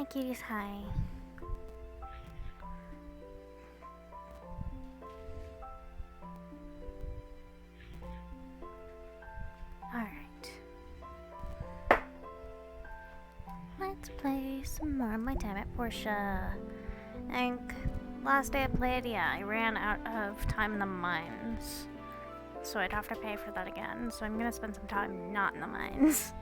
Hi, kitties, hi. Alright. Let's play some more of my time at Portia. I think last day I played, yeah, I ran out of time in the mines. So I'd have to pay for that again. So I'm gonna spend some time not in the mines.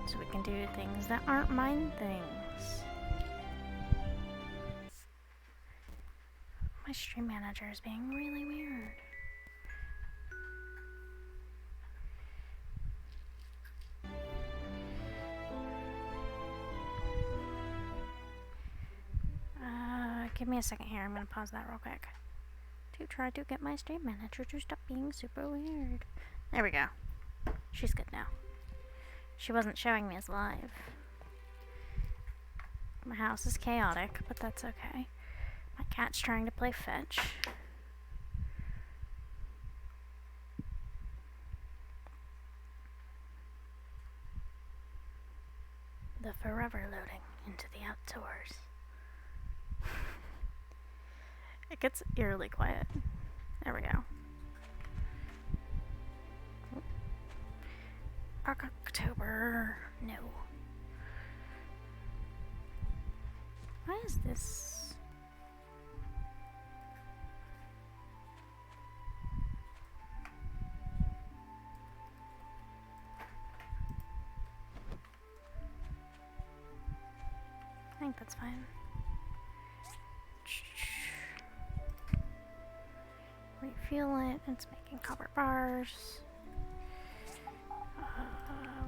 So we can do things that aren't mine things. My stream manager is being really weird. Give me a second here. I'm gonna pause that real quick to try to get my stream manager to stop being super weird. There we go. She's good now. She wasn't showing me as live. My house is chaotic, but that's okay. My cat's trying to play fetch. The forever loading into the outdoors. It gets eerily quiet. There we go. October. No. Why is this? I think that's fine. Refuel it. It's making copper bars.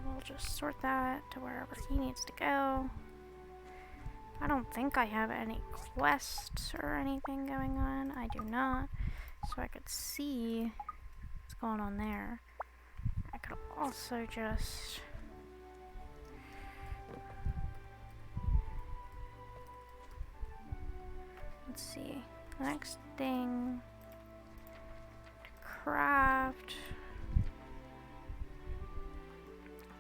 We'll just sort that to wherever he needs to go. I don't think I have any quests or anything going on. I do not. So I could see what's going on there. I could also just... Let's see. The next thing... Craft...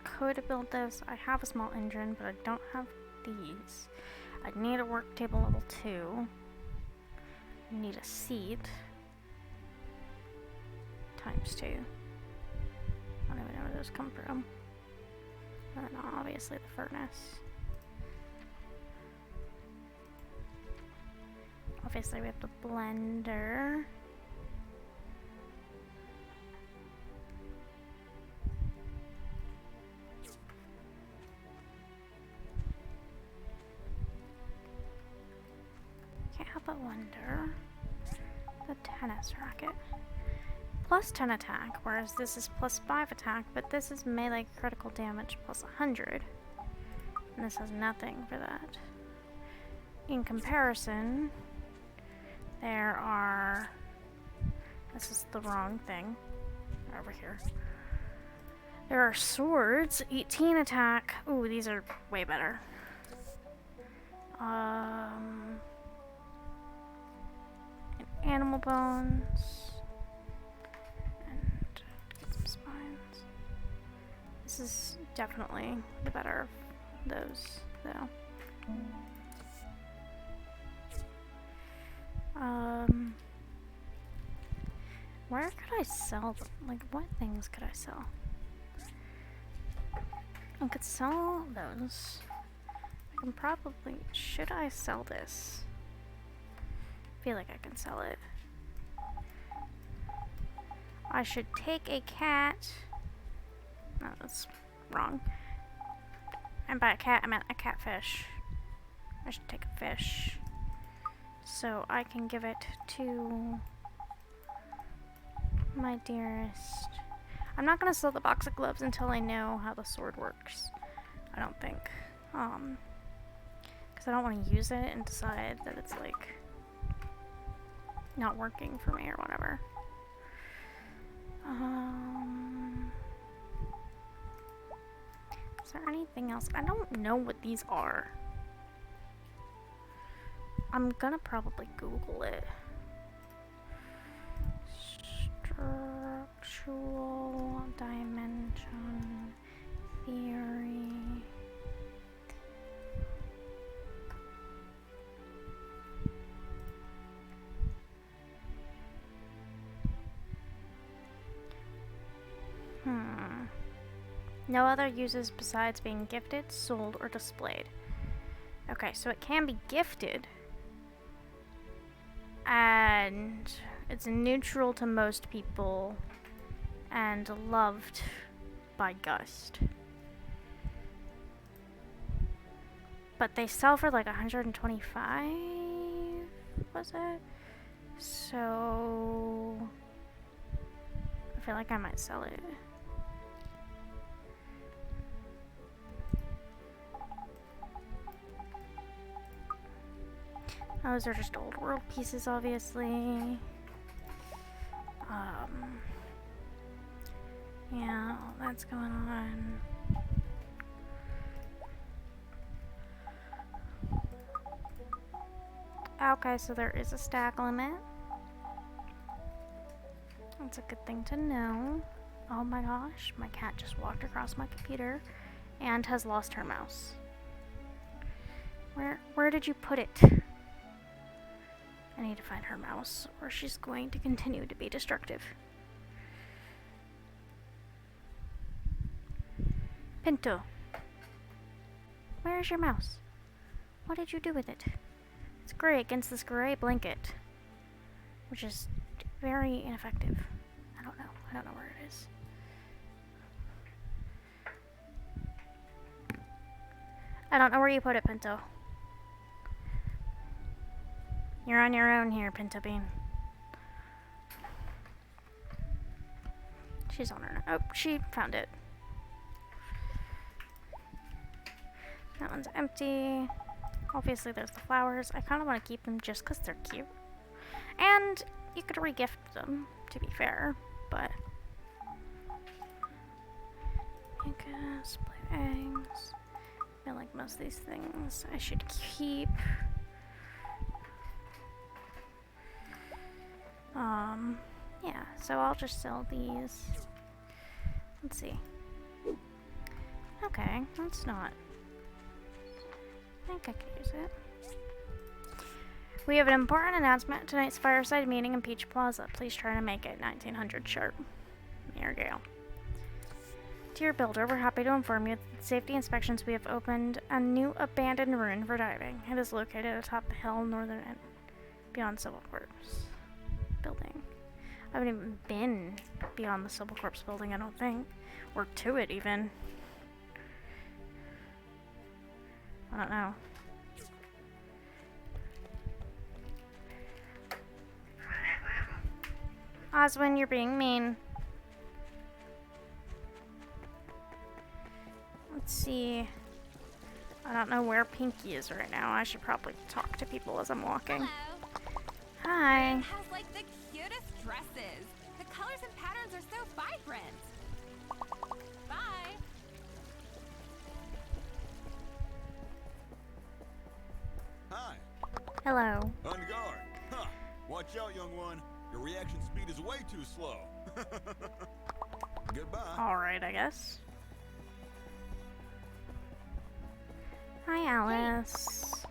Could build this. I have a small engine, but I don't have these. I need a work table level 2. I need a seat. Times 2. I don't even know where those come from. And then obviously the furnace. Obviously we have the blender. I wonder the tennis racket. Plus 10 attack, whereas this is plus 5 attack, but this is melee critical damage plus 100. And this has nothing for that. In comparison, there are... This is the wrong thing. Over here. There are swords, 18 attack. Ooh, these are way better. Animal bones. And get some spines. This is definitely the better of those, though. Where could I sell them? Like, what things could I sell? I could sell those. I can probably... Should I sell this? I feel like I can sell it. I should take a cat. No, that's wrong. And by a cat, I meant a catfish. I should take a fish. So I can give it to my dearest. I'm not gonna sell the box of gloves until I know how the sword works. I don't think. Because I don't want to use it and decide that it's like not working for me or whatever. Is there anything else? I don't know what these are. I'm gonna probably Google it. Structural dimension No other uses besides being gifted, sold, or displayed. Okay, so it can be gifted. And it's neutral to most people and loved by Gust. But they sell for like 125, was it? So I feel like I might sell it. Those are just old world pieces, obviously. Yeah, all that's going on. Okay, so there is a stack limit. That's a good thing to know. Oh my gosh, my cat just walked across my computer and has lost her mouse. Where did you put it? I need to find her mouse, or she's going to continue to be destructive. Pinto, where's your mouse? What did you do with it? It's gray against this gray blanket, which is very ineffective. I don't know where it is. I don't know where you put it, Pinto. You're on your own here, Pinto Bean. She's on her own. Oh, she found it. That one's empty. Obviously, there's the flowers. I kind of want to keep them just because they're cute. And you could regift them, to be fair, but... You can split eggs. I feel like most of these things I should keep. Yeah, so I'll just sell these. Let's see. Okay, that's not... I think I could use it. We have an important announcement at tonight's fireside meeting in Peach Plaza. Please try to make it 1900 sharp. Mayor Gale. Dear Builder, we're happy to inform you that with safety inspections we have opened a new abandoned ruin for diving. It is located atop the hill northern end beyond Civil Corps building. I haven't even been beyond the Civil Corps building, I don't think. Or to it, even. I don't know. Oswin, you're being mean. Let's see. I don't know where Pinky is right now. I should probably talk to people as I'm walking. Hello. Hi. It has like the cutest dresses. The colors and patterns are so vibrant. Bye. Hi. Hello. On guard. Huh. Watch out, young one. Your reaction speed is way too slow. Goodbye. Alright, I guess. Hi, Alice.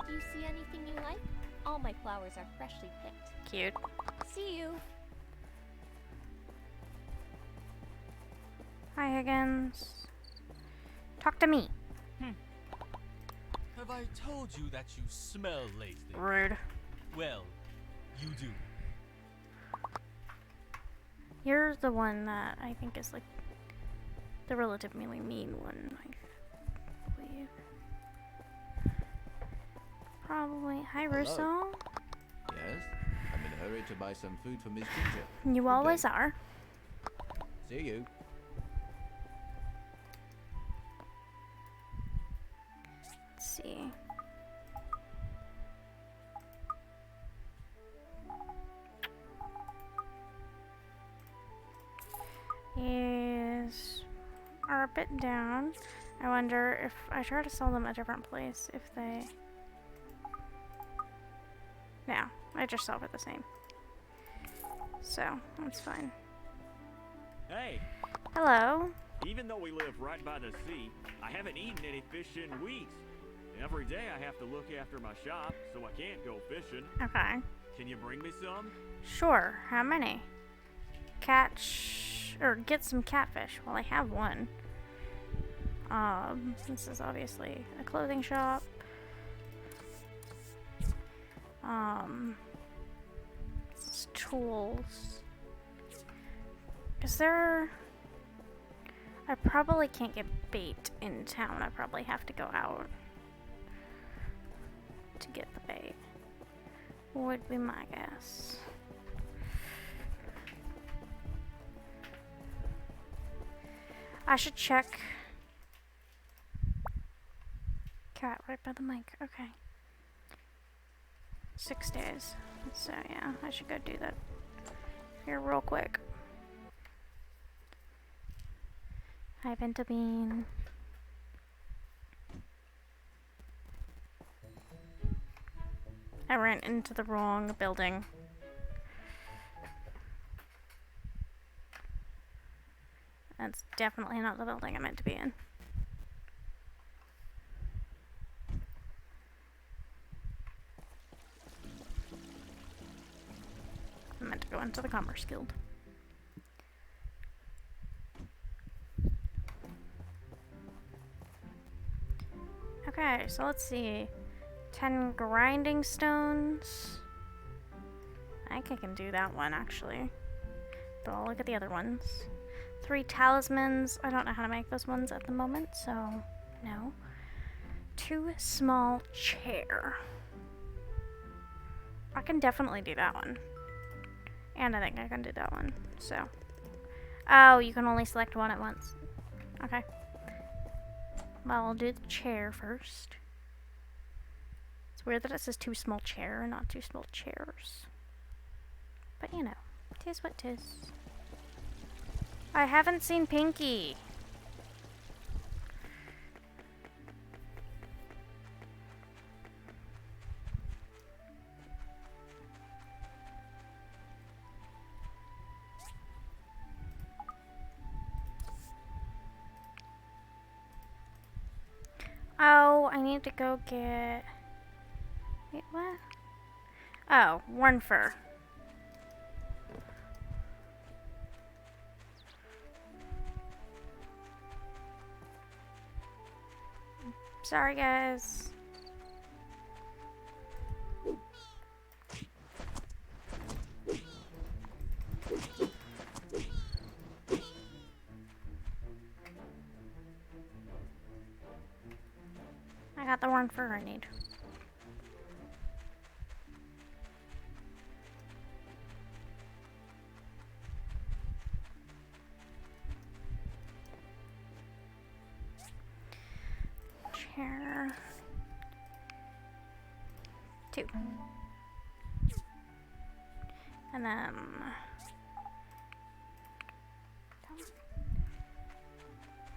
Do you see anything you like? All my flowers are freshly picked. Cute. See you. Hi, Higgins. Talk to me. Have I told you that you smell lately? Rude. Well, you do. You're the one that I think is like the relatively mean one, I believe. Probably. Hi, Russo. Yes? I'm in a hurry to buy some food for Miss Ginger. You Good always day. are. See you. Let's see. These are a bit down. I wonder if I try to sell them a different place, if they... No, I just sell for the same. So, that's fine. Hey, Hello. even though we live right by the sea, I haven't eaten any fish in weeks. Every day I have to look after my shop, so I can't go fishing. Okay. Can you bring me some? Sure. How many? Catch... or get some catfish. Well, I have one. This is obviously a clothing shop. This is tools. Is there... I probably can't get bait in town. I probably have to go out to get the bait. Would be my guess. I should check. Cat right by the mic. Okay. 6 days. So yeah, I should go do that here real quick. Hi, Pinto Bean. I ran into the wrong building. That's definitely not the building I meant to be in. I meant to go into the Commerce Guild. Okay, so let's see. 10 grinding stones. I think I can do that one, actually. But I'll look at the other ones. 3 talismans. I don't know how to make those ones at the moment, so no. 2 small chair. I can definitely do that one. And I think I can do that one, so. Oh, you can only select one at once. Okay. Well, I'll do the chair first. It's weird that it says 2 small chair and not 2 small chairs. But you know, 'tis what 'tis. I haven't seen Pinky. Oh, I need to go get... Wait, what? Oh, one fur. Sorry, guys. I got the one fur I need. Chair. 2. And then...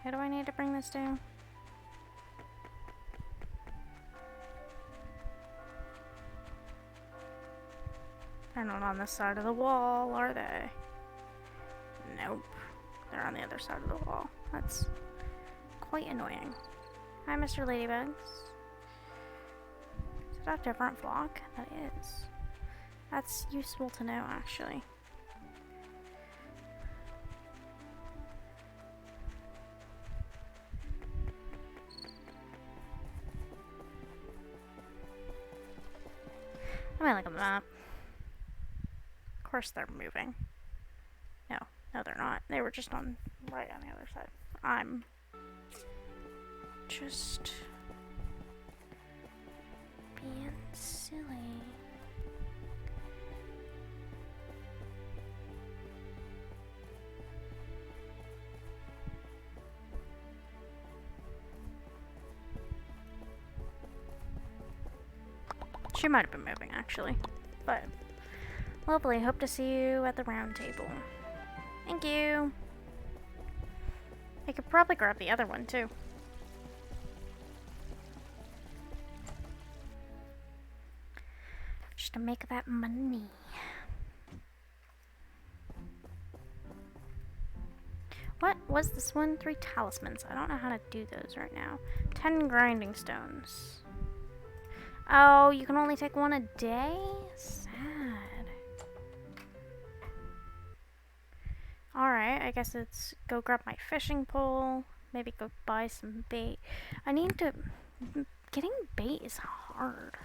Who do I need to bring this to? They're not on this side of the wall, are they? Nope. They're on the other side of the wall. That's quite annoying. Hi, Mr. Ladybugs. Is it a different flock? That is. That's useful to know, actually. Let me look at the map. Of course they're moving. No, they're not. They were just on right on the other side. I'm just being silly. She might have been moving, actually. But, lovely. Hope to see you at the round table. Thank you. I could probably grab the other one, too. Just to make that money. What was this one? 3 talismans. I don't know how to do those right now. 10 grinding stones. Oh, you can only take 1 a day? Sad. Alright, I guess it's go grab my fishing pole, maybe go buy some bait. I need to... Getting bait is hard.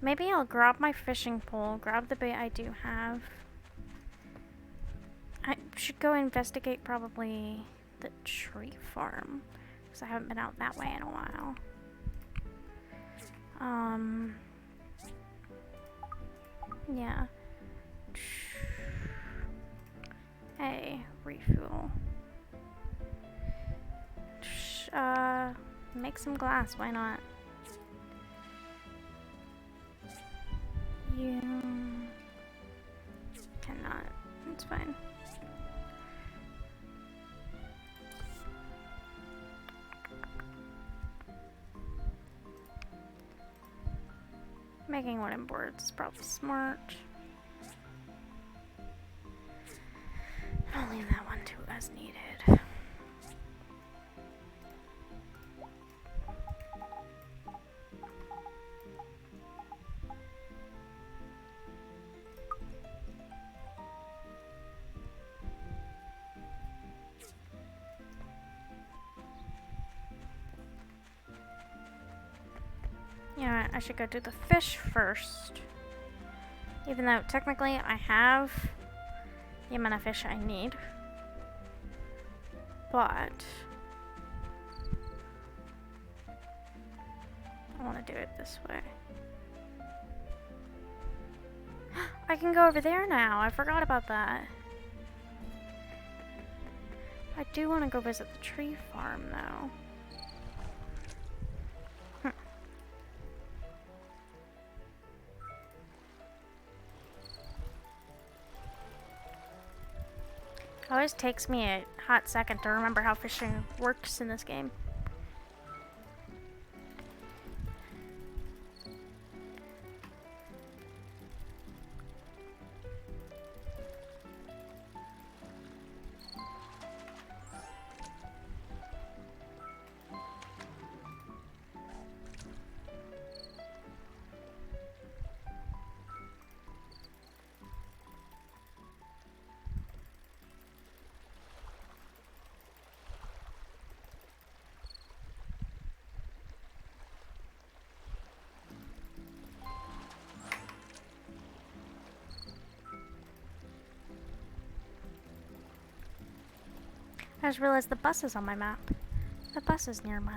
Maybe I'll grab my fishing pole, grab the bait I do have. I should go investigate probably the tree farm, because I haven't been out that way in a while. Yeah. Hey, refuel. Make some glass, why not? You cannot. It's fine. Making wooden boards is probably smart. I'll leave that one too as needed. You know what, I should go do the fish first. Even though technically I have the amount of fish I need. But I want to do it this way. I can go over there now. I forgot about that. I do want to go visit the tree farm though. It always takes me a hot second to remember how fishing works in this game. I just realized the bus is on my map. The bus is nearby.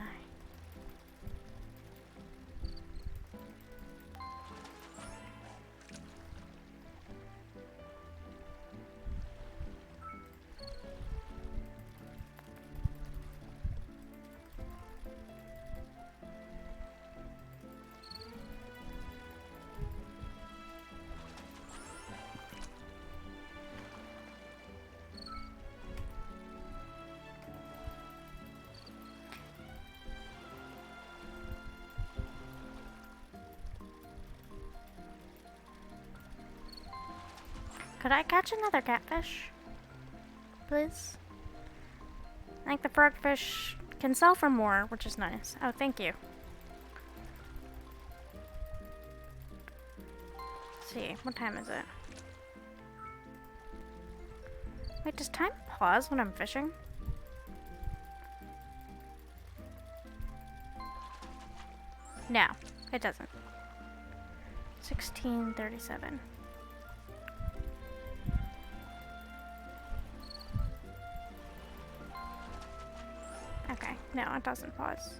Could I catch another catfish? Please? I think the frogfish can sell for more, which is nice. Oh, thank you. Let's see, what time is it? Wait, does time pause when I'm fishing? No, it doesn't. 16:37. Okay, no, it doesn't pause.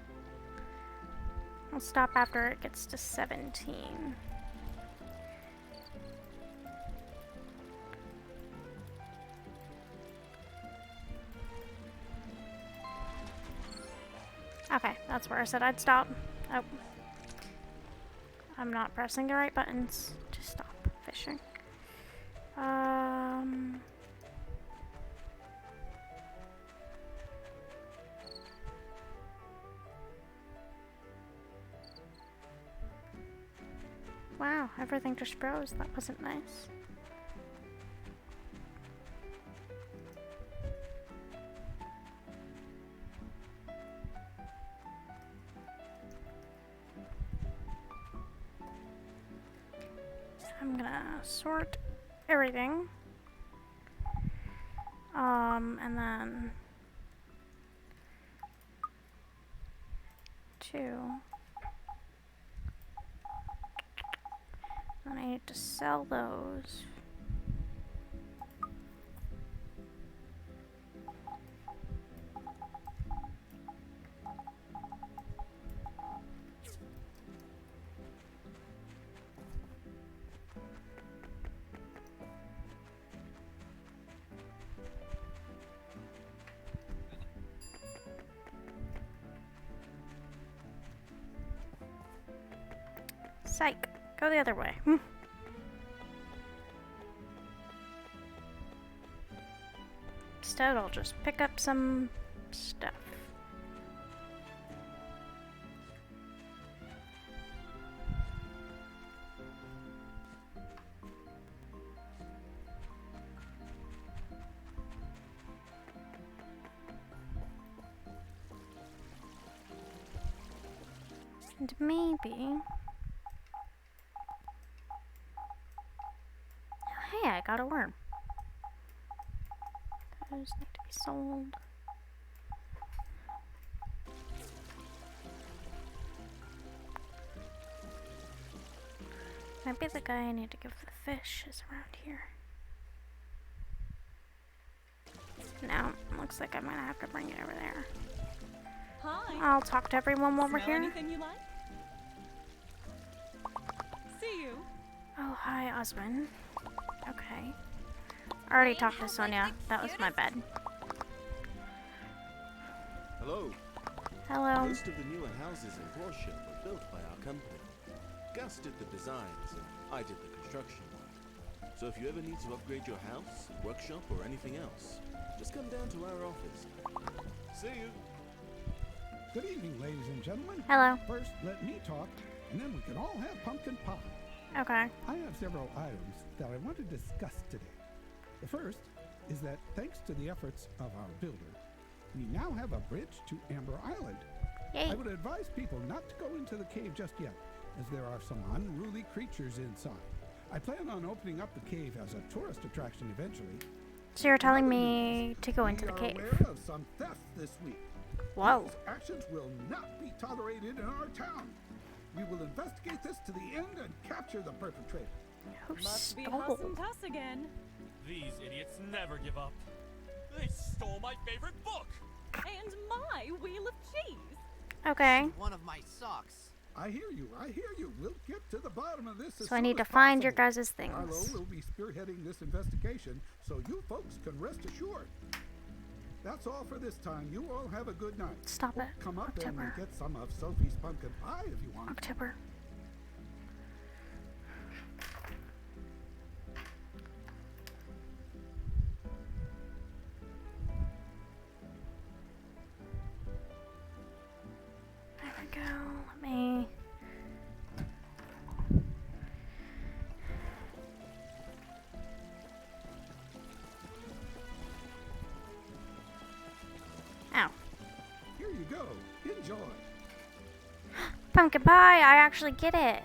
I'll stop after it gets to 17. Okay, that's where I said I'd stop. Oh. I'm not pressing the right buttons to stop fishing. Wow, everything just froze. That wasn't nice. I'm gonna sort everything. And then 2. Then I need to sell those. Psych. Go the other way. Instead, I'll just pick up some stuff. And maybe... Hey, I got a worm. Those need to be sold. Maybe the guy I need to give the fish is around here. No, looks like I'm gonna have to bring it over there. Hi. I'll talk to everyone while we're Smell here. anything you like? See you. Oh, hi, Osmond. Okay. I already talked to Sonia. That was my bad. Hello. Hello. Most of the newer houses in Portia were built by our company. Gus did the designs and I did the construction work. So if you ever need to upgrade your house, workshop, or anything else, just come down to our office. See you. Good evening, ladies and gentlemen. Hello. First, let me talk, and then we can all have pumpkin pie. Okay. I have several items that I want to discuss today. The first is that thanks to the efforts of our builder, we now have a bridge to Amber Island. Yay. I would advise people not to go into the cave just yet, as there are some unruly creatures inside. I plan on opening up the cave as a tourist attraction eventually. So you're telling me to go into the We are cave? aware of some theft this week. Whoa. These actions will not be tolerated in our town. We will investigate this to the end and capture the perpetrator. Who Must be stole? Huss and Tuss again. These idiots never give up. They stole my favorite book! And my wheel of cheese. Okay. One of my socks. I hear you. I hear you. We'll get to the bottom of this as So I soon need to as find your possible. guys' things. Arlo will be spearheading this investigation, so you folks can rest assured. That's all for this time. You all have a good night. Stop it. Come up October. and get some of Sophie's pumpkin pie if you want. October. There we go. Let me... Ow. Here you go. Enjoy. Pumpkin pie, I actually get it.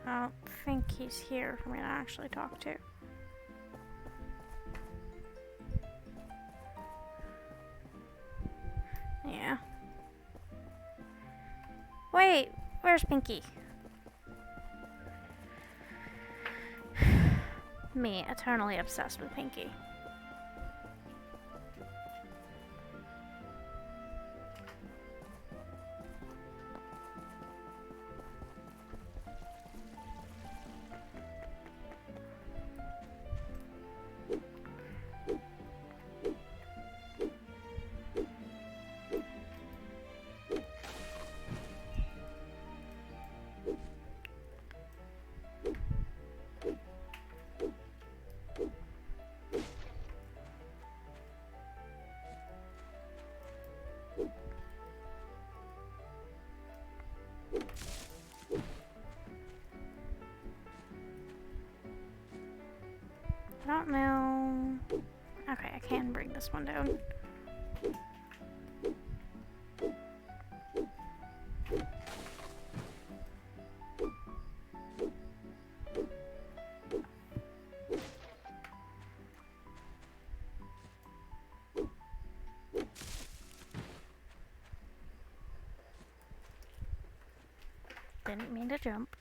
I don't think he's here for me to actually talk to. Yeah. Wait, where's Pinky? Me, eternally obsessed with Pinky. this one down. Didn't mean to jump.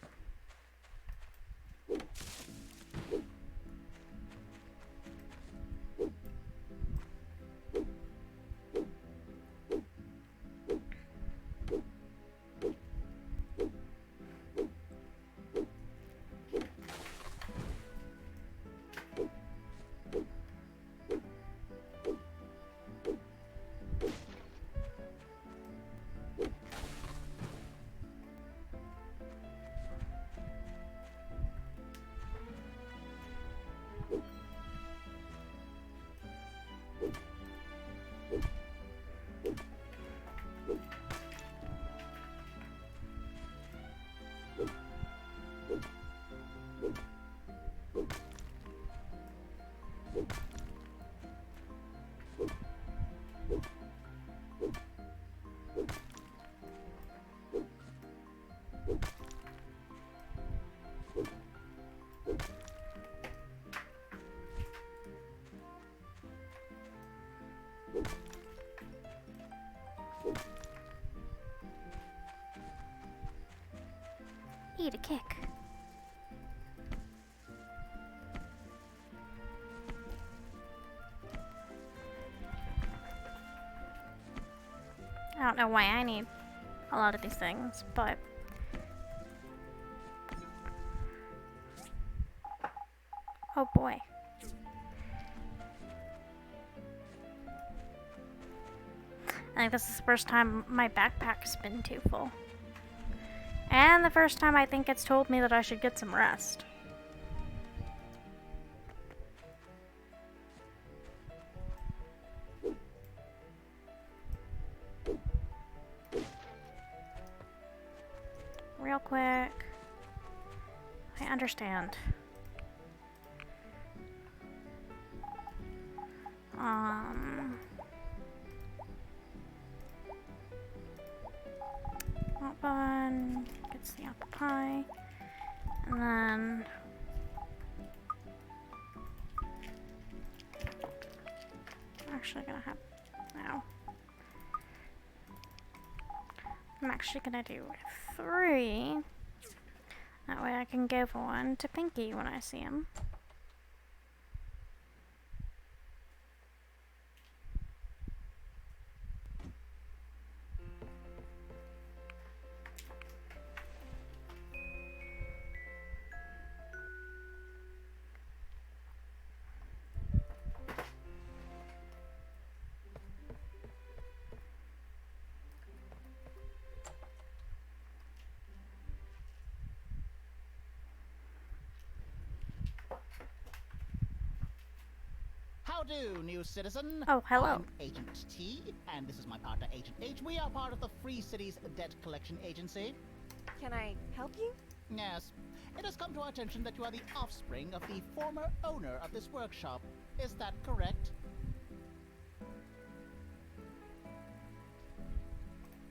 Eat a kick. I don't know why I need a lot of these things, but oh boy. I think this is the first time my backpack's been too full. And the first time I think it's told me that I should get some rest. Real quick. I understand. That one gets the apple pie. And then I'm actually gonna have now. I'm actually gonna do 3. That way I can give one to Pinky when I see him. How do, new citizen? Oh, hello. I'm Agent T, and this is my partner, Agent H. We are part of the Free Cities Debt Collection Agency. Can I help you? Yes. It has come to our attention that you are the offspring of the former owner of this workshop. Is that correct?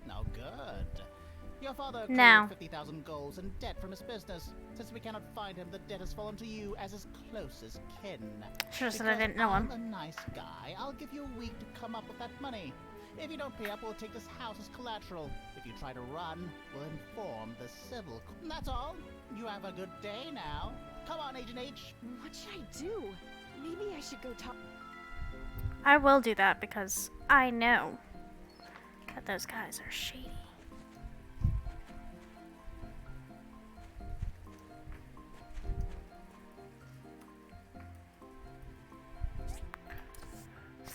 No, good. Your father cleared 50,000 goals in debt from his business. Since we cannot find him, the debt has fallen to you as his closest kin. Should've said I didn't know him. I'm a nice guy. I'll give you a week to come up with that money. If you don't pay up, we'll take this house as collateral. If you try to run, we'll inform the civil. That's all. You have a good day now. Come on, Agent H. What should I do? Maybe I should go talk. I will do that because I know that those guys are shady.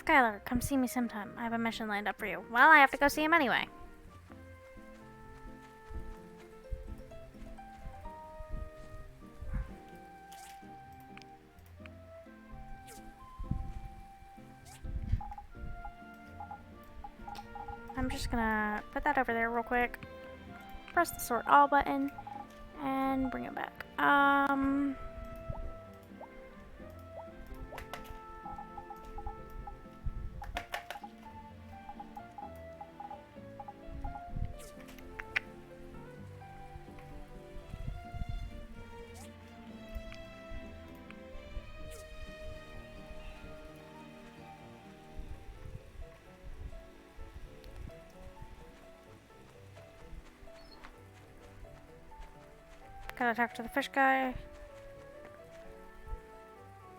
Skylar, come see me sometime. I have a mission lined up for you. Well, I have to go see him anyway. I'm just gonna put that over there real quick. Press the sort all button and bring it back. Gotta talk to the fish guy.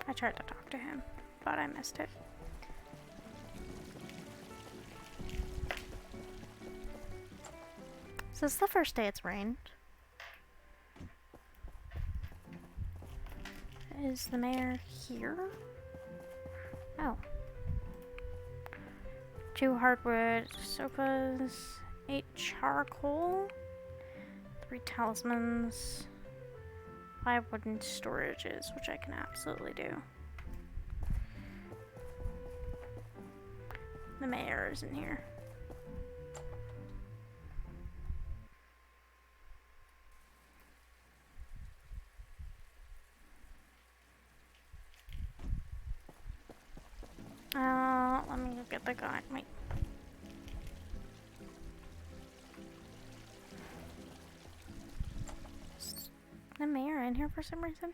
I tried to talk to him, but I missed it. So this is the first day it's rained. Is the mayor here? Oh. 2 hardwood sofas, 8 charcoal, 3 talismans, 5 wooden storages, which I can absolutely do. The mayor isn't here. Let me go get the guy. Wait. Is the mayor in here for some reason?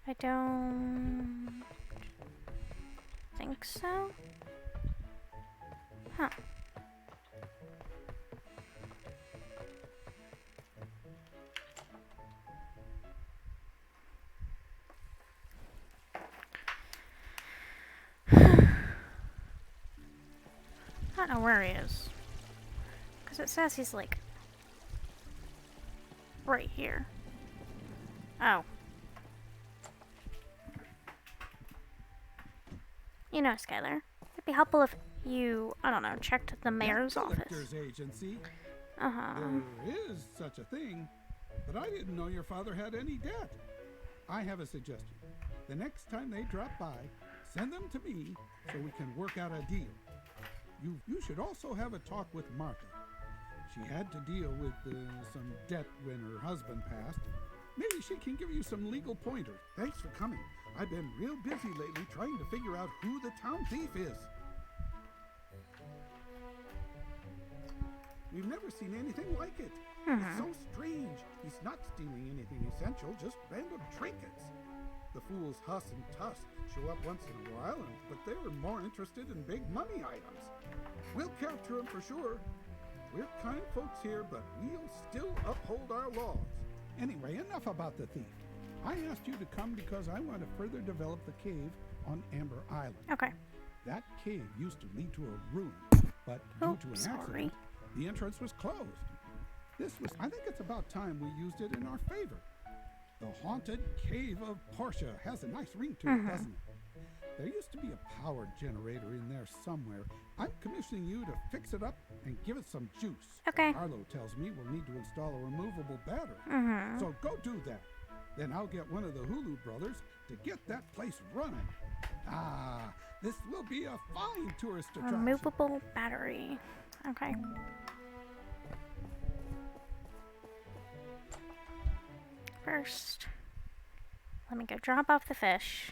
I don't think so. Huh. I don't know where he is. Because it says he's like right here. Oh. You know, Skylar, it'd be helpful if you, I don't know, checked the mayor's office. Collector's agency. Uh-huh. There is such a thing, but I didn't know your father had any debt. I have a suggestion. The next time they drop by, send them to me so we can work out a deal. You should also have a talk with Martha. She had to deal with some debt when her husband passed. Maybe she can give you some legal pointers. Thanks for coming. I've been real busy lately trying to figure out who the town thief is. We've never seen anything like it. It's so strange. He's not stealing anything essential, just random trinkets. The fools Huss and Tusk show up once in a while, but they're more interested in big money items. We'll capture them for sure. We're kind folks here, but we'll still uphold our laws. Anyway, enough about the thief. I asked you to come because I want to further develop the cave on Amber Island. Okay. That cave used to lead to a ruin, but due to an accident, the entrance was closed. I think it's about time we used it in our favor. The haunted cave of Portia has a nice ring to it, doesn't it? There used to be a power generator in there somewhere. I'm commissioning you to fix it up and give it some juice. Okay. Arlo tells me we'll need to install a removable battery. So go do that. Then I'll get one of the Hulu brothers to get that place running. Ah, this will be a fine tourist attraction. Removable battery. Okay. First, let me go drop off the fish.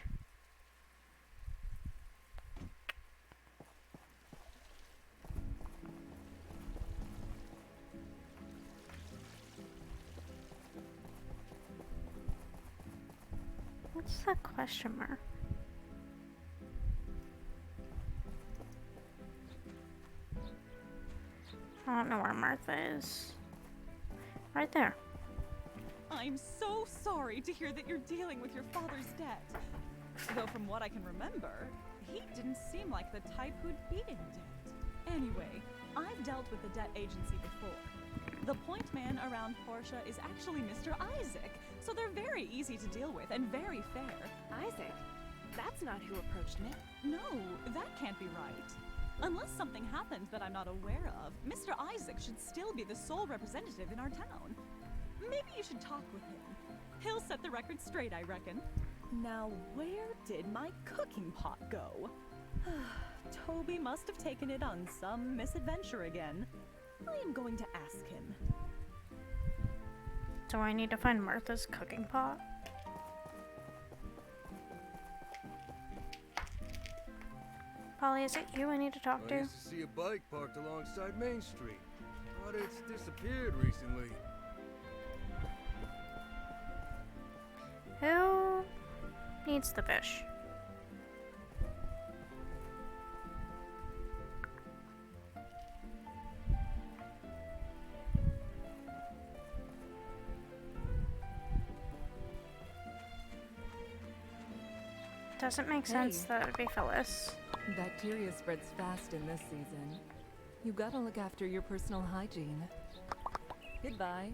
What's that question mark? I don't know where Martha is. Right there. I'm so sorry to hear that you're dealing with your father's debt. Though from what I can remember, he didn't seem like the type who'd be in debt. Anyway, I've dealt with the debt agency before. The point man around Portia is actually Mr. Isaac, so they're very easy to deal with and very fair. Isaac? That's not who approached me. No, that can't be right. Unless something happened that I'm not aware of, Mr. Isaac should still be the sole representative in our town. Maybe you should talk with him. He'll set the record straight, I reckon. Now, where did my cooking pot go? Toby must have taken it on some misadventure again. I am going to ask him. Do I need to find Martha's cooking pot? Polly, is it you I need to talk to? I used to see a bike parked alongside Main Street, but it's disappeared recently. Who needs the fish? doesn't make sense that it would be Phyllis. Bacteria spreads fast in this season. You gotta look after your personal hygiene. Goodbye.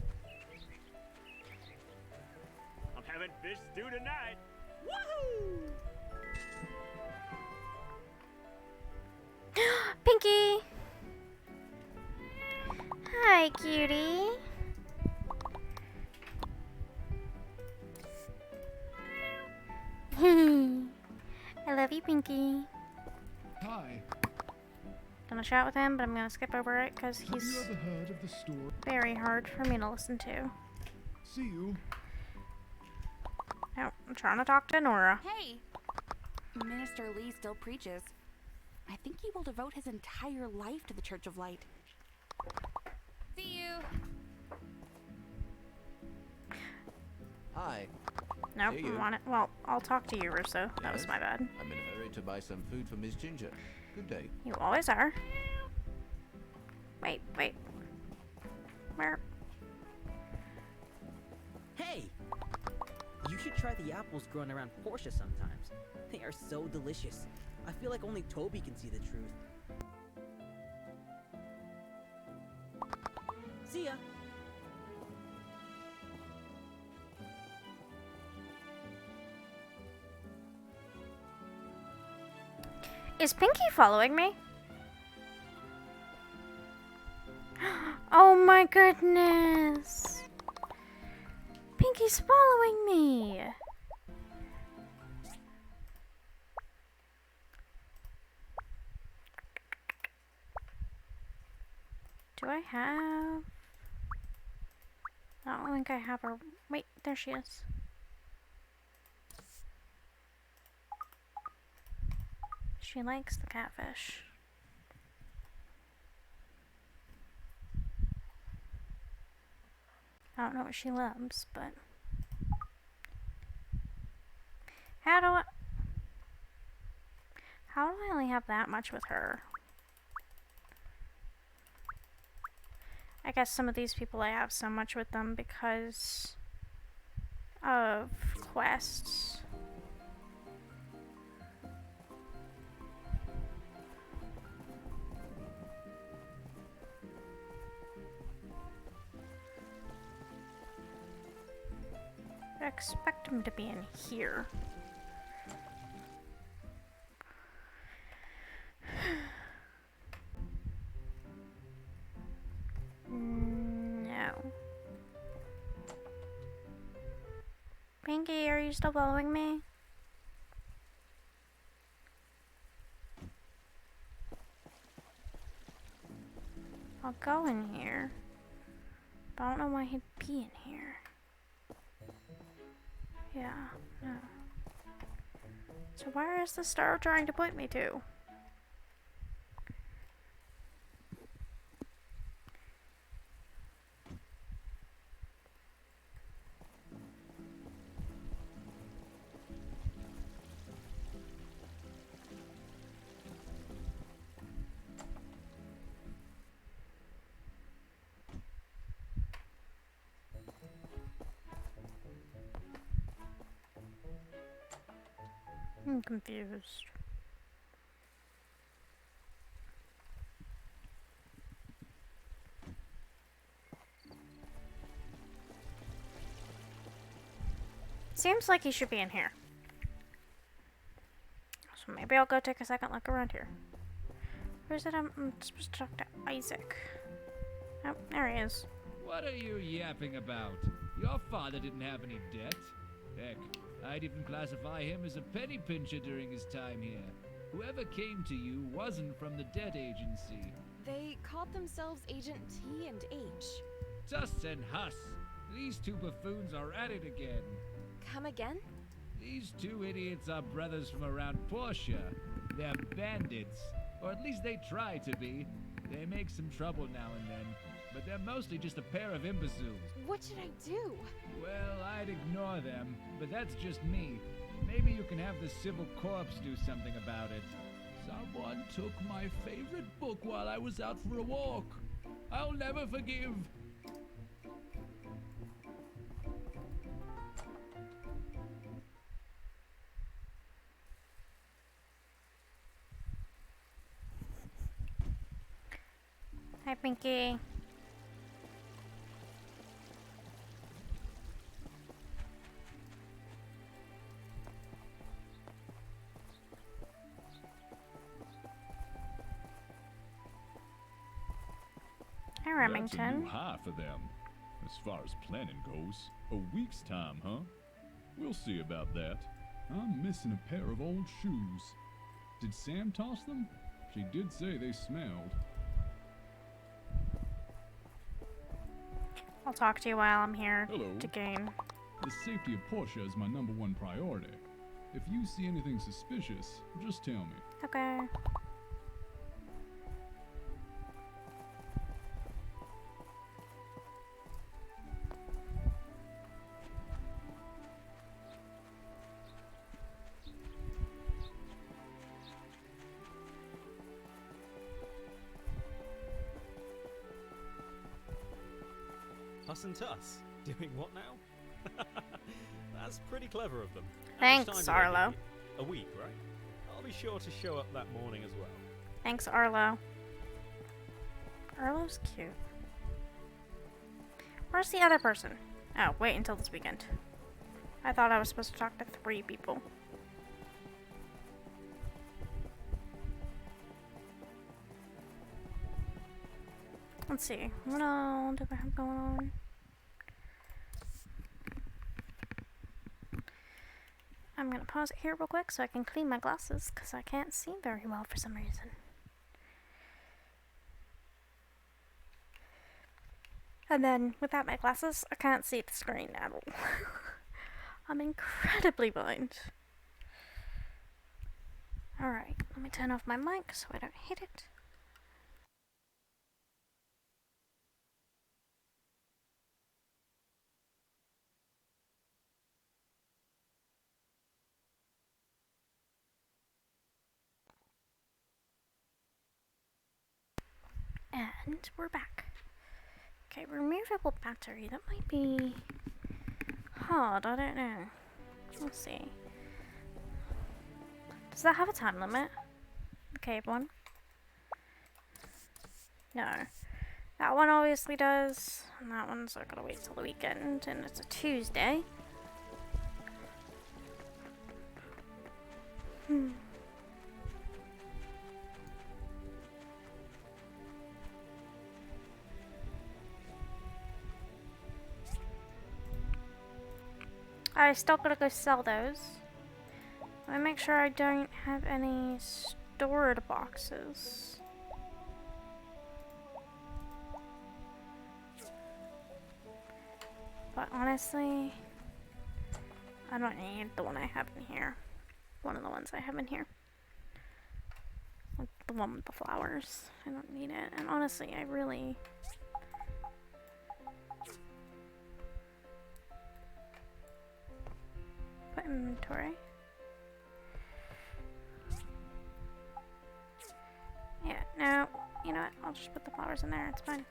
I'm having fish stew tonight. Woohoo! Pinky! Hi, cutie. I love you, Pinky. Hi. Gonna chat with him, but I'm gonna skip over it because Have you he's ever heard of the store? very hard for me to listen to. See you. No, I'm trying to talk to Nora. Hey! Minister Lee still preaches. I think he will devote his entire life to the Church of Light. See you! Hi. Nope, See I you. want it. Well, I'll talk to you, Russo. That was Yes? my bad. I'm in a hurry to buy some food for Miss Ginger. Good day. You always are. Wait. Where? Hey! You should try the apples growing around Portia sometimes. They are so delicious. I feel like only Toby can see the truth. See ya! Is Pinky following me? Oh my goodness! Pinky's following me! Do I have... I don't think I have her... Wait, there she is. She likes the catfish. I don't know what she loves, but... How do I only have that much with her? I guess some of these people I have so much with them because of quests. I expect him to be in here. No. Pinky, are you still following me? I'll go in here, but I don't know why he'd be in here. Yeah, no. So where is the star trying to put me to? I'm confused. Seems like he should be in here. So maybe I'll go take a second look around here. Where's it? I'm supposed to talk to Isaac. Oh, there he is. What are you yapping about? Your father didn't have any debt. Heck, I'd even classify him as a penny pincher during his time here. Whoever came to you wasn't from the debt agency. They called themselves Agent T and H. Tuss and Huss. These two buffoons are at it again. Come again? These two idiots are brothers from around Portia. They're bandits. Or at least they try to be. They make some trouble now and then. But they're mostly just a pair of imbeciles. What should I do? Well, I'd ignore them, but that's just me. Maybe you can have the Civil Corps do something about it. Someone took my favorite book while I was out for a walk. I'll never forgive. Hi, Pinky. Hi, That's a Remington. new high for them. As far as planning goes, a week's time, huh? We'll see about that. I'm missing a pair of old shoes. Did Sam toss them? She did say they smelled. I'll talk to you while I'm here Hello. to game. The safety of Portia is my #1 priority. If you see anything suspicious, just tell me. Okay. Us and Tuss? Doing what now? That's pretty clever of them. How much Thanks, time did they Arlo. give you? A week, right? I'll be sure to show up that morning as well. Thanks, Arlo. Arlo's cute. Where's the other person? Oh, wait until this weekend. I thought I was supposed to talk to 3 people. Let's see. What all do I have going on? I'm gonna pause it here real quick so I can clean my glasses because I can't see very well for some reason. And then, without my glasses, I can't see the screen at all. I'm incredibly blind. Alright, let me turn off my mic so I don't hit it. And we're back. Okay, removable battery. That might be hard. I don't know. We'll see. Does that have a time limit? The cave one? No. That one obviously does. And that one's I gotta wait till the weekend. And it's a Tuesday. I still gotta go sell those. Let me make sure I don't have any stored boxes. But honestly, I don't need the one I have in here. One of the ones I have in here. Like the one with the flowers. I don't need it. And honestly, I really... Put inventory. Yeah, no, you know what? I'll just put the flowers in there. It's fine.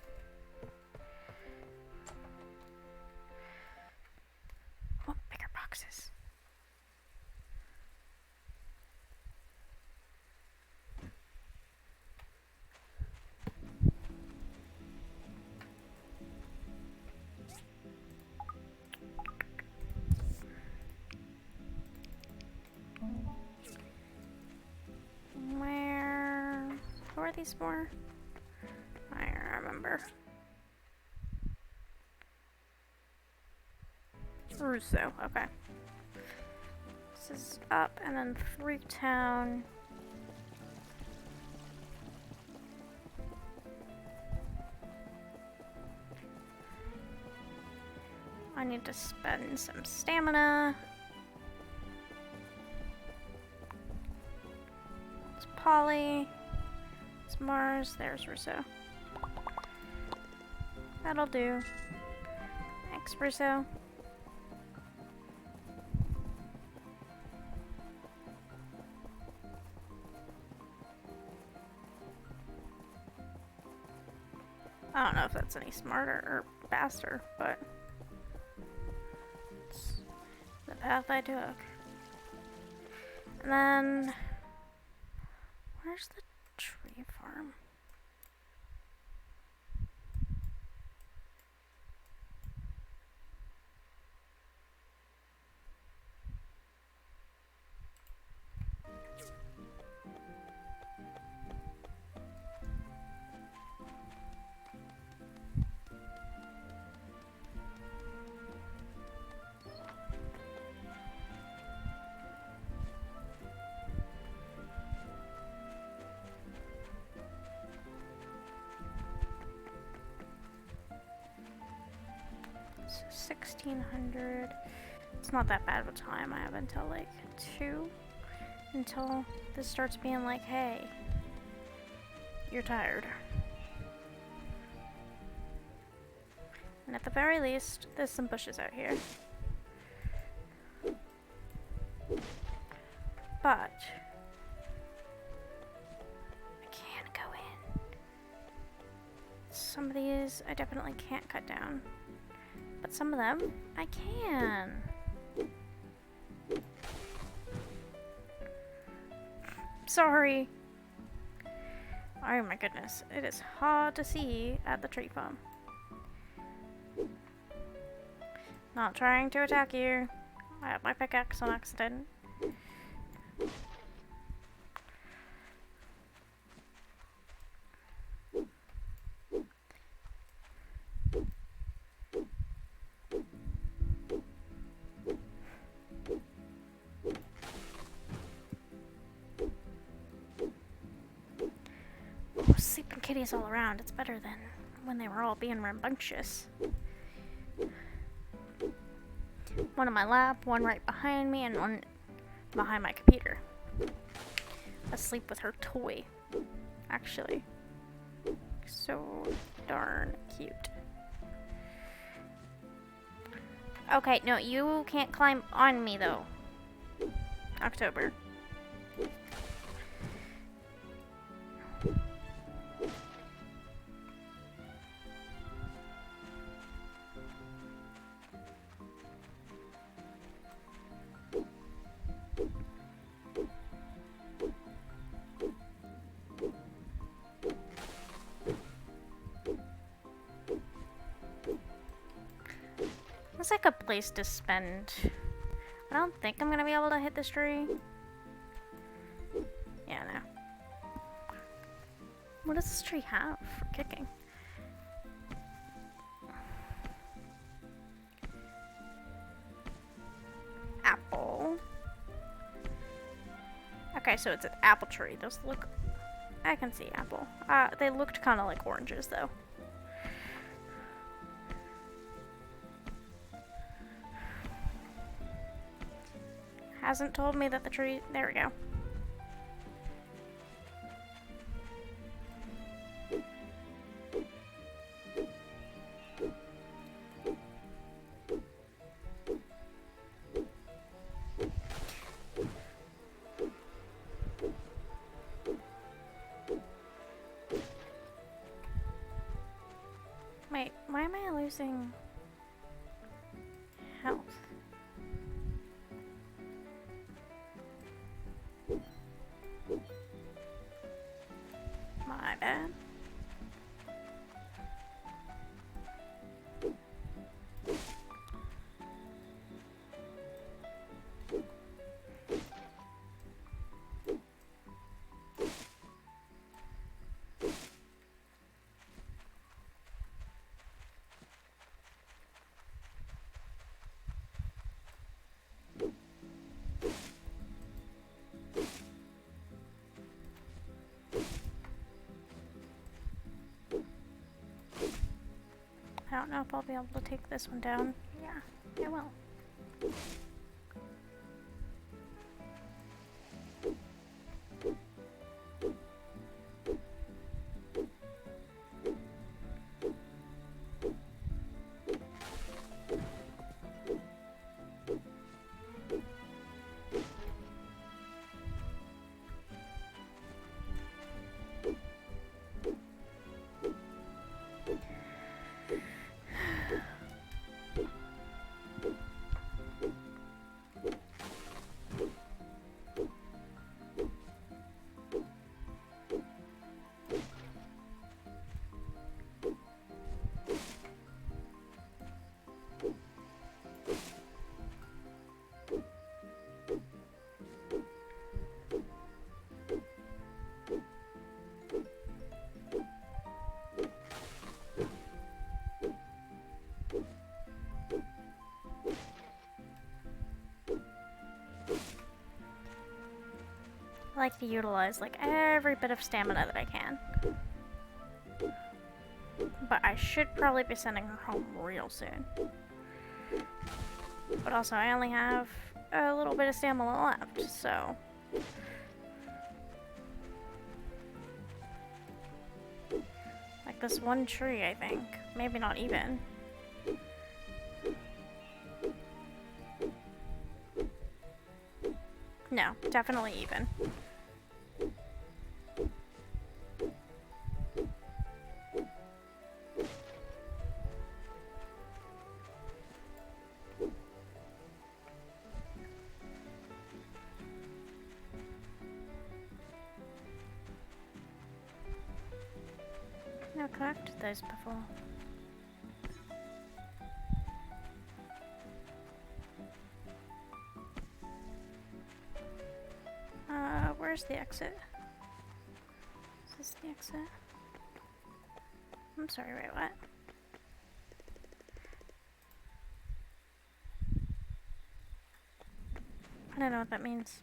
Want bigger boxes. Who are these for? I don't remember. Russo, okay. This is up and then through town. I need to spend some stamina. It's Polly. It's Mars. There's Russo. That'll do. Thanks, Russo. I don't know if that's any smarter or faster, but it's the path I took. And then, where's the tree farm? 1600. It's not that bad of a time. I have until like 2. Until this starts being like, hey, you're tired. And at the very least, there's some bushes out here. But I can't go in. Some of these I definitely can't cut down. But some of them I can. Sorry. Oh my goodness. It is hard to see at the tree farm. Not trying to attack you. I have my pickaxe on accident. Oh, sleeping kitties all around. It's better than when they were all being rambunctious. One in my lap, one right behind me, and one behind my computer. Asleep with her toy. Actually. So darn cute. Okay, no, you can't climb on me though. October. It's like a place to spend. I don't think I'm gonna be able to hit this tree. Yeah, no. What does this tree have for kicking? Apple. Okay, so it's an apple tree. Those look... I can see apple. They looked kind of like oranges, though. Hasn't told me that the tree... There we go. Wait, why am I losing health? My bad. I don't know if I'll be able to take this one down. Yeah, I will. I like to utilize like every bit of stamina that I can. But I should probably be sending her home real soon. But also, I only have a little bit of stamina left, so... Like this one tree, I think. Maybe not even. No, definitely even. No, collected those before. Where's the exit? Is this the exit? I'm sorry, wait, what? I don't know what that means.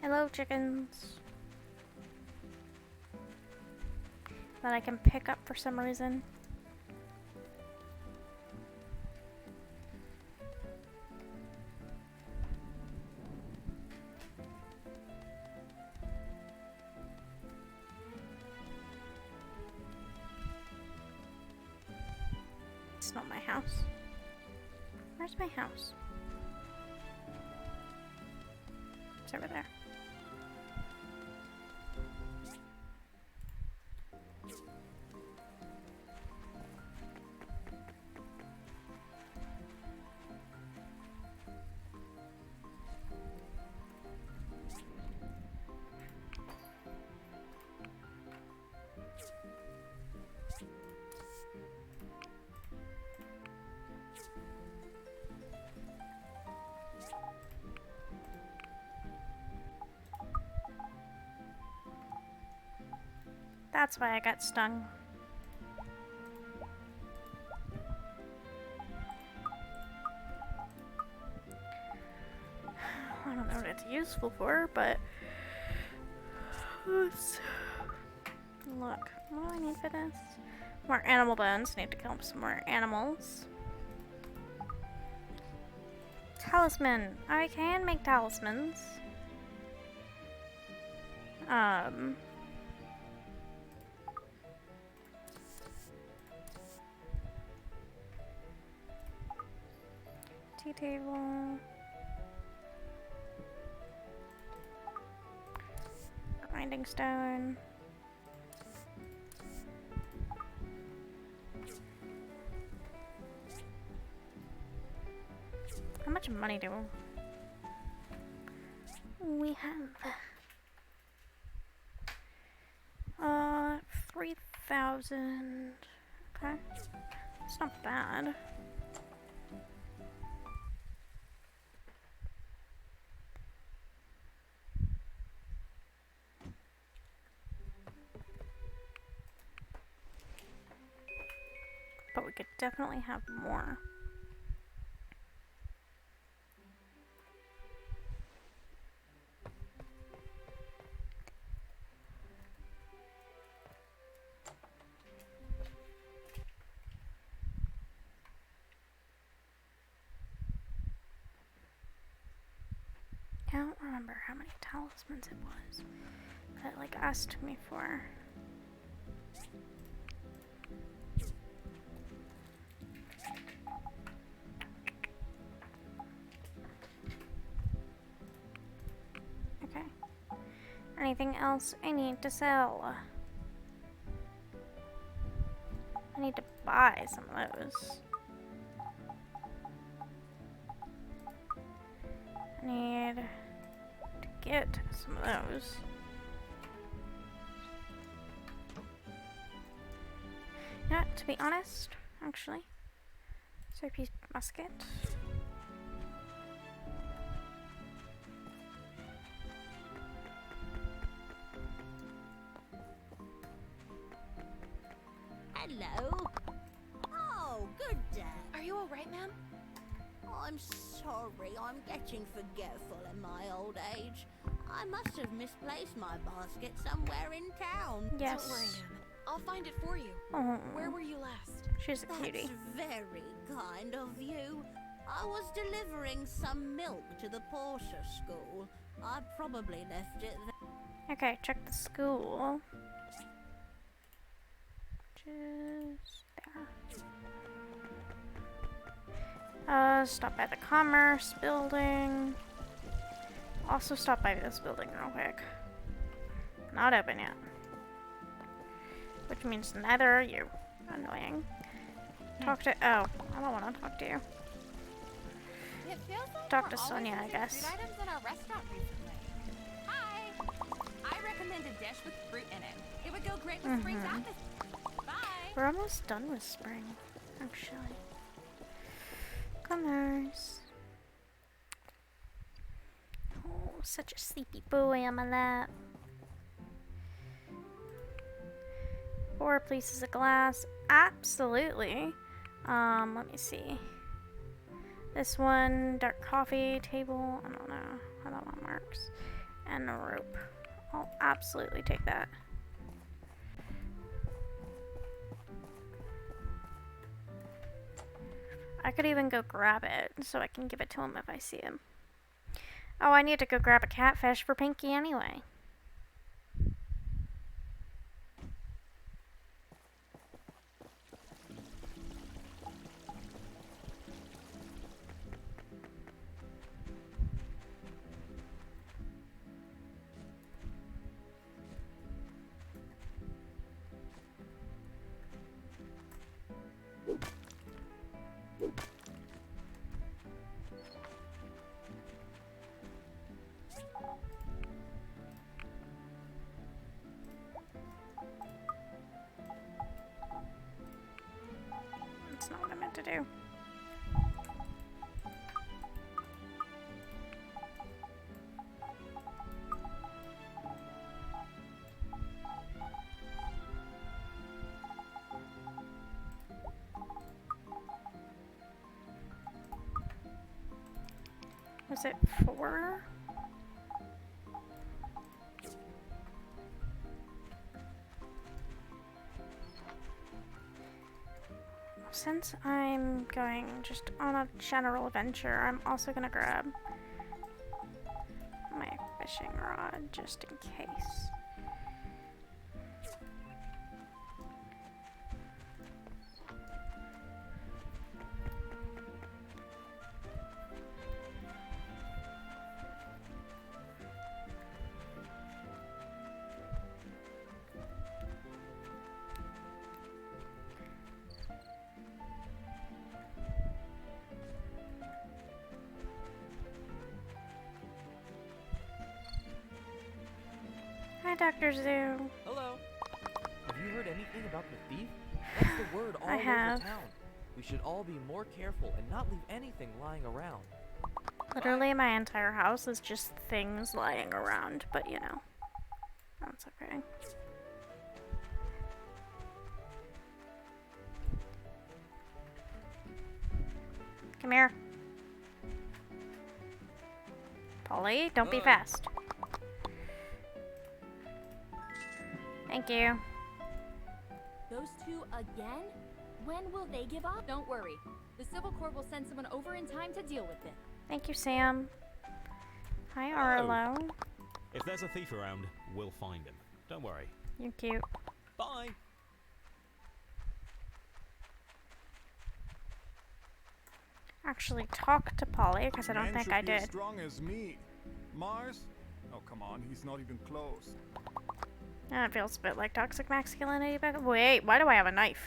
Hello, chickens. That I can pick up for some reason. It's not my house. Where's my house? It's over there. That's why I got stung. I don't know what it's useful for, but... Oops. Look, what do I need for this? More animal bones. Need to kill some more animals. Talisman. I can make talismans. Tea table. Grinding stone. How much money do we have? 3,000. Okay. It's not bad. But we could definitely have more. I don't remember how many talismans it was that it, like, asked me for. Okay. Anything else I need to sell? I need to buy some of those. I need to get some of those. You know what, to be honest, actually, Soapy's musket. Hello. Oh, good day. Are you alright, ma'am? I'm sorry, I'm getting forgetful in my old age. I must have misplaced my basket somewhere in town. Yes. Don't worry, Nan. I'll find it for you. Oh. Where were you last? She's a cutie. That's very kind of you. I was delivering some milk to the Portia school. I probably left it there. Okay, check the school. Just there. Stop by the commerce building. Also stop by this building real quick. Not open yet. Which means neither are you. Annoying. Talk to- oh, I don't want to talk to you. It feels like Talk we're to always Sonia, I using guess. Food items in our restaurant recently. Hi. I recommend a dish with fruit in it. It would go great with spring's atmosphere. Bye. We're almost done with spring, actually. Commerce. Oh, such a sleepy boy on my lap. 4 pieces of glass. Absolutely. Let me see. This one, dark coffee table. I don't know how that one works. And a rope. I'll absolutely take that. I could even go grab it so I can give it to him if I see him. Oh, I need to go grab a catfish for Pinky anyway. That's not what I meant to do. Was it 4? Since I'm going just on a general adventure, I'm also gonna grab my fishing rod just in case. Hi, Dr. Zoo. Hello. Have you heard anything about the thief? That's the word all I have. over town. We should all be more careful and not leave anything lying around. Literally, my entire house is just things lying around, but you know, that's okay. Come here. Polly, don't be fast. Thank you. Those two again? When will they give up? Don't worry. The Civil Court will send someone over in time to deal with it. Thank you, Sam. Hi, Arlo. If there's a thief around, we'll find him. Don't worry. You're cute. Bye. Actually, talk to Polly, because I don't think I did. As strong as me. Mars? Oh, come on. He's not even close. That feels a bit like toxic masculinity, but wait, why do I have a knife?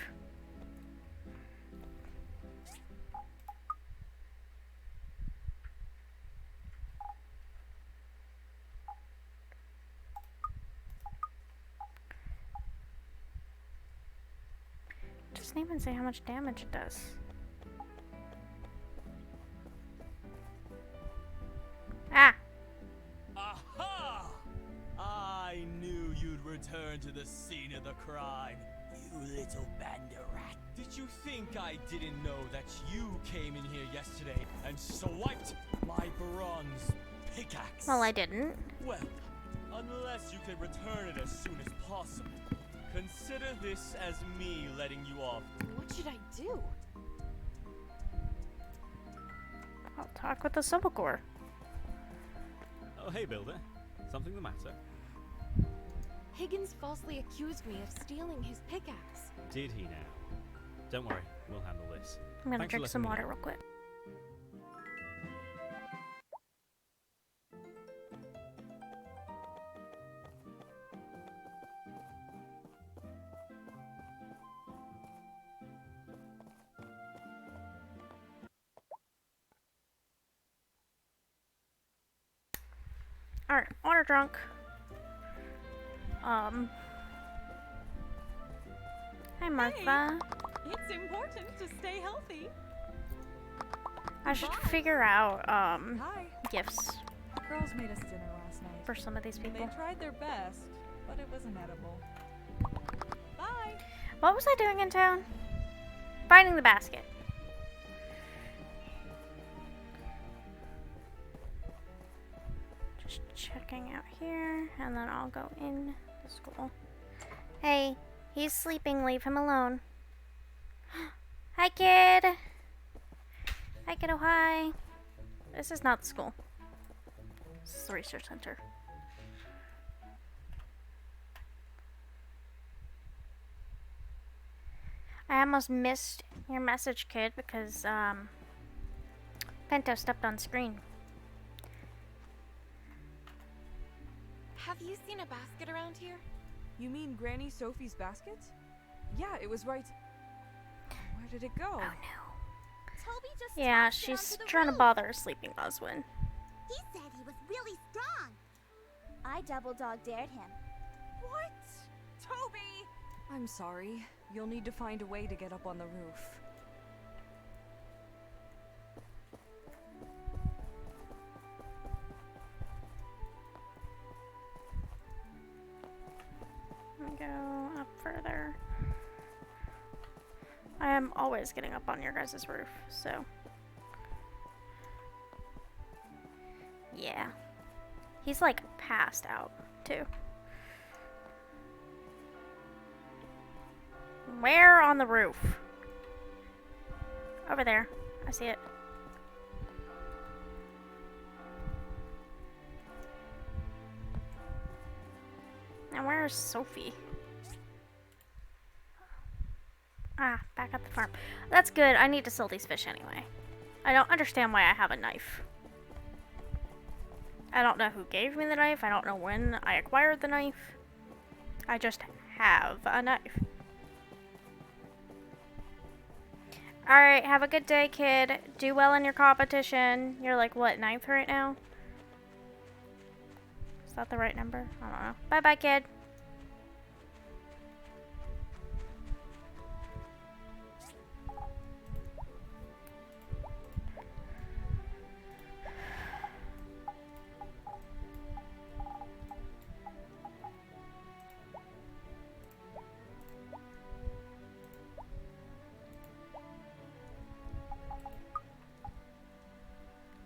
It doesn't even say how much damage it does. Ah! Aha! I knew you'd return to the scene of the crime, you little band of rats. Did you think I didn't know that you came in here yesterday and swiped my bronze pickaxe? Well, I didn't. Well, unless you can return it as soon as possible, consider this as me letting you off. What should I do? I'll talk with the Civil Corps. Oh, hey, Builder. Something the matter? Higgins falsely accused me of stealing his pickaxe. Did he now? Don't worry, we'll handle this. I'm gonna Thanks for drink some letting me water real quick. Alright, water drunk. Hi, Martha. Hey, it's important to stay healthy. I should figure out, Hi. gifts The girls made us dinner last night. for some of these people. They tried their best, but it wasn't edible. Bye. What was I doing in town? Finding the basket. Just checking out here, and then I'll go in the school. Hey, he's sleeping. Leave him alone. Hi, kid. Hi, kiddo. Hi. This is not the school. This is the research center. I almost missed your message, kid, because, Pento stepped on screen. Have you seen a basket around here? You mean Granny Sophie's basket? Yeah, it was right. Where did it go? Oh no. Toby just Yeah, tossed it she's onto the trying to roof. bother sleeping Oswin. He said he was really strong. I double dog dared him. What? Toby! I'm sorry. You'll need to find a way to get up on the roof. Go up further. I am always getting up on your guys' roof, so. Yeah. He's like passed out, too. Where on the roof? Over there. I see it. And where is Sophie? Ah, back at the farm. That's good. I need to sell these fish anyway. I don't understand why I have a knife. I don't know who gave me the knife. I don't know when I acquired the knife. I just have a knife. Alright, have a good day, kid. Do well in your competition. You're like, what, 9th right now? Is that the right number? I don't know. Bye-bye, kid.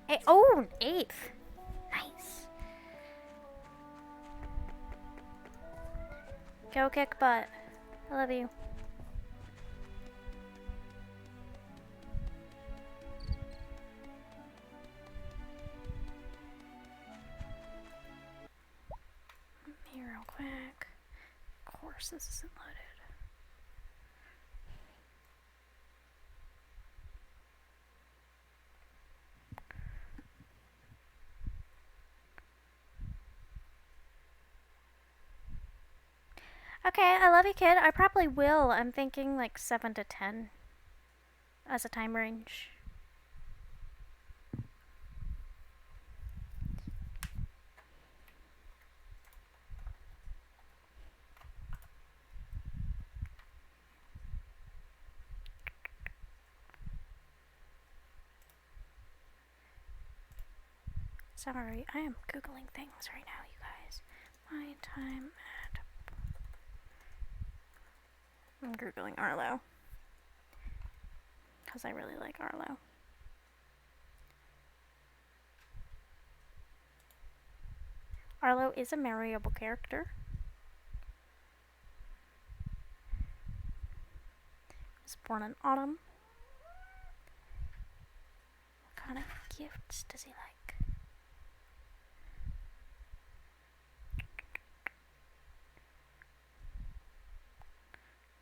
Hey, oh, 8th. Nice. Go kick butt. I love you. Let me real quick. Of course, this isn't loaded. Okay, I love you, kid. I probably will. I'm thinking like 7 to 10 as a time range. Sorry, I am Googling things right now, you guys. My time at... I'm Googling Arlo. because I really like Arlo. Arlo is a marryable character. Was born in autumn. What kind of gifts does he like?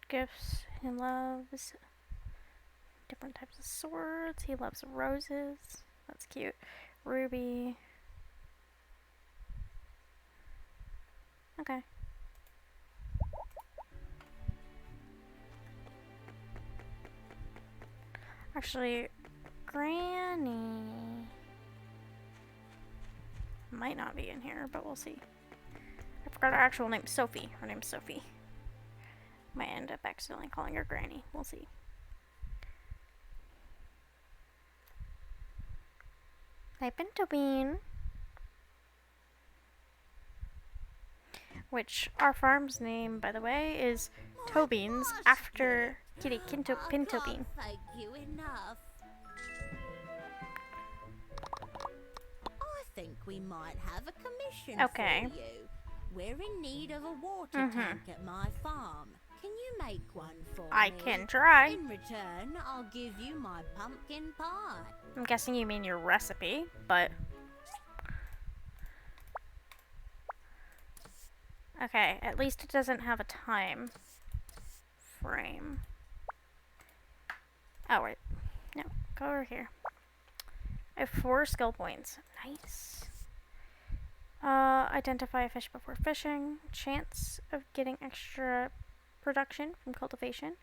Gifts. He loves different types of swords. He loves roses. That's cute. Ruby. Okay. Actually, Granny might not be in here, but we'll see. I forgot her actual name. Sophie. Her name's Sophie. Might end up accidentally calling her Granny. We'll see. Hi, Pinto Bean. Which, our farm's name, by the way, is Tobeans, after Kitty Pinto Bean. Thank you enough. I think we might have a commission Okay. for you. We're in need of a water tank at my farm. Can you make one for me? I can try. In return, I'll give you my pumpkin pie. I'm guessing you mean your recipe, but... Okay, at least it doesn't have a time frame. Oh, wait. No, go over here. I have 4 skill points. Nice. Identify a fish before fishing. Chance of getting extra production from cultivation.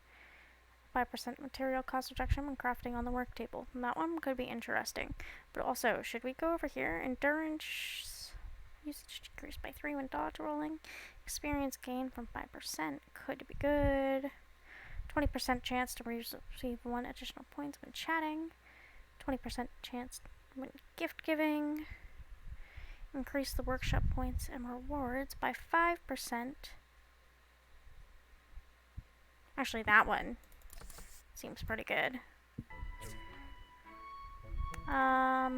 5% material cost reduction when crafting on the work table. And that one could be interesting. But also, should we go over here? Endurance usage decreased by 3 when dodge rolling. Experience gain from 5% could be good. 20% chance to receive 1 additional points when chatting. 20% chance when gift giving. Increase the workshop points and rewards by 5%. Actually, that one seems pretty good. Let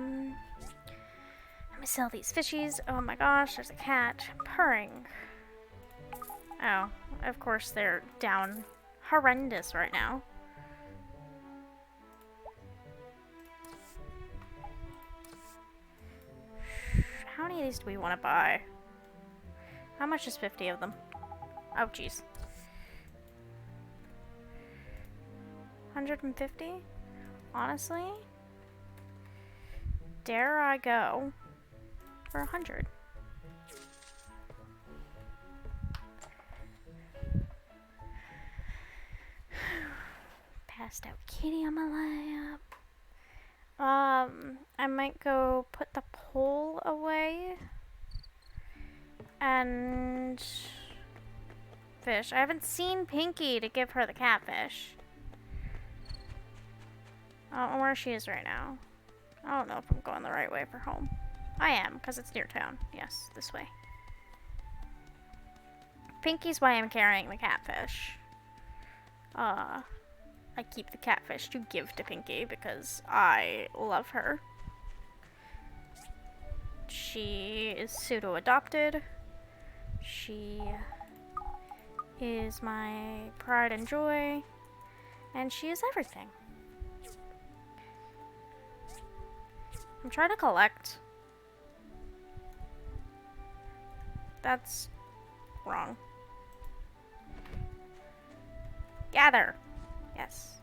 me sell these fishies. Oh my gosh, there's a cat purring. Oh, of course they're down horrendous right now. How many of these do we want to buy? How much is 50 of them? Oh, jeez. 150? Honestly? Dare I go for 100? Passed out kitty on my lap. I might go put the pole away and fish. I haven't seen Pinky to give her the catfish. I don't know where she is right now. I don't know if I'm going the right way for home. I am, because it's near town. Yes, this way. Pinky's why I'm carrying the catfish. I keep the catfish to give to Pinky because I love her. She is pseudo-adopted. She is my pride and joy. And she is everything. I'm trying to collect. That's wrong. Gather. Yes.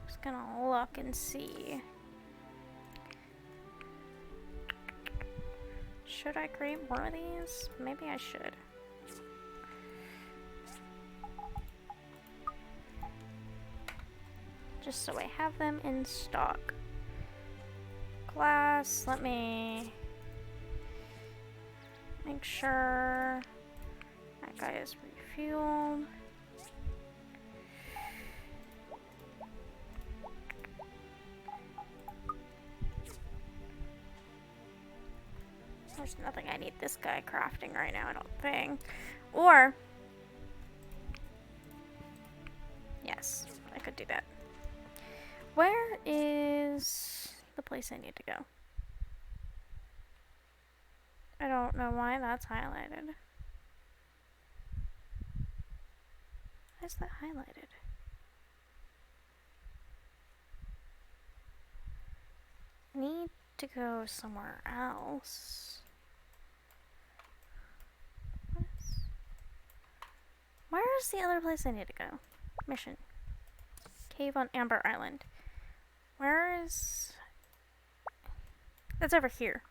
Just gonna look and see. Should I create more of these? Maybe I should. Just so I have them in stock. Glass, let me make sure that guy is refueled. There's nothing I need this guy crafting right now, I don't think. Or, yes, I could do that. Where is the place I need to go? I don't know why that's highlighted. Why is that highlighted? I need to go somewhere else. Where is the other place I need to go? Mission. Cave on Amber Island. Where is... That's over here.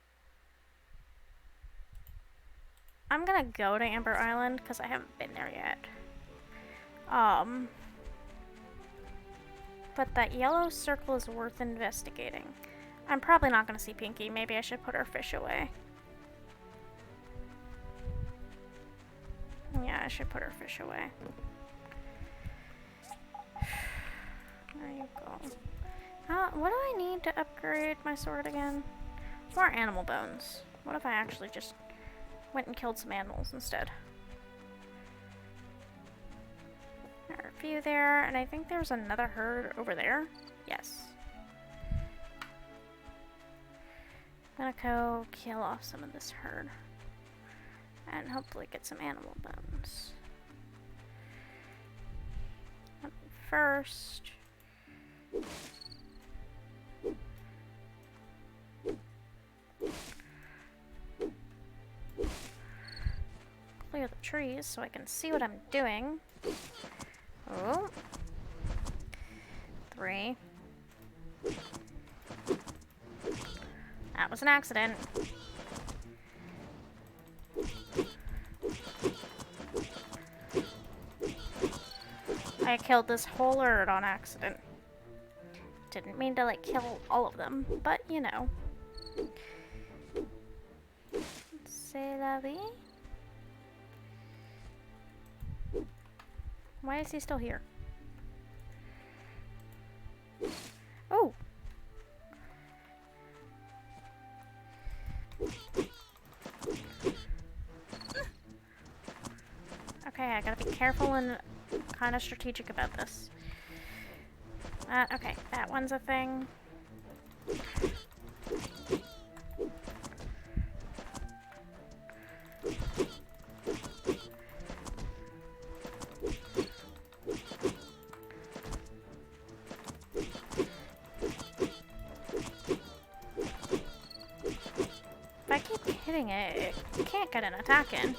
I'm gonna go to Amber Island because I haven't been there yet. But that yellow circle is worth investigating. I'm probably not gonna see Pinky. Maybe I should put her fish away. Yeah, I should put her fish away. There you go. What do I need to upgrade my sword again? More animal bones. What if I actually just went and killed some animals instead? There are a few there, and I think there's another herd over there. Yes. I'm gonna go kill off some of this herd. And hopefully get some animal bones. But first... clear the trees so I can see what I'm doing. Oh. 3. That was an accident. I killed this whole herd on accident. Didn't mean to, like, kill all of them, but, you know. C'est la vie? Why is he still here? Oh! Okay, I gotta be careful and kind of strategic about this. Okay, that one's a thing. If I keep hitting it, it can't get an attack in.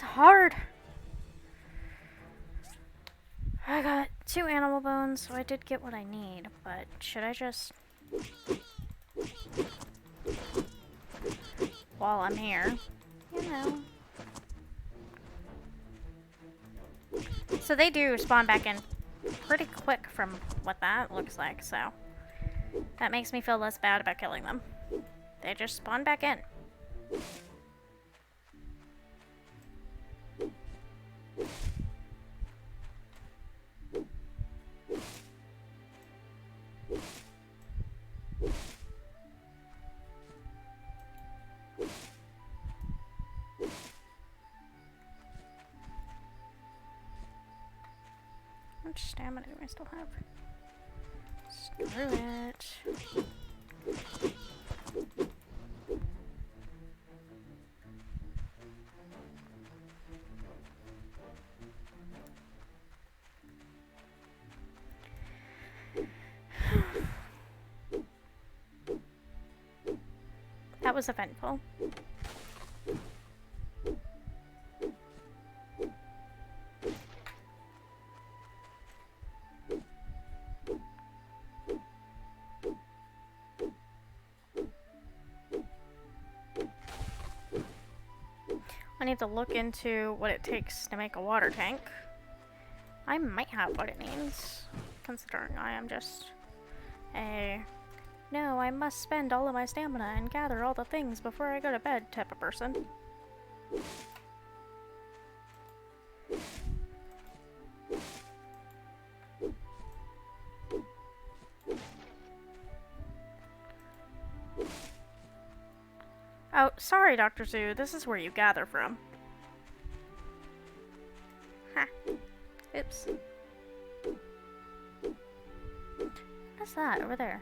Hard. I got 2 animal bones, so I did get what I need, but should I just... while I'm here, you know. So they do spawn back in pretty quick from what that looks like, so that makes me feel less bad about killing them. They just spawn back in. How much stamina do I still have? Screw it. That was eventful. I need to look into what it takes to make a water tank. I might have what it needs, considering I am just a no, I must spend all of my stamina and gather all the things before I go to bed type of person. Oh, sorry, Dr. Zoo. This is where you gather from. Ha. Oops. What's that over there?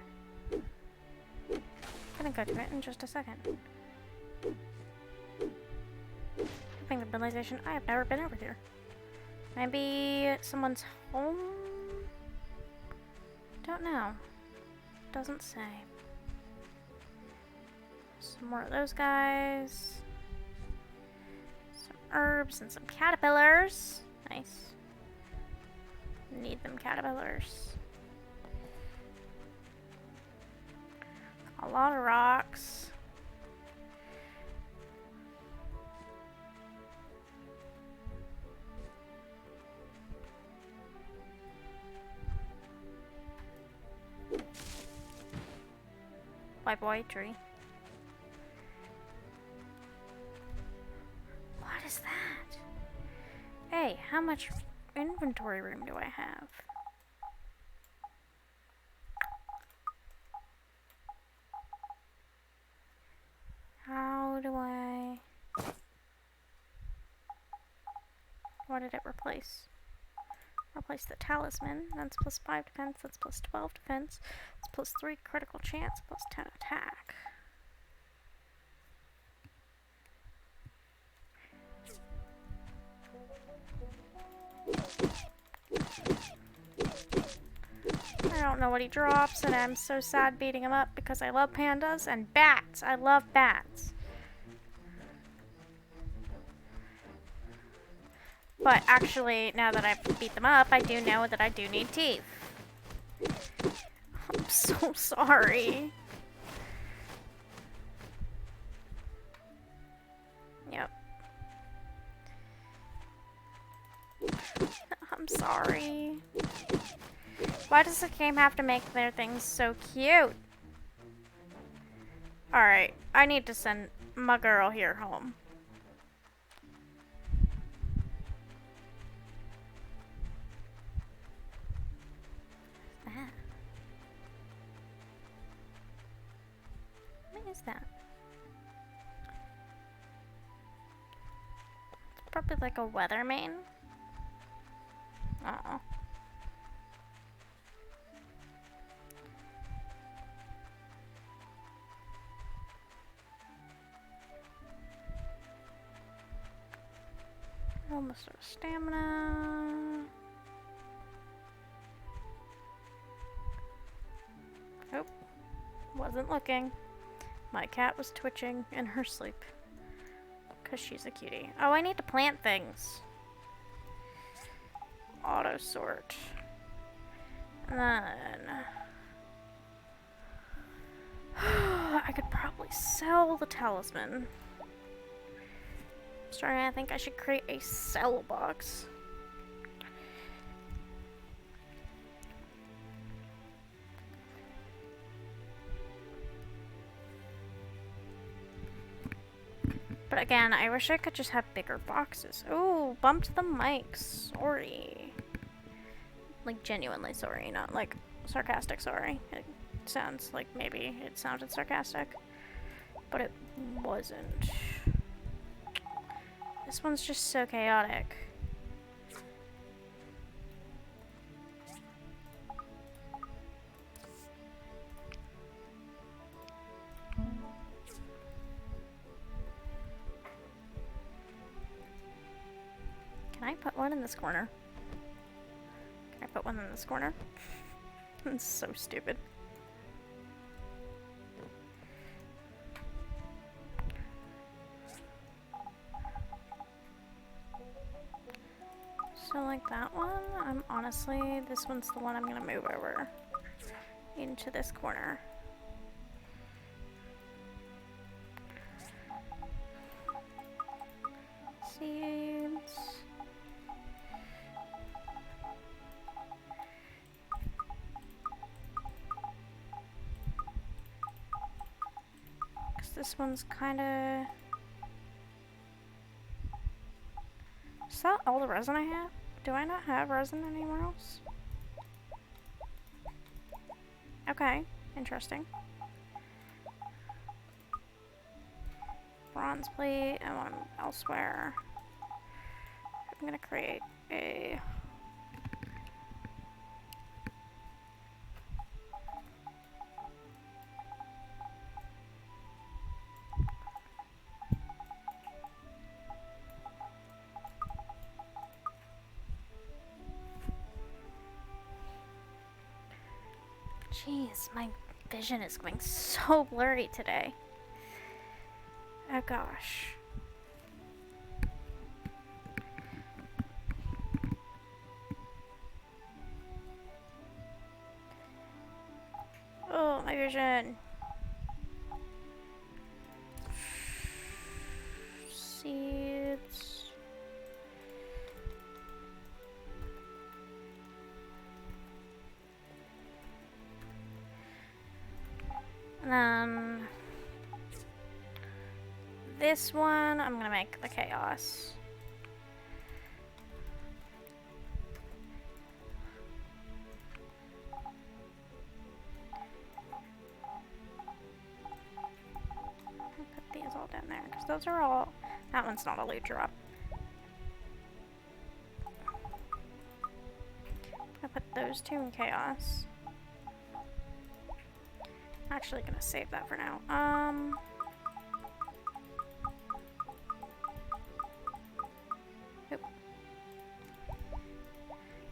Gonna go to it in just a second. Having the realization I have never been over here. Maybe someone's home? Don't know. Doesn't say. Some more of those guys. Some herbs and some caterpillars. Nice. Need them caterpillars. A lot of rocks. White boy tree. What is that? Hey, how much inventory room do I have? How do I... What did it replace? Replace the talisman. That's plus 5 defense. That's plus 12 defense. It's plus 3 critical chance. Plus 10 attack. I don't know what he drops, and I'm so sad beating him up because I love pandas and bats. I love bats. But actually, now that I've beat them up, I do know that I do need teeth. I'm so sorry. Yep. I'm sorry. Why does the game have to make their things so cute? Alright, I need to send my girl here home. What is that? It's probably like a weatherman. Uh-oh. Almost out of stamina. Oh, wasn't looking. My cat was twitching in her sleep. Because she's a cutie. Oh, I need to plant things. Auto sort. And then... I could probably sell the talisman. Starting, I think I should create a sell box. But again, I wish I could just have bigger boxes. Oh, bumped the mic. Sorry. Like, genuinely sorry, not like sarcastic sorry. It sounds like maybe it sounded sarcastic, but it wasn't. This one's just so chaotic. Can I put one in this corner? Can I put one in this corner? It's so stupid. So like that one, I'm honestly, this one's the one I'm gonna move over into this corner. Seeds. This one's kinda... Is that all the resin I have? Do I not have resin anywhere else? Okay, interesting. Bronze plate, I want them elsewhere. I'm gonna create a... Jeez, my vision is going so blurry today. Oh gosh. Oh, my vision. Seeds. And then this one, I'm gonna make the chaos. I'll put these all down there because those are all. That one's not a loot drop. I'll put those two in chaos. Actually gonna save that for now. Oop.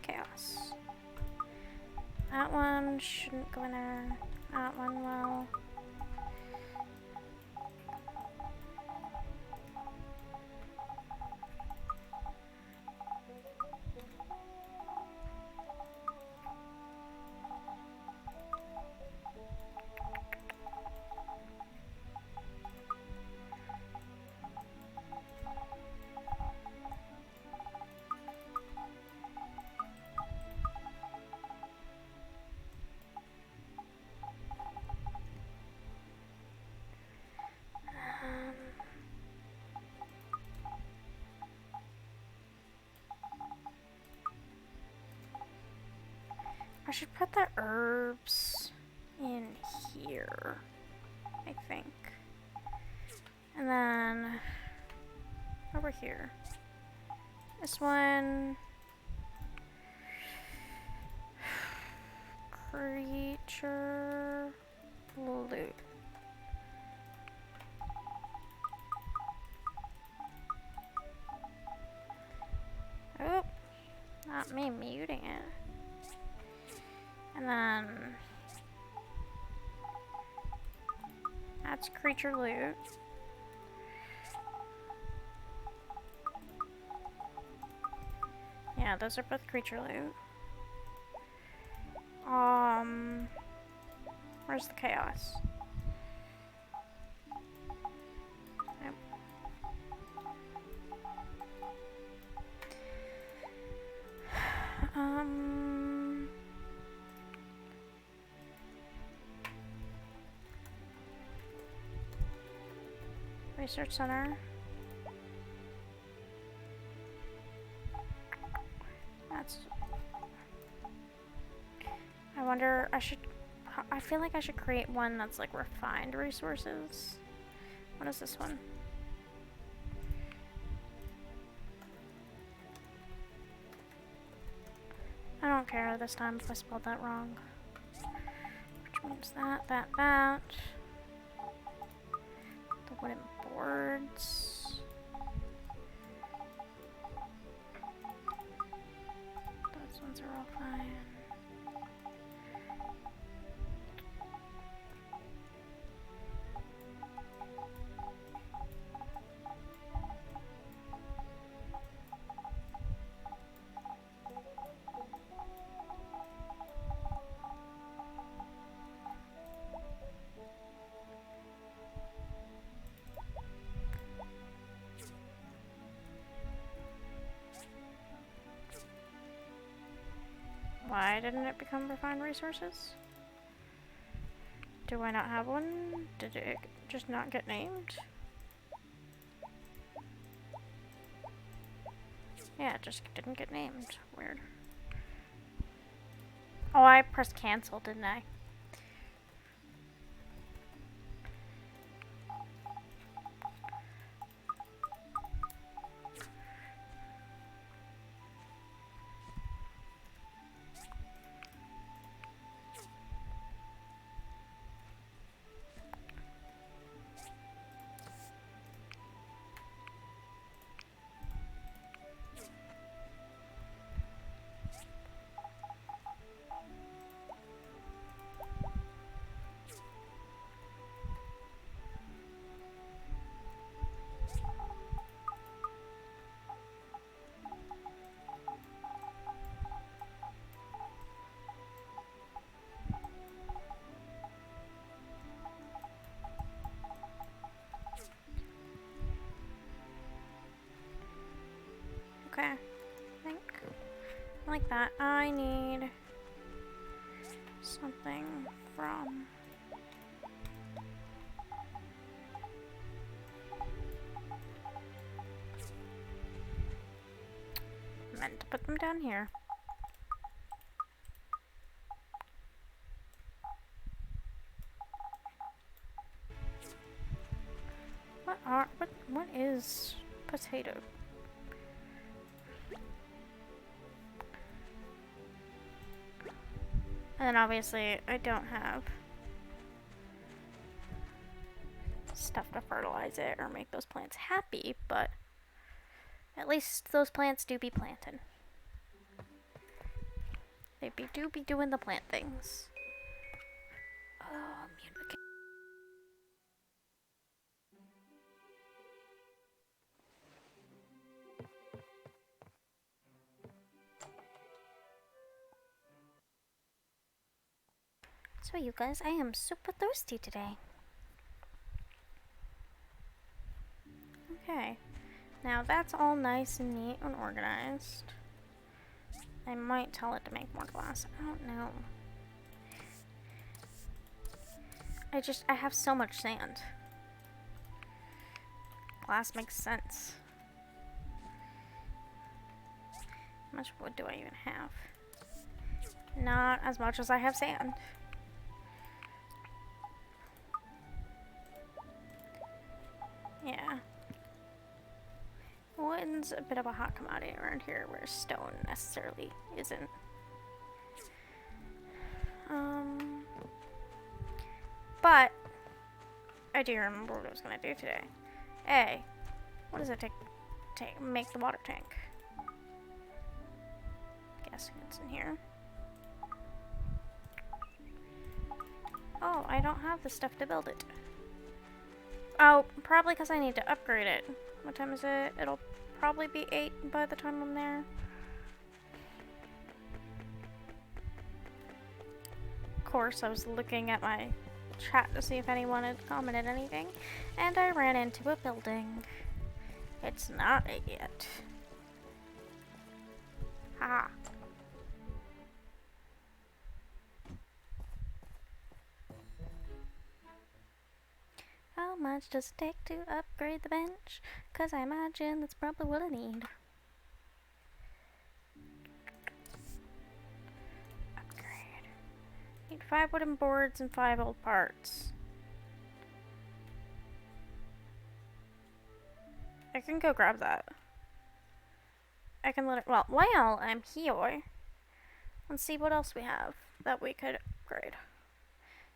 Chaos. That one shouldn't go in there. That one will. I should put the herbs in here, I think. And then over here. This one. Creature loot. Oh, not me muting it. And then that's creature loot. Yeah, those are both creature loot. Where's the chaos? Nope. Research center. That's... I wonder, I feel like I should create one that's like refined resources. What is this one? I don't care this time if I spelled that wrong. Which means that. The wooden boards. Those ones are all fine. Why didn't it become refined resources? Do I not have one? Did it just not get named? Yeah, it just didn't get named. Weird. Oh, I pressed cancel, didn't I? Okay, I think like that. I need something from meant to put them down here. What is potato? And then obviously I don't have stuff to fertilize it or make those plants happy, but at least those plants do be planted. They do be doing the plant things. Oh, mute. So you guys, I am super thirsty today. Okay, now that's all nice and neat and organized. I might tell it to make more glass. I don't know. I have so much sand. Glass makes sense. How much wood do I even have? Not as much as I have sand. Yeah. Wood's a bit of a hot commodity around here, where stone necessarily isn't. But I do remember what I was gonna do today. A, what does it take to make the water tank? Guessing it's in here. Oh, I don't have the stuff to build it. Oh, probably because I need to upgrade it. What time is it? It'll probably be 8 by the time I'm there. Of course, I was looking at my chat to see if anyone had commented anything, and I ran into a building. It's not it yet. Ha. How much does it take to upgrade the bench? 'Cause I imagine that's probably what I need. Upgrade. Need 5 wooden boards and 5 old parts. I can go grab that. I can let it, well, while I'm here, let's see what else we have that we could upgrade.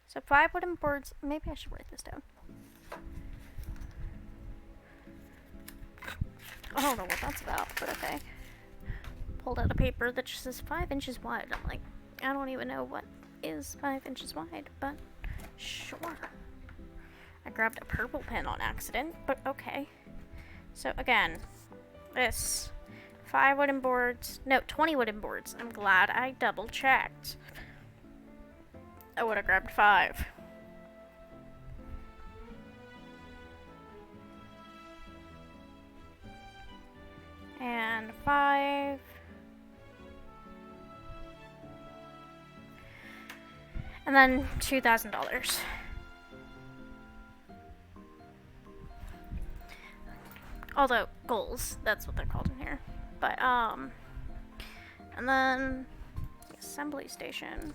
So 5 wooden boards, maybe I should write this down. I don't know what that's about, but okay. Pulled out a paper that just says 5 inches wide. I'm like, I don't even know what is 5 inches wide, but sure. I grabbed a purple pen on accident, but okay. So again, this 5 wooden boards, no, 20 wooden boards. I'm glad I double checked. I would have grabbed 5. And 5. And then $2,000. Although, goals, that's what they're called in here. But, and then the assembly station.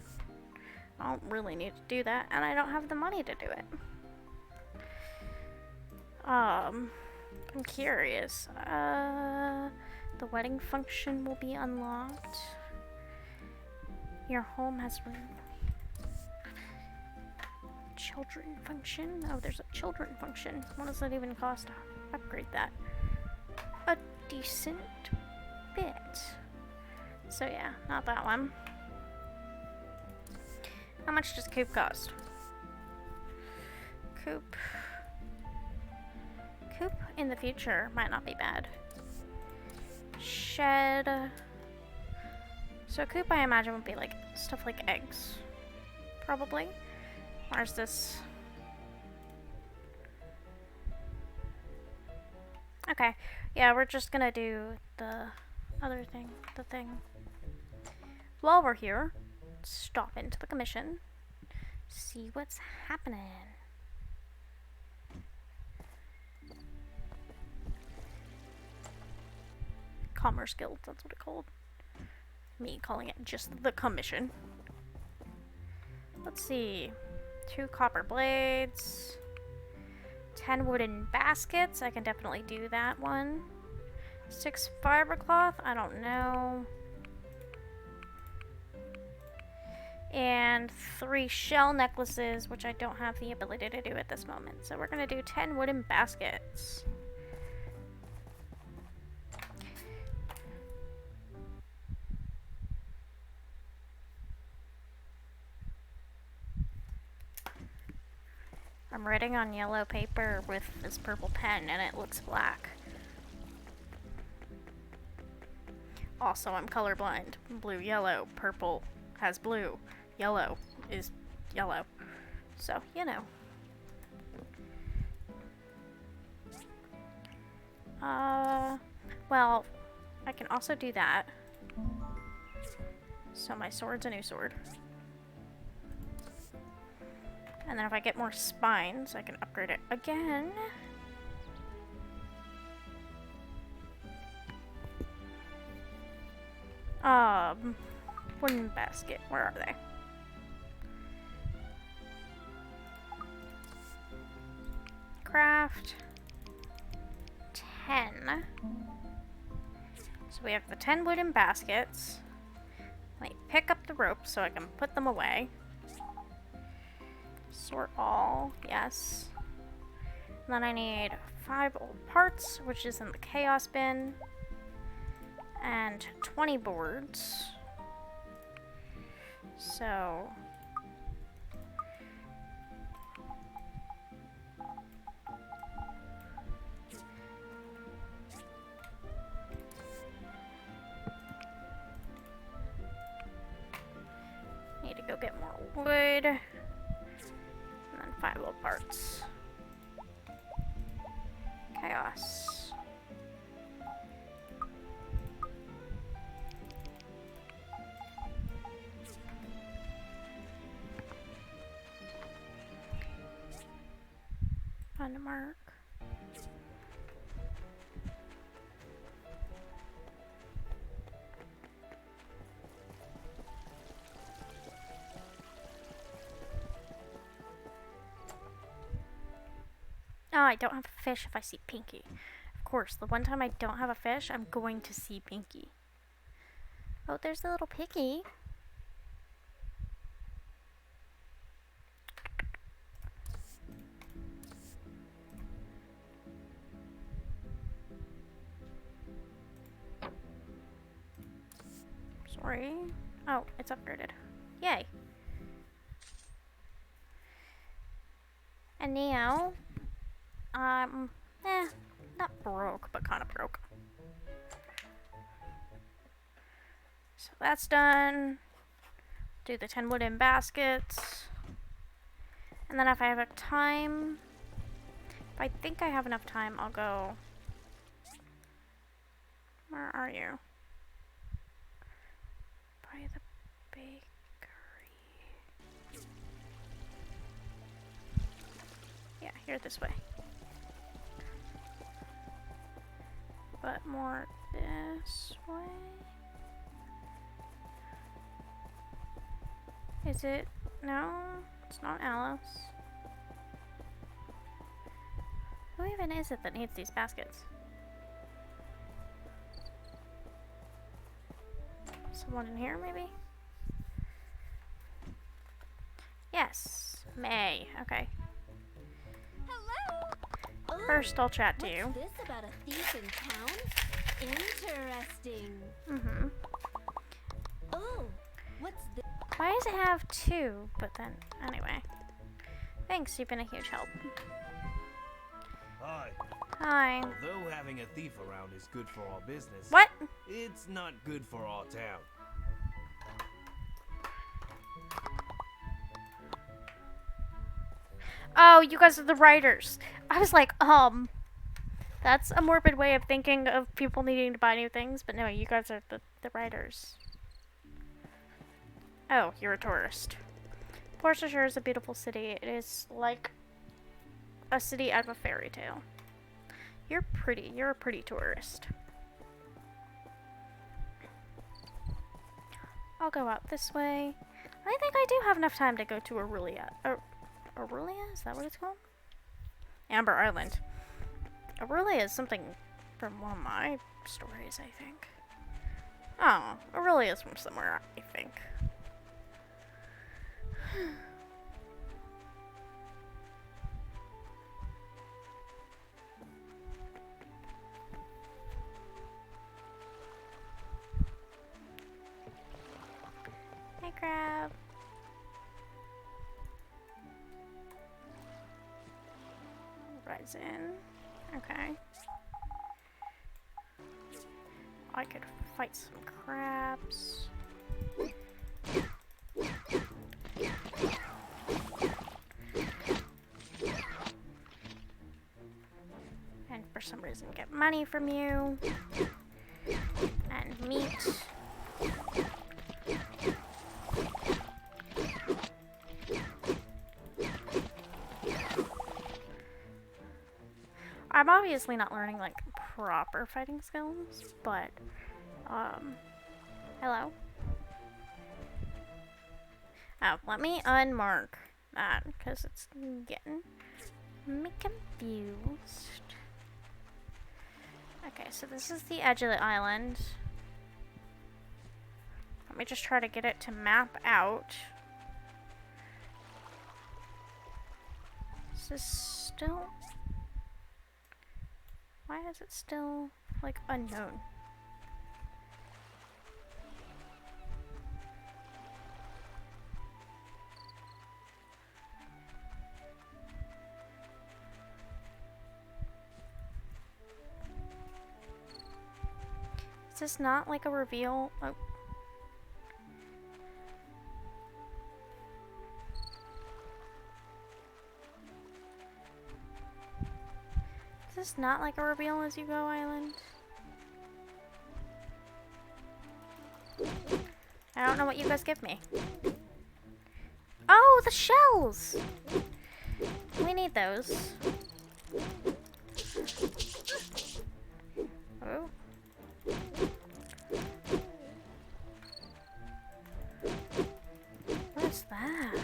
I don't really need to do that, and I don't have the money to do it. I'm curious. The wedding function will be unlocked. Your home has room. Children function? Oh, there's a children function. What does that even cost to upgrade that? A decent bit. So yeah, not that one. How much does Coop cost? Coop in the future might not be bad. Shed. So Coop, I imagine, would be like stuff like eggs. Probably. Where's this? Okay. Yeah, we're just gonna do the other thing. The thing. While we're here, stop into the commission. See what's happening. Commerce Guild, that's what it's called. Me calling it just the commission. Let's see. 2 copper blades. 10 wooden baskets. I can definitely do that one. 6 fiber cloth. I don't know. And 3 shell necklaces, which I don't have the ability to do at this moment. So we're going to do 10 wooden baskets. I'm writing on yellow paper with this purple pen and it looks black. Also, I'm colorblind. Blue, yellow, purple has blue. Yellow is yellow. So, you know. Well, I can also do that. So my sword's a new sword. And then if I get more spines, I can upgrade it again. Wooden basket, where are they? Craft 10. So we have the 10 wooden baskets. Let me pick up the rope so I can put them away. Sort all, yes. And then I need 5 old parts, which is in the chaos bin. And 20 boards. So need to go get more wood. And then 5 old parts. Chaos. Mark. Oh, I don't have a fish if I see Pinky. Of course, the one time I don't have a fish, I'm going to see Pinky. Oh, there's the little piggy. Sorry. Oh, it's upgraded. Yay. And now, not broke, but kind of broke. So that's done. Do the 10 wooden baskets. And then if I have time, if I think I have enough time, I'll go. Where are you? By the bakery. Yeah, here this way. but more this way. Is it? No, it's not Alice. Who even is it that needs these baskets? Someone in here, maybe? Yes, May. Okay. Hello. First, I'll chat to you. What's this about a thief in town? Interesting. Mm-hmm. Oh, what's this? Why does it have two? But then, anyway. Thanks, you've been a huge help. Hi. Hi. Although having a thief around is good for our business, What? It's not good for our town. Oh, you guys are the writers. I was like, that's a morbid way of thinking of people needing to buy new things, but no, you guys are the writers. Oh, you're a tourist. Portia sure is a beautiful city. It is like a city out of a fairy tale. You're pretty. You're a pretty tourist. I'll go out this way. I think I do have enough time to go to Aurelia. Aurelia? Is that what it's called? Amber Island. Aurelia is something from one of my stories, I think. Oh, Aurelia is from somewhere, I think. Hey, crab. Rise in. Okay. I could fight some crabs. And for some reason get money from you. And meat. I'm obviously not learning, like, proper fighting skills, but, hello? Oh, let me unmark that, because it's getting me confused. Okay, so this is the edge of the island. Let me just try to get it to map out. Is this still... Why is it still, like, unknown? Is this not, like, a reveal? Oh. Is this not like a reveal as you go island? I don't know what you guys give me. Oh, the shells! We need those. Oh. What is that?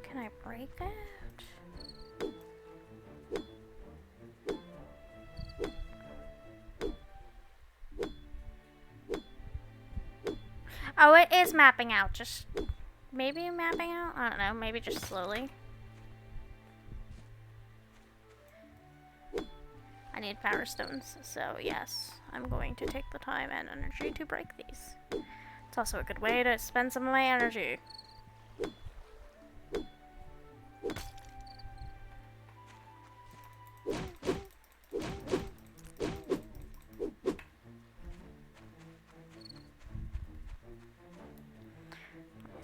Can I break it? Oh, it is mapping out. Just maybe mapping out? I don't know. Maybe just slowly. I need power stones. So, yes. I'm going to take the time and energy to break these. It's also a good way to spend some of my energy.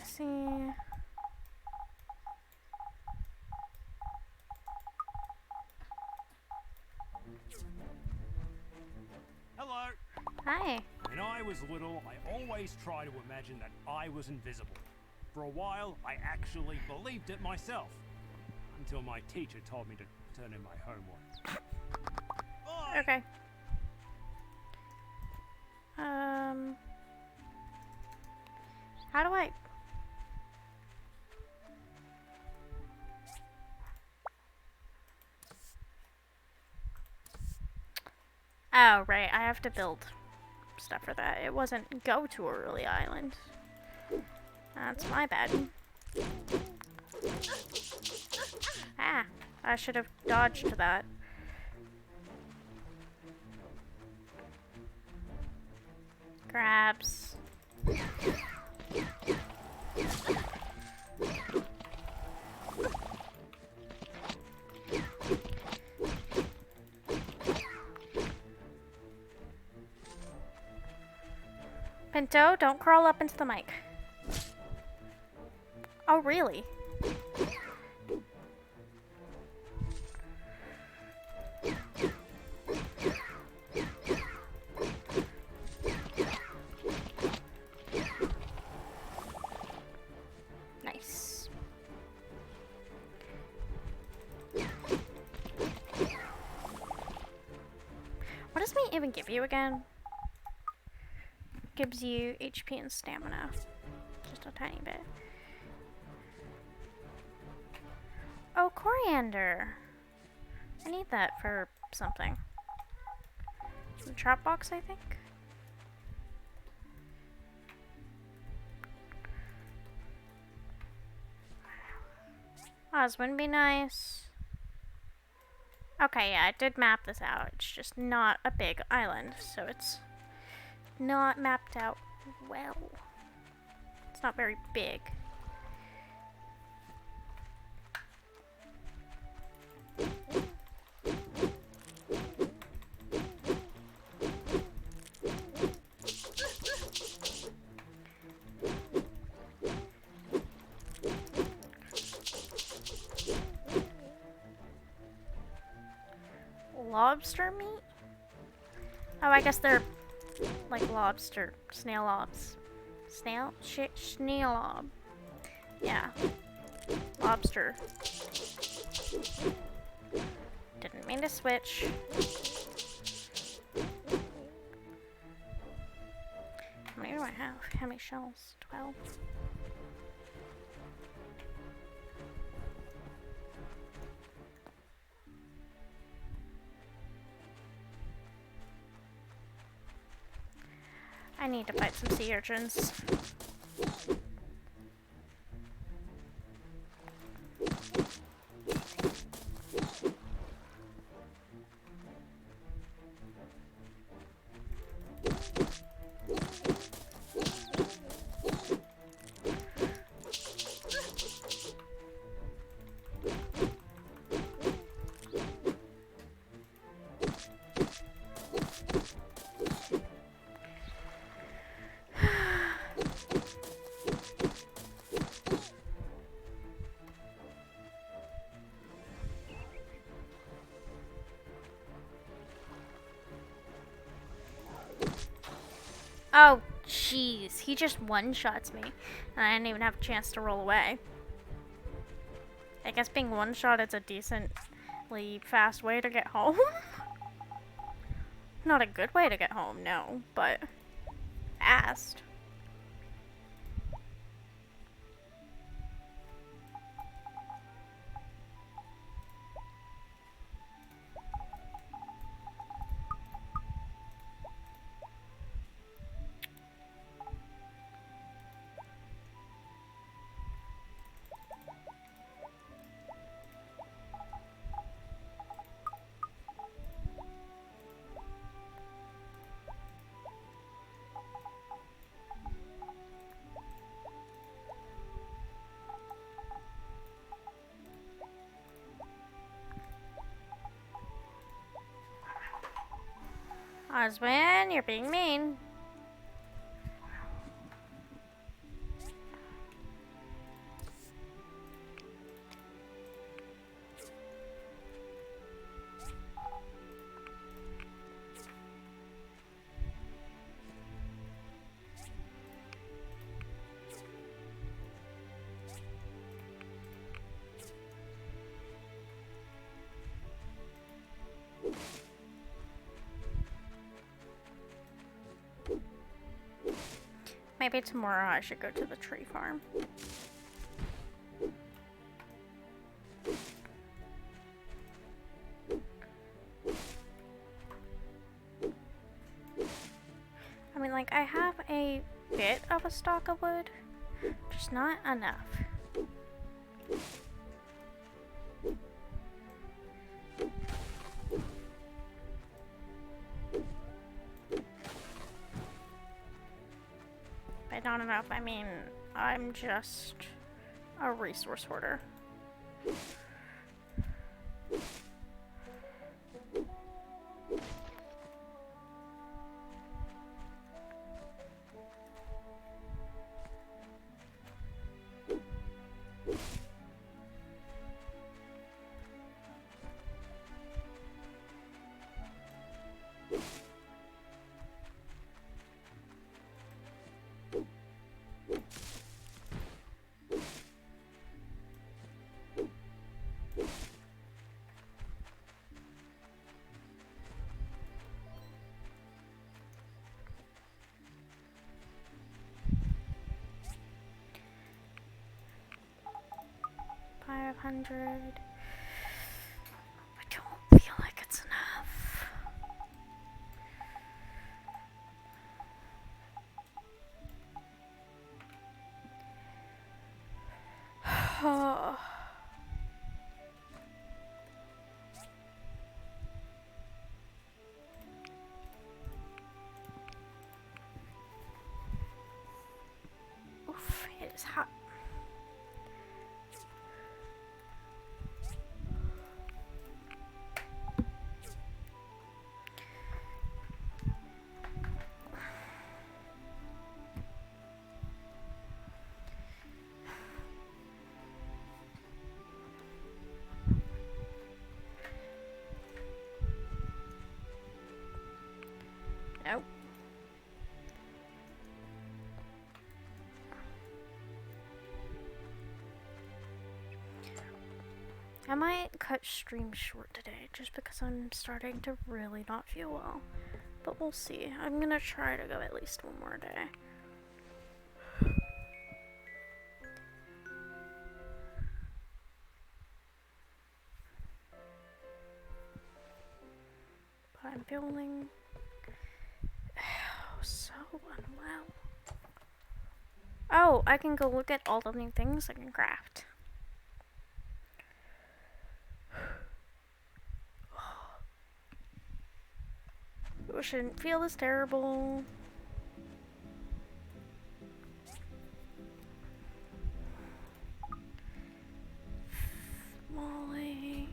See. Hello. Hi. When I was little, I always tried to imagine that I was invisible. For a while, I actually believed it myself. Until my teacher told me to turn in my homework. Okay. How do I... Oh, right, I have to build stuff for that. It wasn't go to a early island. That's my bad. Ah, I should have dodged that. Crabs. Pinto, don't crawl up into the mic. Oh, really? Nice. What does meat even give you again? Gives you HP and stamina. Just a tiny bit. Oh, coriander. I need that for something. The trap box, I think. Oh, this wouldn't be nice. Okay, yeah, I did map this out. It's just not a big island, so it's not mapped out well. It's not very big. Lobster meat? Oh, I guess they're like lobster, snail lobs. Snail? Snail lob. Yeah. Lobster. Didn't mean to switch. How many do I have? How many shells? 12? I need to fight some sea urchins. Oh, jeez. He just one-shots me. And I didn't even have a chance to roll away. I guess being one-shot is a decently fast way to get home. Not a good way to get home, no. But fast. Oswin, you're being mean. maybe tomorrow I should go to the tree farm. I mean, like, I have a bit of a stock of wood, just not enough. By not enough, I mean, I'm just a resource hoarder. 500. I don't feel like it's enough. Oh. Oof, it is hot. Nope. I might cut stream short today just because I'm starting to really not feel well. But we'll see. I'm gonna try to go at least one more day. But I'm feeling so unwell. Oh, I can go look at all the new things I can craft. I shouldn't feel this terrible. Molly.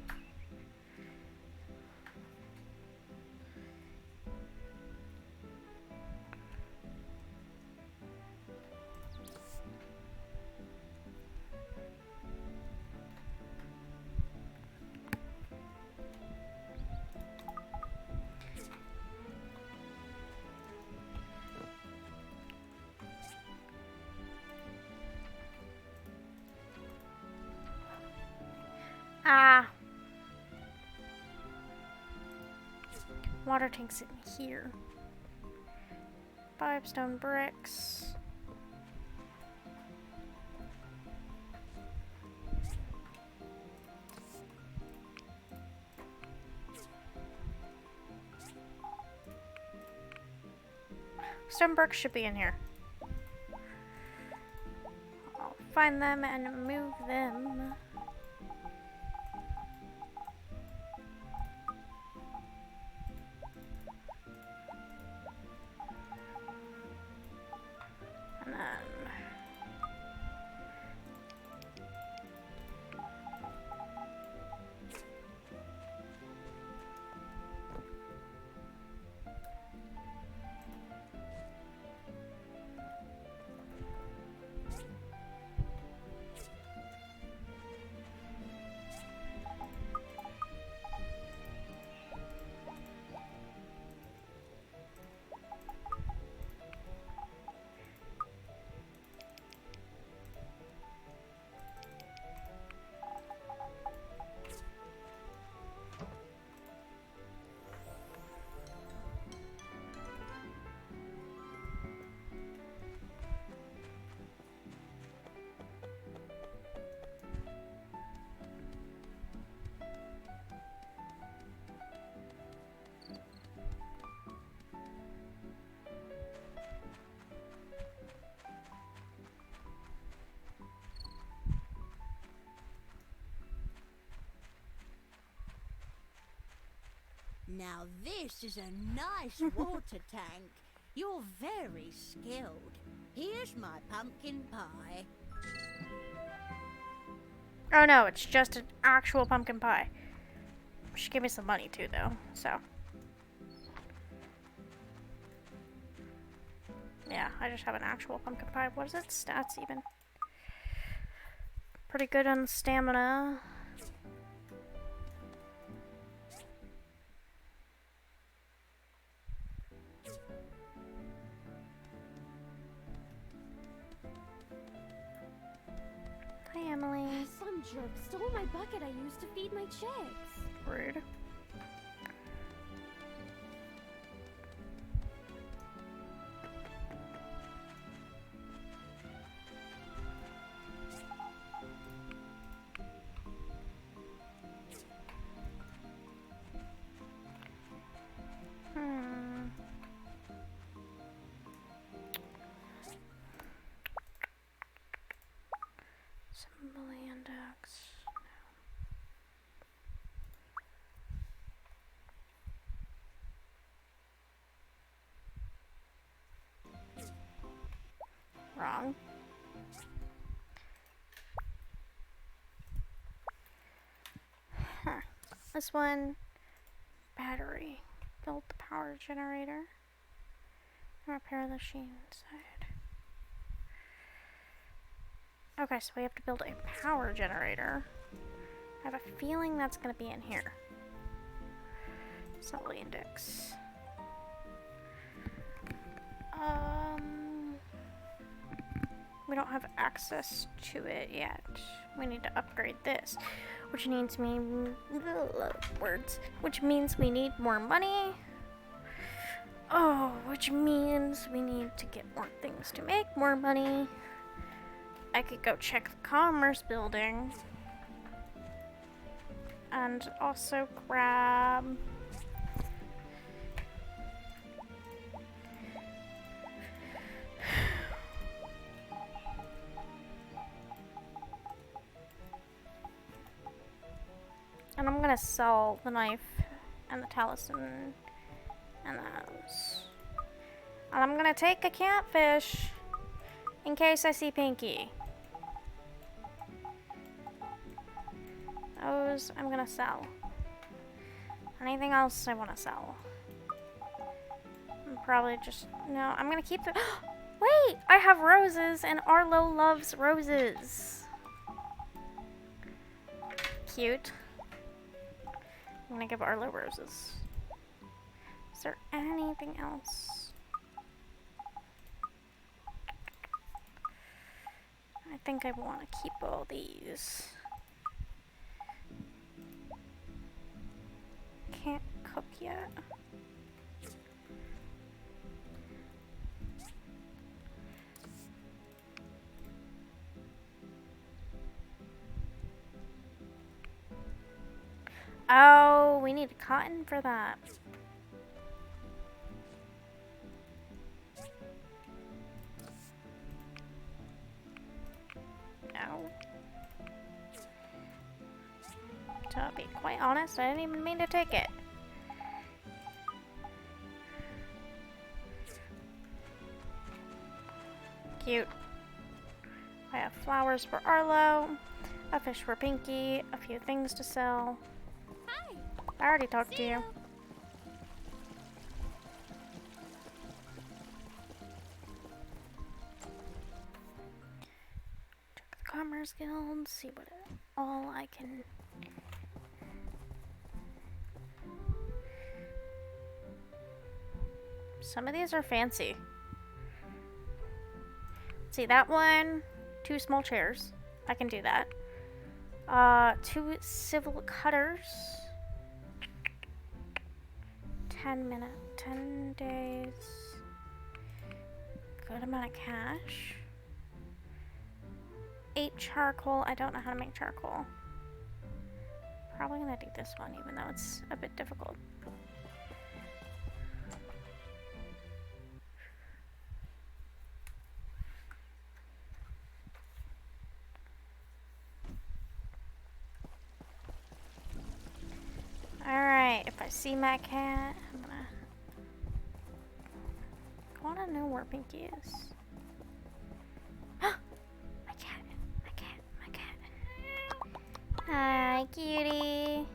Ah. Water tank's in here. 5 stone bricks. Stone bricks should be in here. I'll find them and move them. And then Now this is a nice water tank. You're very skilled. Here's my pumpkin pie. Oh no, it's just an actual pumpkin pie. She gave me some money too, though, so. Yeah, I just have an actual pumpkin pie. What is its stats even? Pretty good on stamina. Hi, Emily. Some jerk stole my bucket I used to feed my chicks. Rude. Symbol index. No. Wrong. Huh. This one, battery. Build the power generator. And repair the machine inside. Okay, so we have to build a power generator. I have a feeling that's going to be in here. Assembly index. We don't have access to it yet. We need to upgrade this, which means which means we need more money. Oh, which means we need to get more things to make more money. I could go check the commerce building and also grab and I'm gonna sell the knife and the talisman and those. And I'm gonna take a catfish in case I see Pinky. Those I'm gonna sell. Anything else I wanna sell? I'm probably just, no, I'm gonna keep the, wait, I have roses and Arlo loves roses. Cute. I'm gonna give Arlo roses. Is there anything else? I think I want to keep all these. Can't cook yet. Oh, we need cotton for that. No. To be quite honest, I didn't even mean to take it. Cute. I have flowers for Arlo, a fish for Pinky, a few things to sell. Hi. I already talked to you. Check the Commerce Guild, see what all I can. Some of these are fancy. See that one, 2 small chairs. I can do that. 2 civil cutters. 10 days. Good amount of cash. 8 charcoal. I don't know how to make charcoal. Probably gonna do this one, even though it's a bit difficult. Alright, if I see my cat? I'm gonna... I wanna know where Pinky is. My cat! My cat! My cat! Hi, cutie!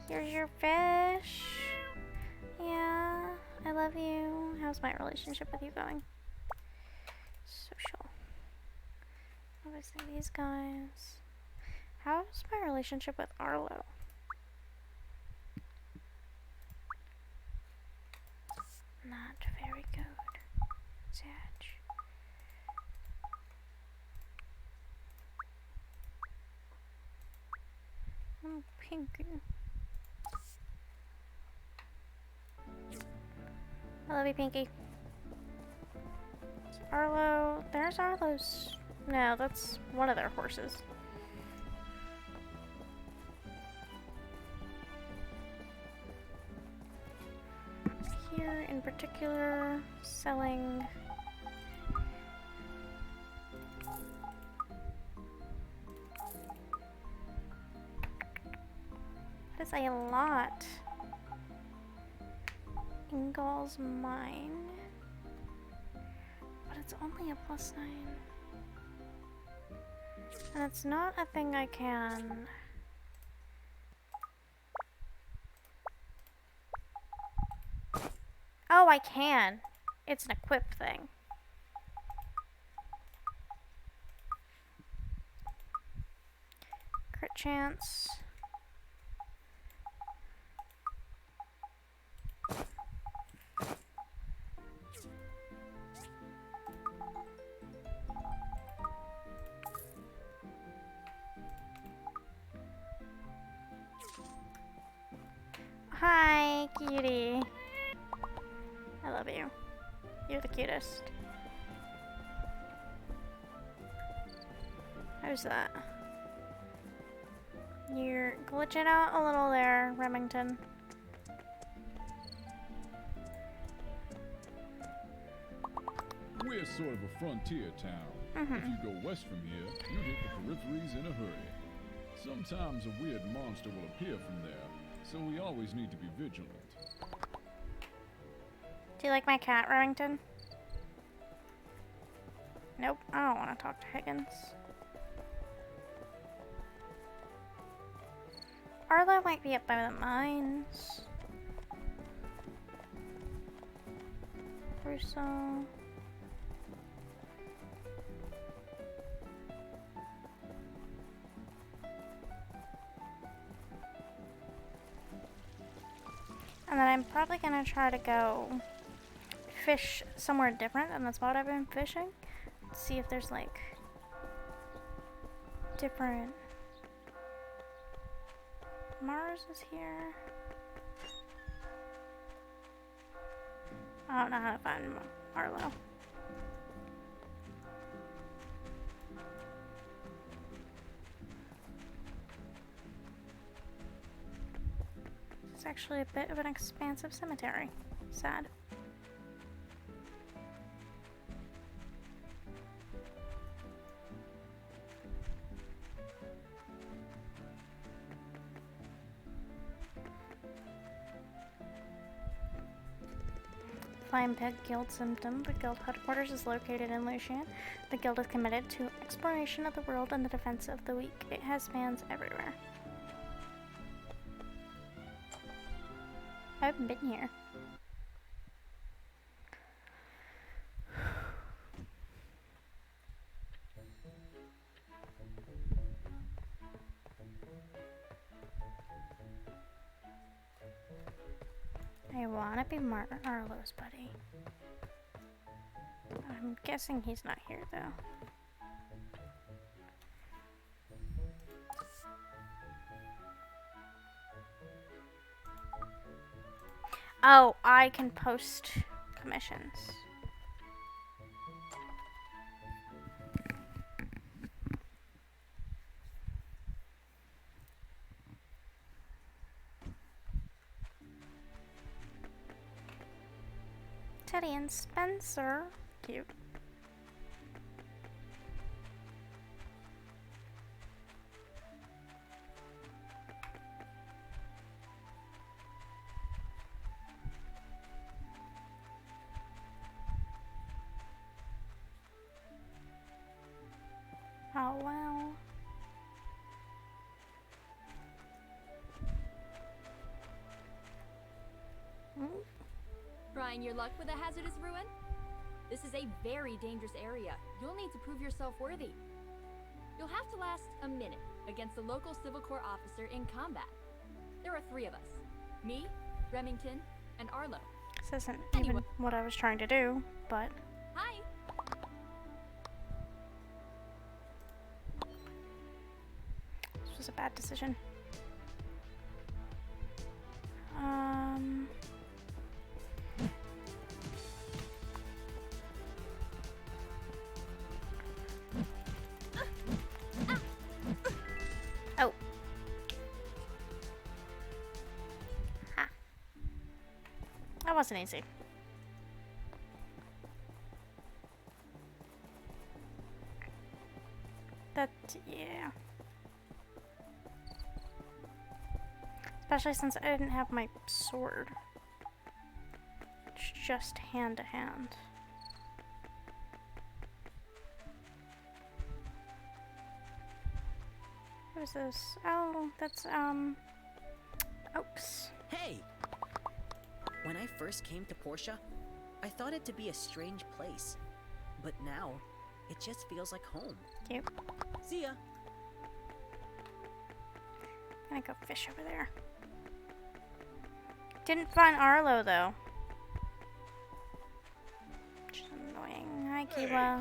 Here's your fish! Yeah, I love you. How's my relationship with you going? Social. Obviously these guys. How's my relationship with Arlo? Not very good. Sad. Oh, Pinky. I love you, Pinky. Arlo. There's Arlo's. No, that's one of their horses. Here in particular, selling that is a lot. Ingall's mine, but it's only a +9, and it's not a thing I can. Oh, I can. It's an equip thing. Crit chance. Hi, cutie. I love you. You're the cutest. How's that? You're glitching out a little there, Remington. We're sort of a frontier town. If you go west from here, you hit the peripheries in a hurry. Sometimes a weird monster will appear from there, so we always need to be vigilant. Do you like my cat, Remington? Nope, I don't want to talk to Higgins. Arlo might be up by the mines. Russo. And then I'm probably gonna try to go fish somewhere different than the spot I've been fishing. See if there's like different. Mars is here. I don't know how to find Arlo. It's actually a bit of an expansive cemetery. Sad. Flying Pig Guild symptom. The guild headquarters is located in Lucian. The guild is committed to exploration of the world and the defense of the weak. It has fans everywhere. I haven't been here. I wanna be Arlo's buddy. I'm guessing he's not here though. Oh, I can post commissions. Teddy and Spencer. Cute. Trying your luck with a hazardous ruin? This is a very dangerous area. You'll need to prove yourself worthy. You'll have to last a minute against a local Civil Corps officer in combat. There are 3 of us. Me, Remington, and Arlo. This isn't even what I was trying to do, but... Hi! This was a bad decision. Oh. Ha. That wasn't easy. Yeah. Especially since I didn't have my sword. It's just hand to hand. What is this? Oh, that's, Oaks. Hey! When I first came to Portia, I thought it to be a strange place. But now, it just feels like home. Cute. See ya! I'm gonna go fish over there. Didn't find Arlo, though. Which is annoying. Hi, Kiwa.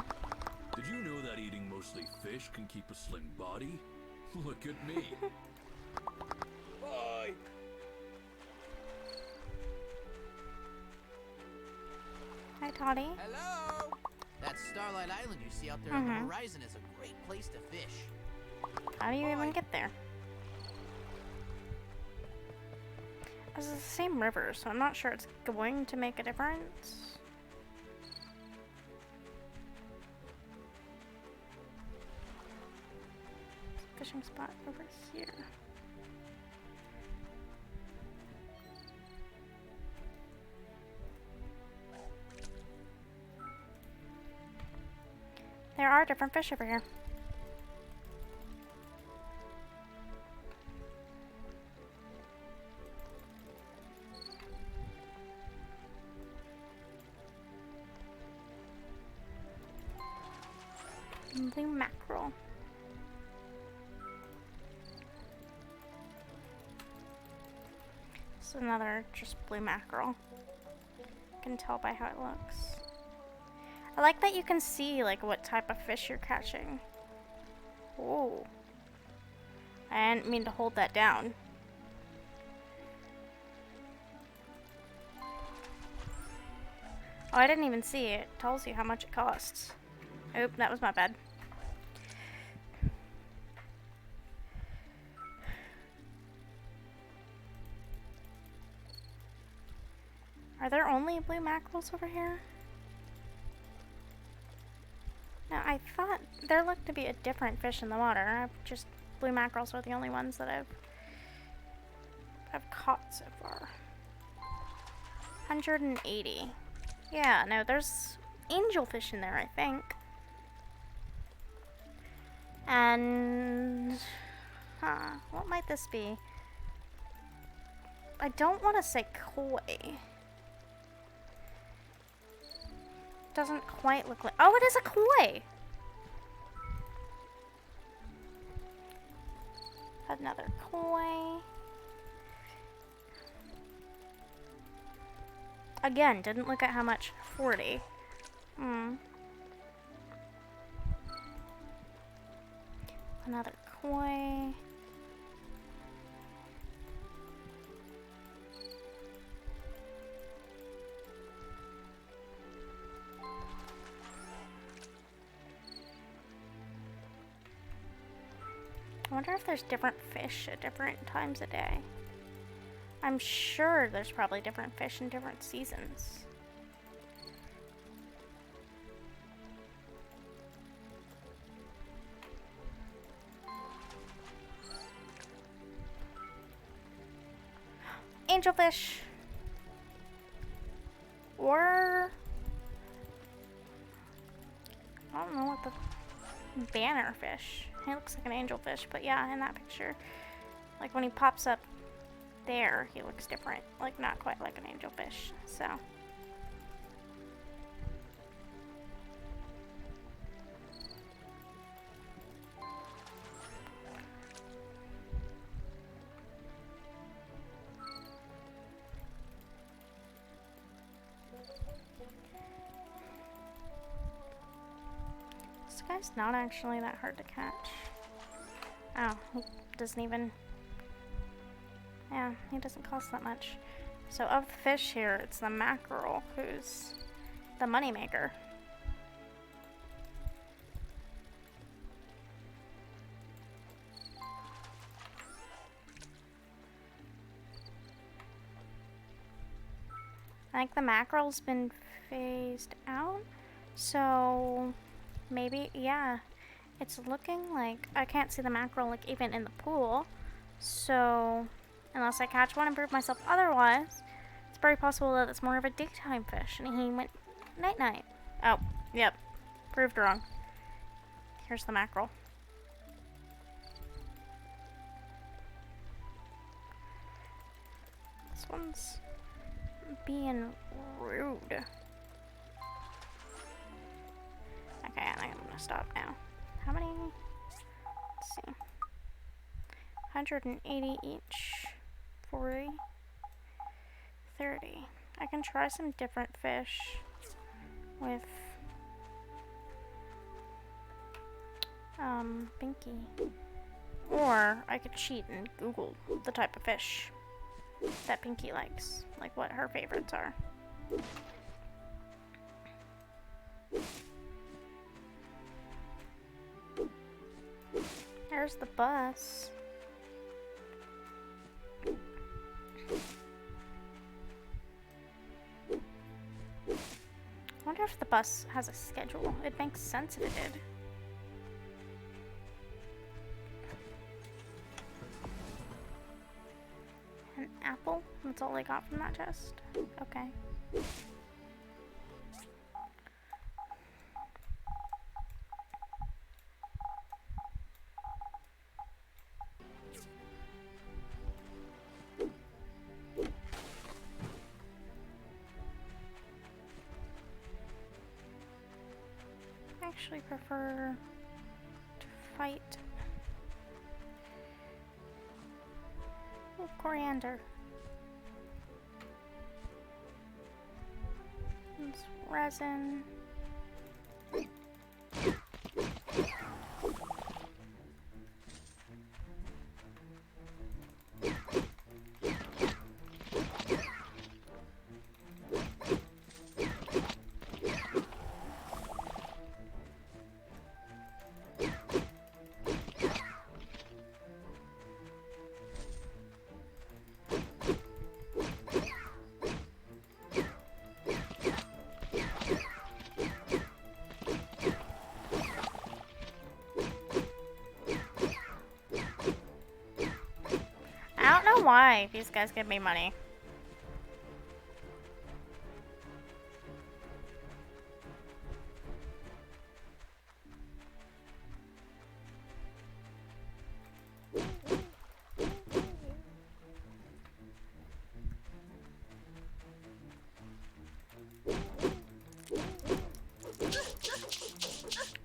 Did you know that eating mostly fish can keep a slim body? Look at me. Bye! Hi, Toddy. Hello! That Starlight Island you see out there on the horizon is a great place to fish. How do you even get there? This is the same river, so I'm not sure it's going to make a difference. Fishing spot over here. There are different fish over here. Blue mackerel. It's another just blue mackerel. You can tell by how it looks. I like that you can see like what type of fish you're catching. Oh. I didn't mean to hold that down. Oh, I didn't even see it. It tells you how much it costs. Oop, that was my bad. Are there only blue mackerels over here? No, I thought there looked to be a different fish in the water. Just blue mackerels are the only ones that I've caught so far. 180. Yeah, no, there's angelfish in there, I think. And what might this be? I don't want to say koi. Doesn't quite look like... Oh, it is a koi! Another koi. Again, didn't look at how much. 40. Another koi. I wonder if there's different fish at different times a day. I'm sure there's probably different fish in different seasons. Angelfish. Or... I don't know what the... banner fish. He looks like an angelfish, but yeah, in that picture. Like when he pops up there, he looks different. Like not quite like an angelfish, so... This guy's not actually that hard to catch. Oh, he doesn't even... Yeah, he doesn't cost that much. So of the fish here, it's the mackerel who's the moneymaker. I think the mackerel's been phased out, so maybe, yeah, it's looking like I can't see the mackerel like even in the pool, so unless I catch one and prove myself otherwise, it's very possible that it's more of a daytime fish and he went night-night. Oh, yep, proved wrong. Here's the mackerel. This one's being rude. Okay, I think I'm gonna stop now. How many? Let's see. 180 each. 40. 30. I can try some different fish with Binky. Or I could cheat and Google the type of fish that Pinky likes, like what her favorites are. There's the bus. I wonder if the bus has a schedule. It makes sense if it did. An apple? That's all I got from that chest? Okay. I actually prefer to fight. Ooh, coriander. It's resin. I don't know why these guys give me money.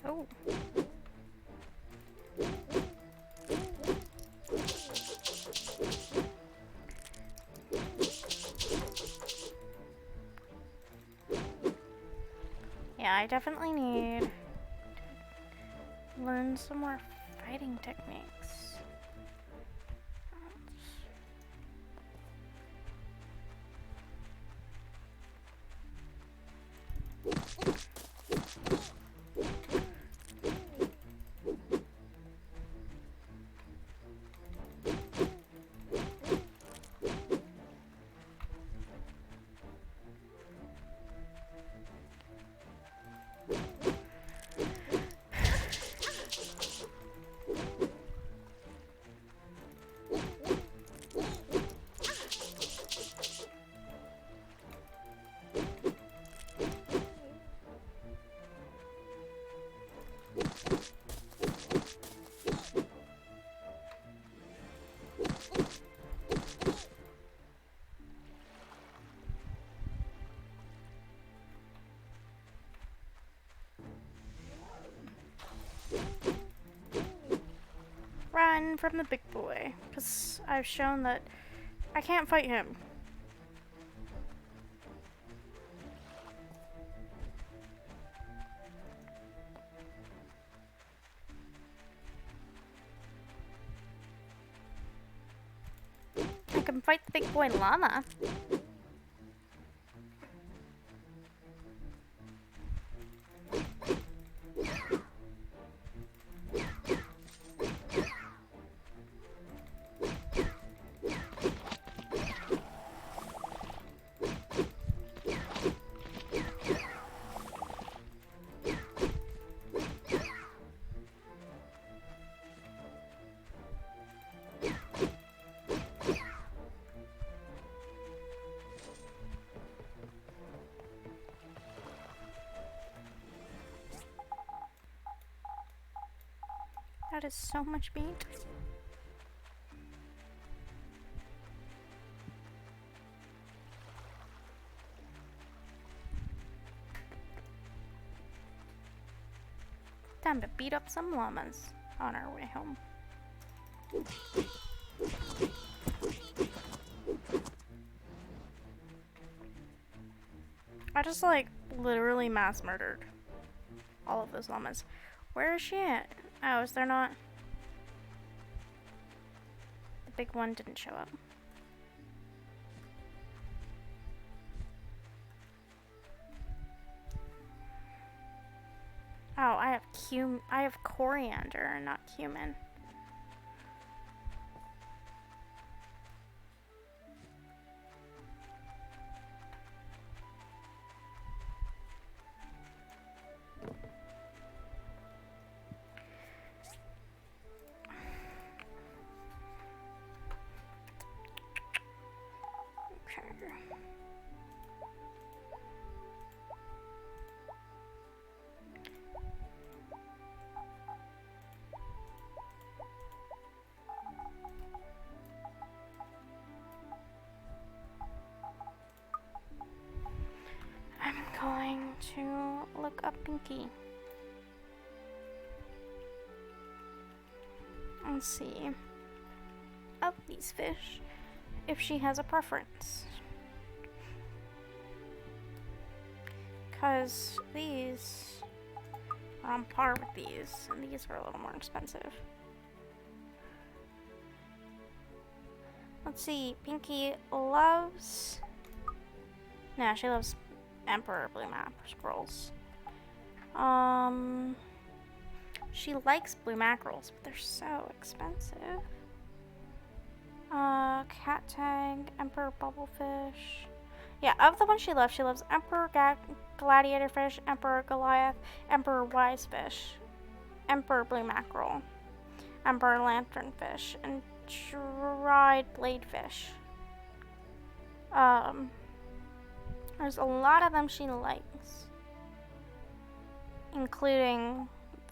Oh. Yeah, I definitely need to learn some more fighting techniques. Run from the big boy, because I've shown that I can't fight him. Come fight the big boy llama. That is so much meat. Time to beat up some llamas on our way home. I just like literally mass murdered all of those llamas. Where is she at? Oh, is there not? The big one didn't show up. Oh, I have coriander and not cumin. Going to look up Pinky and see of these fish if she has a preference, because these are on par with these and these are a little more expensive. Let's see, Pinky loves, no, she loves Emperor Blue Map Scrolls. She likes blue mackerels, but they're so expensive. Cat Tag, Emperor Bubblefish. Yeah, of the ones she loves Emperor Gladiator Fish, Emperor Goliath, Emperor Wise Fish, Emperor Blue Mackerel, Emperor Lanternfish, and Dried Bladefish. There's a lot of them she likes, including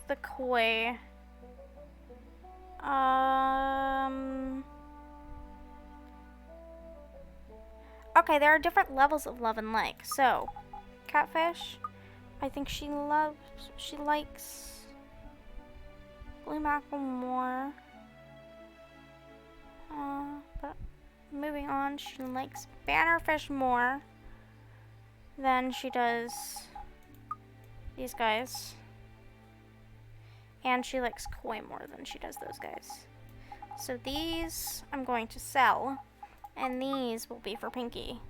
the koi. Okay, there are different levels of love and like. So, catfish, I think she likes blue mackerel more. But moving on, she likes bannerfish more than she does these guys. And she likes koi more than she does those guys. So these I'm going to sell, and these will be for Pinky.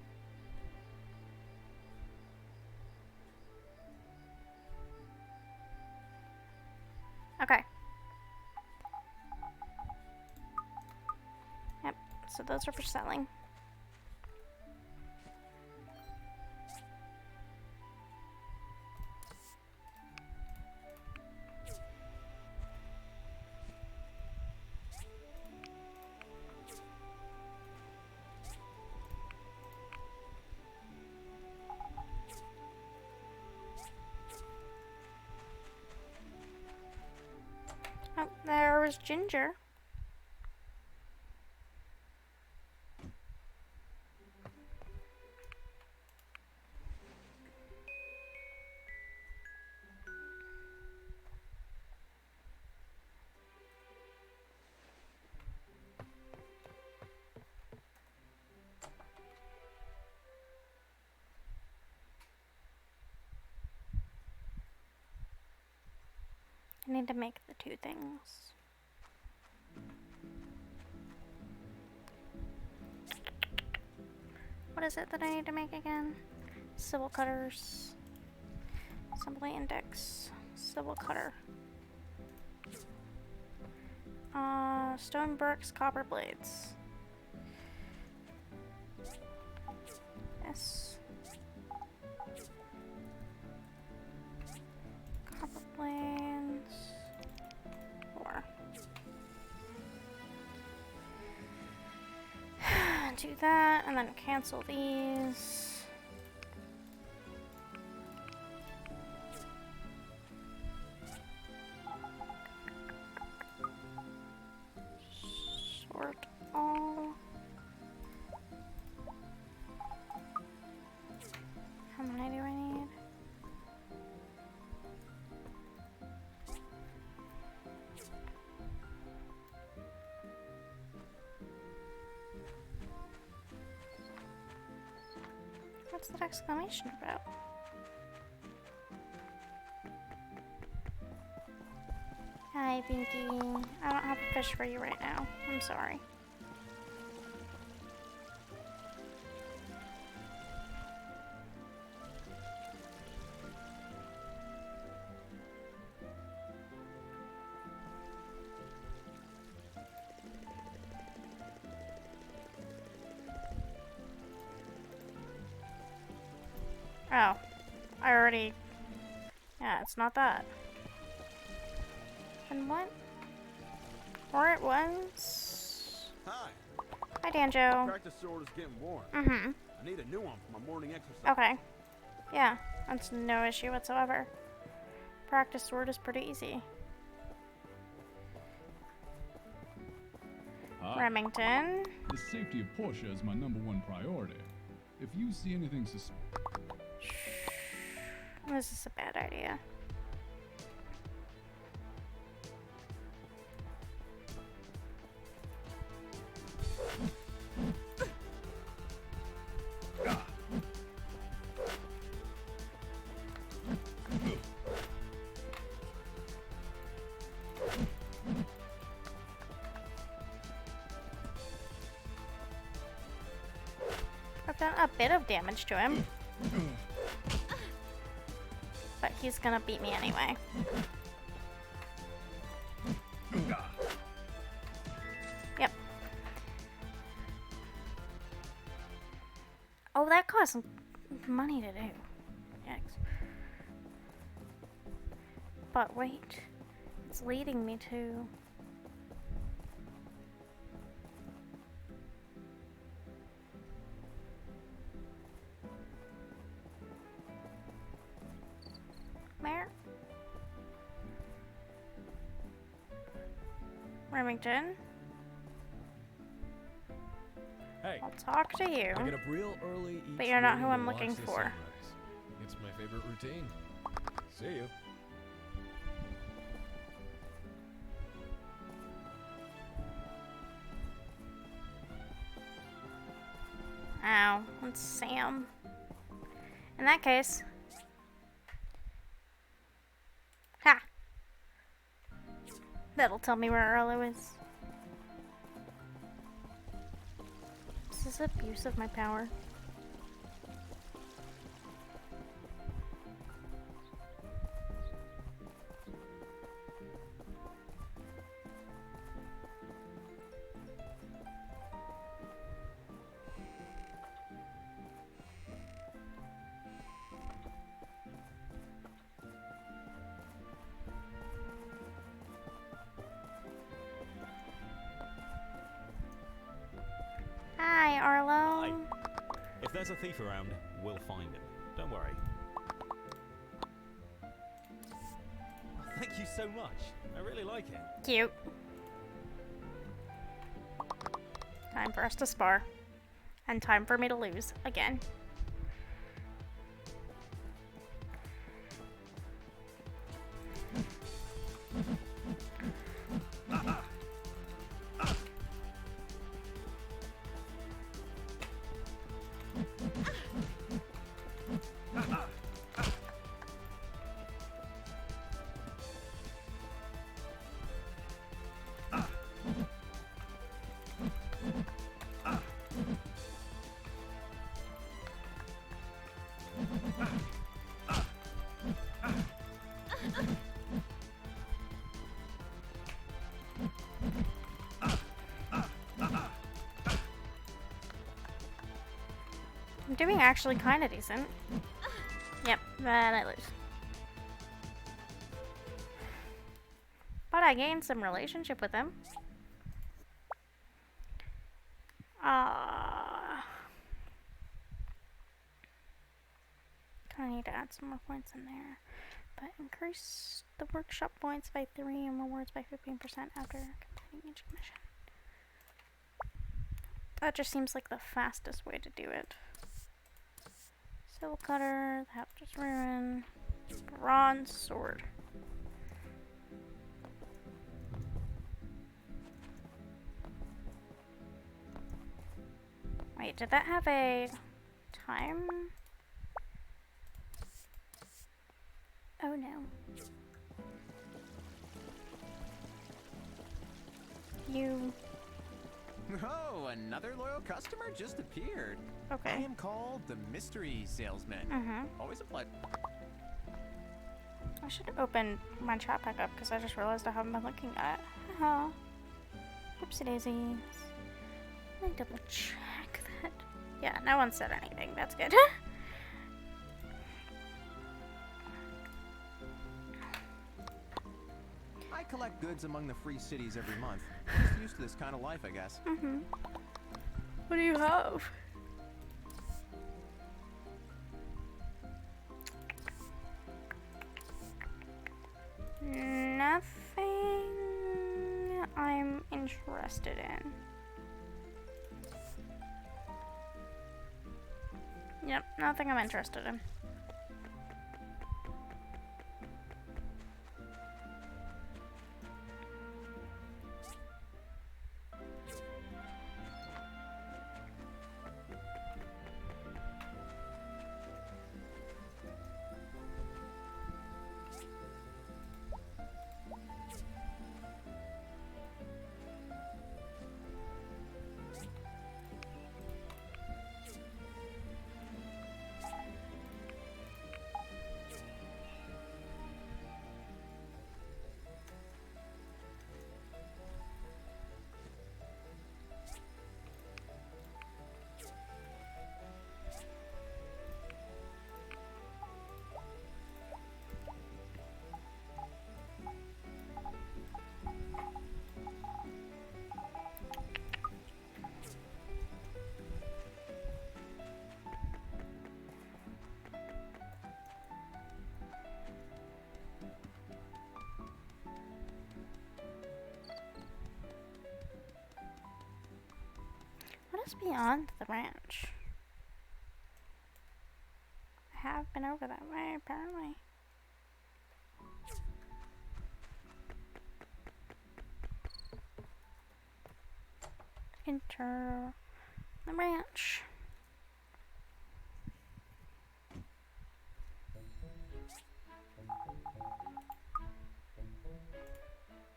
Okay. Yep, so those are for selling. Oh, there was Ginger. I need to make the two things. What is it that I need to make again? Civil cutters. Assembly index. Civil cutter. Stone bricks, copper blades. Yes. Copper blades. 4. Do that, and then cancel these. Sort all. How many do I need? What's that exclamation about? Hi, Pinky. I don't have a fish for you right now. I'm sorry. Oh, I already... Yeah, it's not that. Then what? Or it was... Hi. Hi, Danjo. Practice sword is getting worn. Mm-hmm. I need a new one for my morning exercise. Okay. Yeah, that's no issue whatsoever. Practice sword is pretty easy. Remington. The safety of Portia is my #1 priority. If you see anything This is a bad idea. I've done a bit of damage to him. But he's gonna beat me anyway. Yep. Oh, that costs money to do. Yikes. But wait, it's leading me to... Where? Remington? Hey. I'll talk to you. I get up real early each But you're not who morning I'm to looking watch the for. sunrise. It's my favorite routine. See you. Ow, it's Sam. In that case... Ha! That'll tell me where Arlo is. This is abuse of my power. Hi, Arlo. Hi. If there's a thief around, we'll find him. Don't worry. Thank you so much. I really like it. Cute. Time for us to spar. And time for me to lose again. doing actually kind of decent. Yep, then I lose. But I gained some relationship with him. Kinda need to add some more points in there. But increase the workshop points by 3 and rewards by 15% after completing each mission. That just seems like the fastest way to do it. Soul Cutter, the Haptor's Ruin, Bronze Sword. Wait, did that have a time? Oh no. You. Oh, another loyal customer just appeared. Okay. I am called the Mystery Salesman. Always a pleasure. I should open my chat back up because I just realized I haven't been looking at it. Oopsie daisies. Let me double check that. Yeah, no one said anything. That's good. I collect goods among the free cities every month. Just used to this kind of life, I guess. What do you have? Nothing I'm interested in. Yep, nothing I'm interested in. What is beyond the ranch? I have been over that way, apparently. Enter the ranch.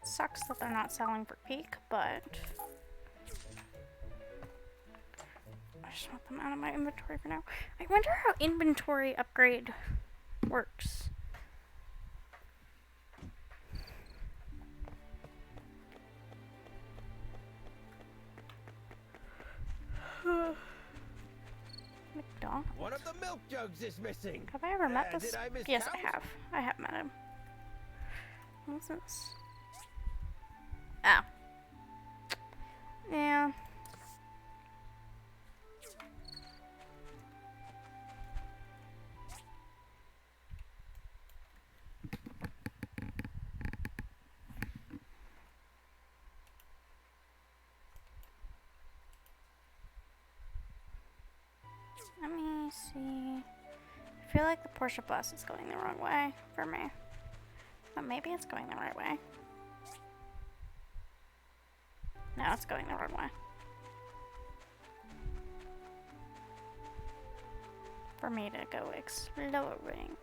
Sucks that they're not selling for peak, but I just want them out of my inventory for now. I wonder how inventory upgrade works. McDonald's. One of the milk jugs is missing. Have I ever met this? Did I Yes, miscount? I have. I have met him. What's this? Oh. Yeah. Let me see. I feel like the Portia bus is going the wrong way for me. But maybe it's going the right way. No, it's going the wrong way. For me to go exploring.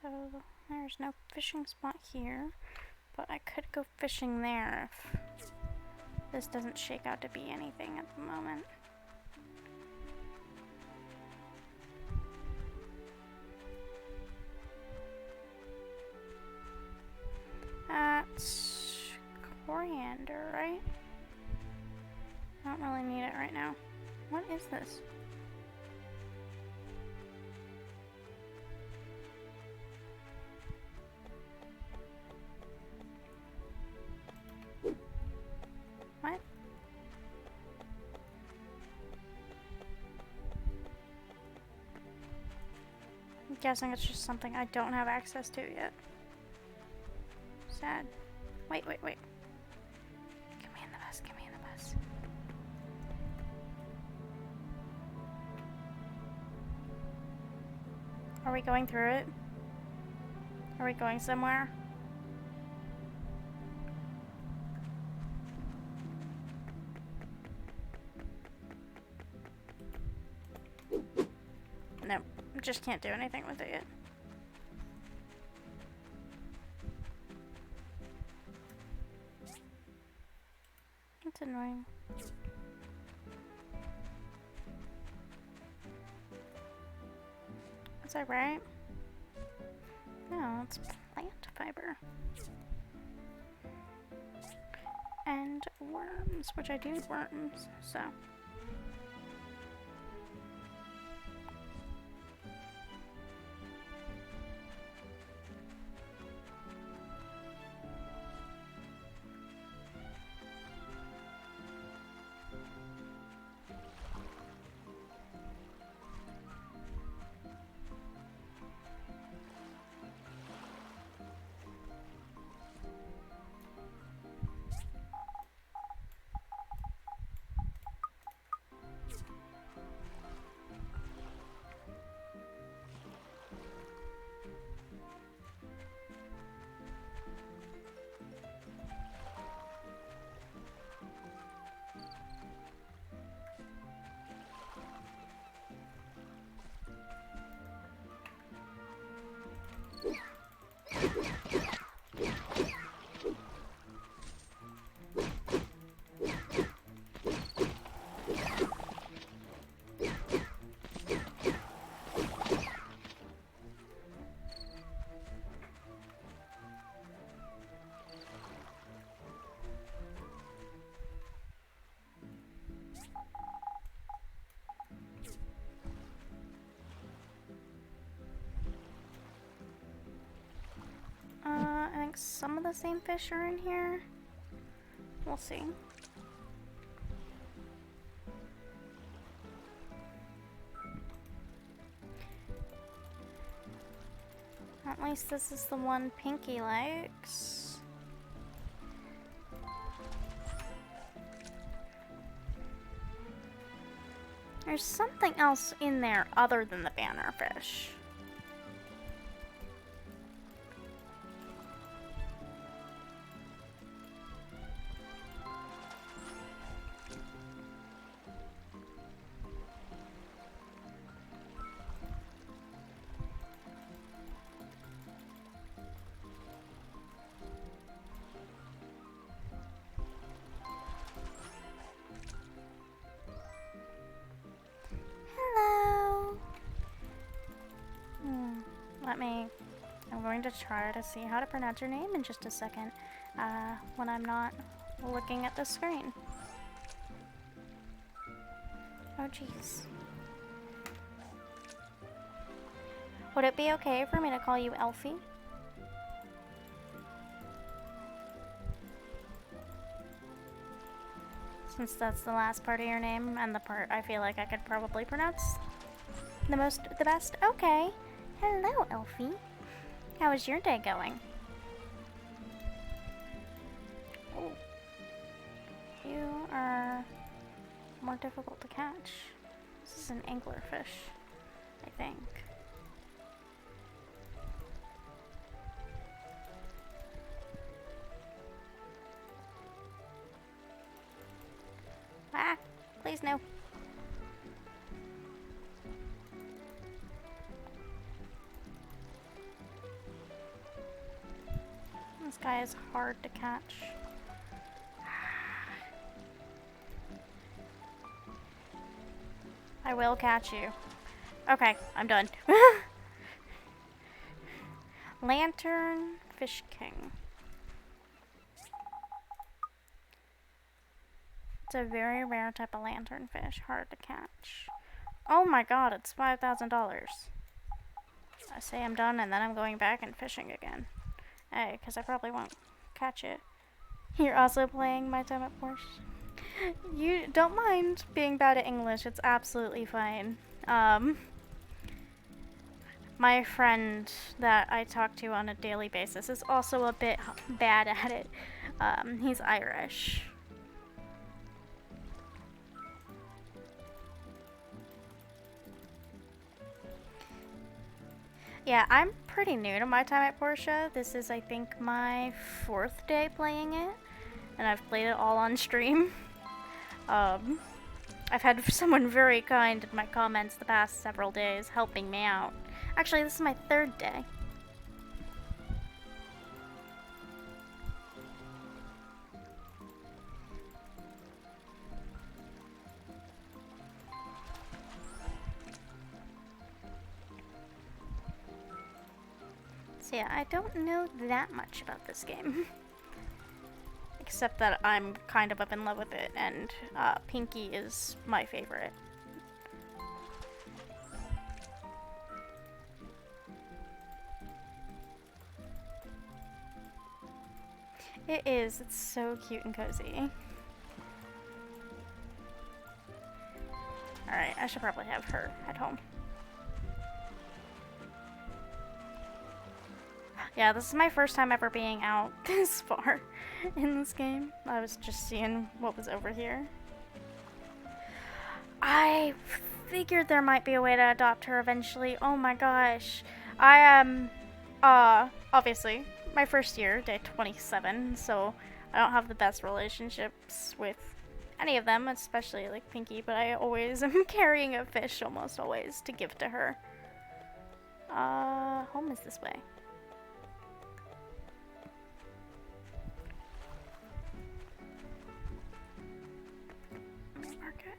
So there's no fishing spot here, but I could go fishing there if this doesn't shake out to be anything at the moment. That's coriander, right? I don't really need it right now. What is this? What? I'm guessing it's just something I don't have access to yet. Sad. Wait. Get me in the bus, Are we going through it? Are we going somewhere? Nope. Just can't do anything with it yet. It's annoying. Is that right? No, it's plant fiber. And worms, which I do need worms, so. I think some of the same fish are in here. We'll see. At least this is the one Pinky likes. There's something else in there other than the banner fish. I'm going to try to see how to pronounce your name in just a second, when I'm not looking at the screen. Oh jeez. Would it be okay for me to call you Elfie? Since that's the last part of your name and the part I feel like I could probably pronounce the best. Okay. Hello, Elfie. How is your day going? Oh. You are more difficult to catch. This is an anglerfish, I think. Ah, please no. This guy is hard to catch. I will catch you. Okay, I'm done. Lantern Fish King. It's a very rare type of lanternfish, hard to catch. Oh my god, it's $5,000. I say I'm done and then I'm going back and fishing again. Hey, because I probably won't catch it. You're also playing My Time at Portia. You don't mind being bad at English, it's absolutely fine. My friend that I talk to on a daily basis is also a bit bad at it. He's Irish. Yeah, I'm pretty new to My Time at Portia. This is, I think, my 4th day playing it, and I've played it all on stream. I've had someone very kind in my comments the past several days helping me out. Actually, this is my 3rd day. So yeah, I don't know that much about this game. Except that I'm kind of up in love with it, and Pinky is my favorite. It is. It's so cute and cozy. Alright, I should probably have her at home. Yeah, this is my first time ever being out this far in this game. I was just seeing what was over here. I figured there might be a way to adopt her eventually. Oh my gosh. I am, obviously, my first year, day 27, so I don't have the best relationships with any of them, especially like Pinky, but I always am carrying a fish almost always to give to her. Home is this way. Mark it.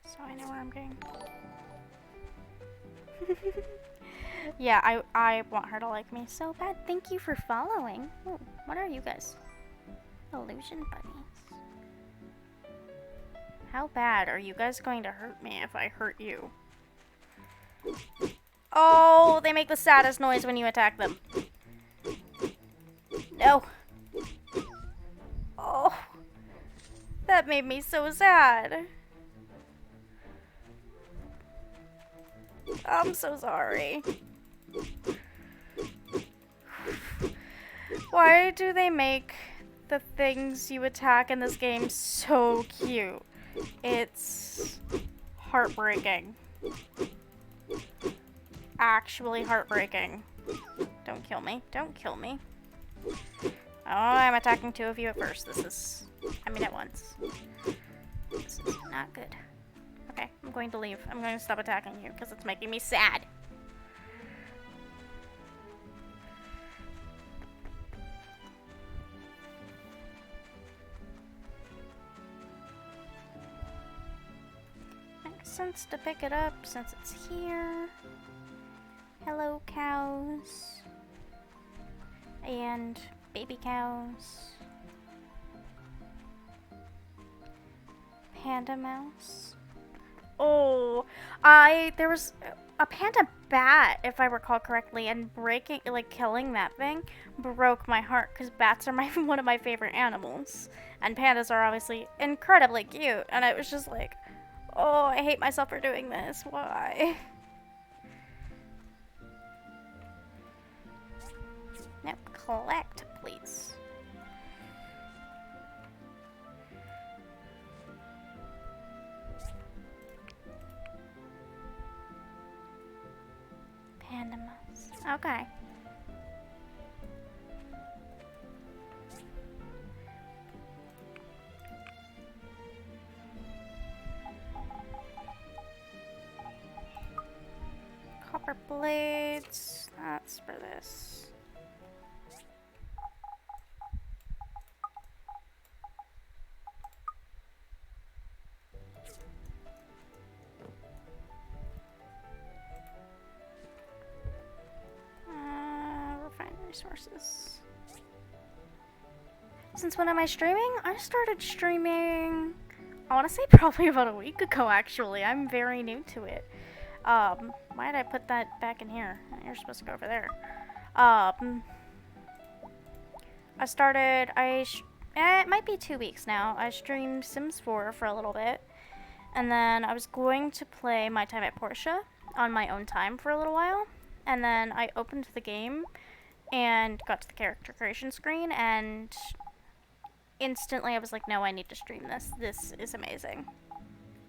So I know where I'm going. Yeah, I want her to like me so bad. Thank you for following. Ooh, what are you guys? Illusion bunnies. How bad are you guys going to hurt me if I hurt you? Oh, they make the saddest noise when you attack them. No. Oh. That made me so sad. I'm so sorry. Why do they make the things you attack in this game so cute? It's heartbreaking. Actually heartbreaking. Don't kill me. Don't kill me. Oh, I'm attacking 2 of you at first. At once. This is not good. Okay, I'm going to leave. I'm going to stop attacking you because it's making me sad. Makes sense to pick it up since it's here. Hello, cows. And baby cows. Panda mouse. Oh, there was a panda bat, if I recall correctly, and killing that thing broke my heart because bats are one of my favorite animals, and pandas are obviously incredibly cute, and I was just like, oh, I hate myself for doing this. Why? Now collect, please. Panda mouse. Okay. Copper blades. That's for this. Refined resources. Since when am I streaming? I started streaming, I want to say probably about a week ago, actually. I'm very new to it. Why did I put that back in here? You're supposed to go over there. I started, it might be 2 weeks now. I streamed Sims 4 for a little bit. And then I was going to play My Time at Portia on my own time for a little while. And then I opened the game and got to the character creation screen, and instantly I was like, no, I need to stream this. This is amazing.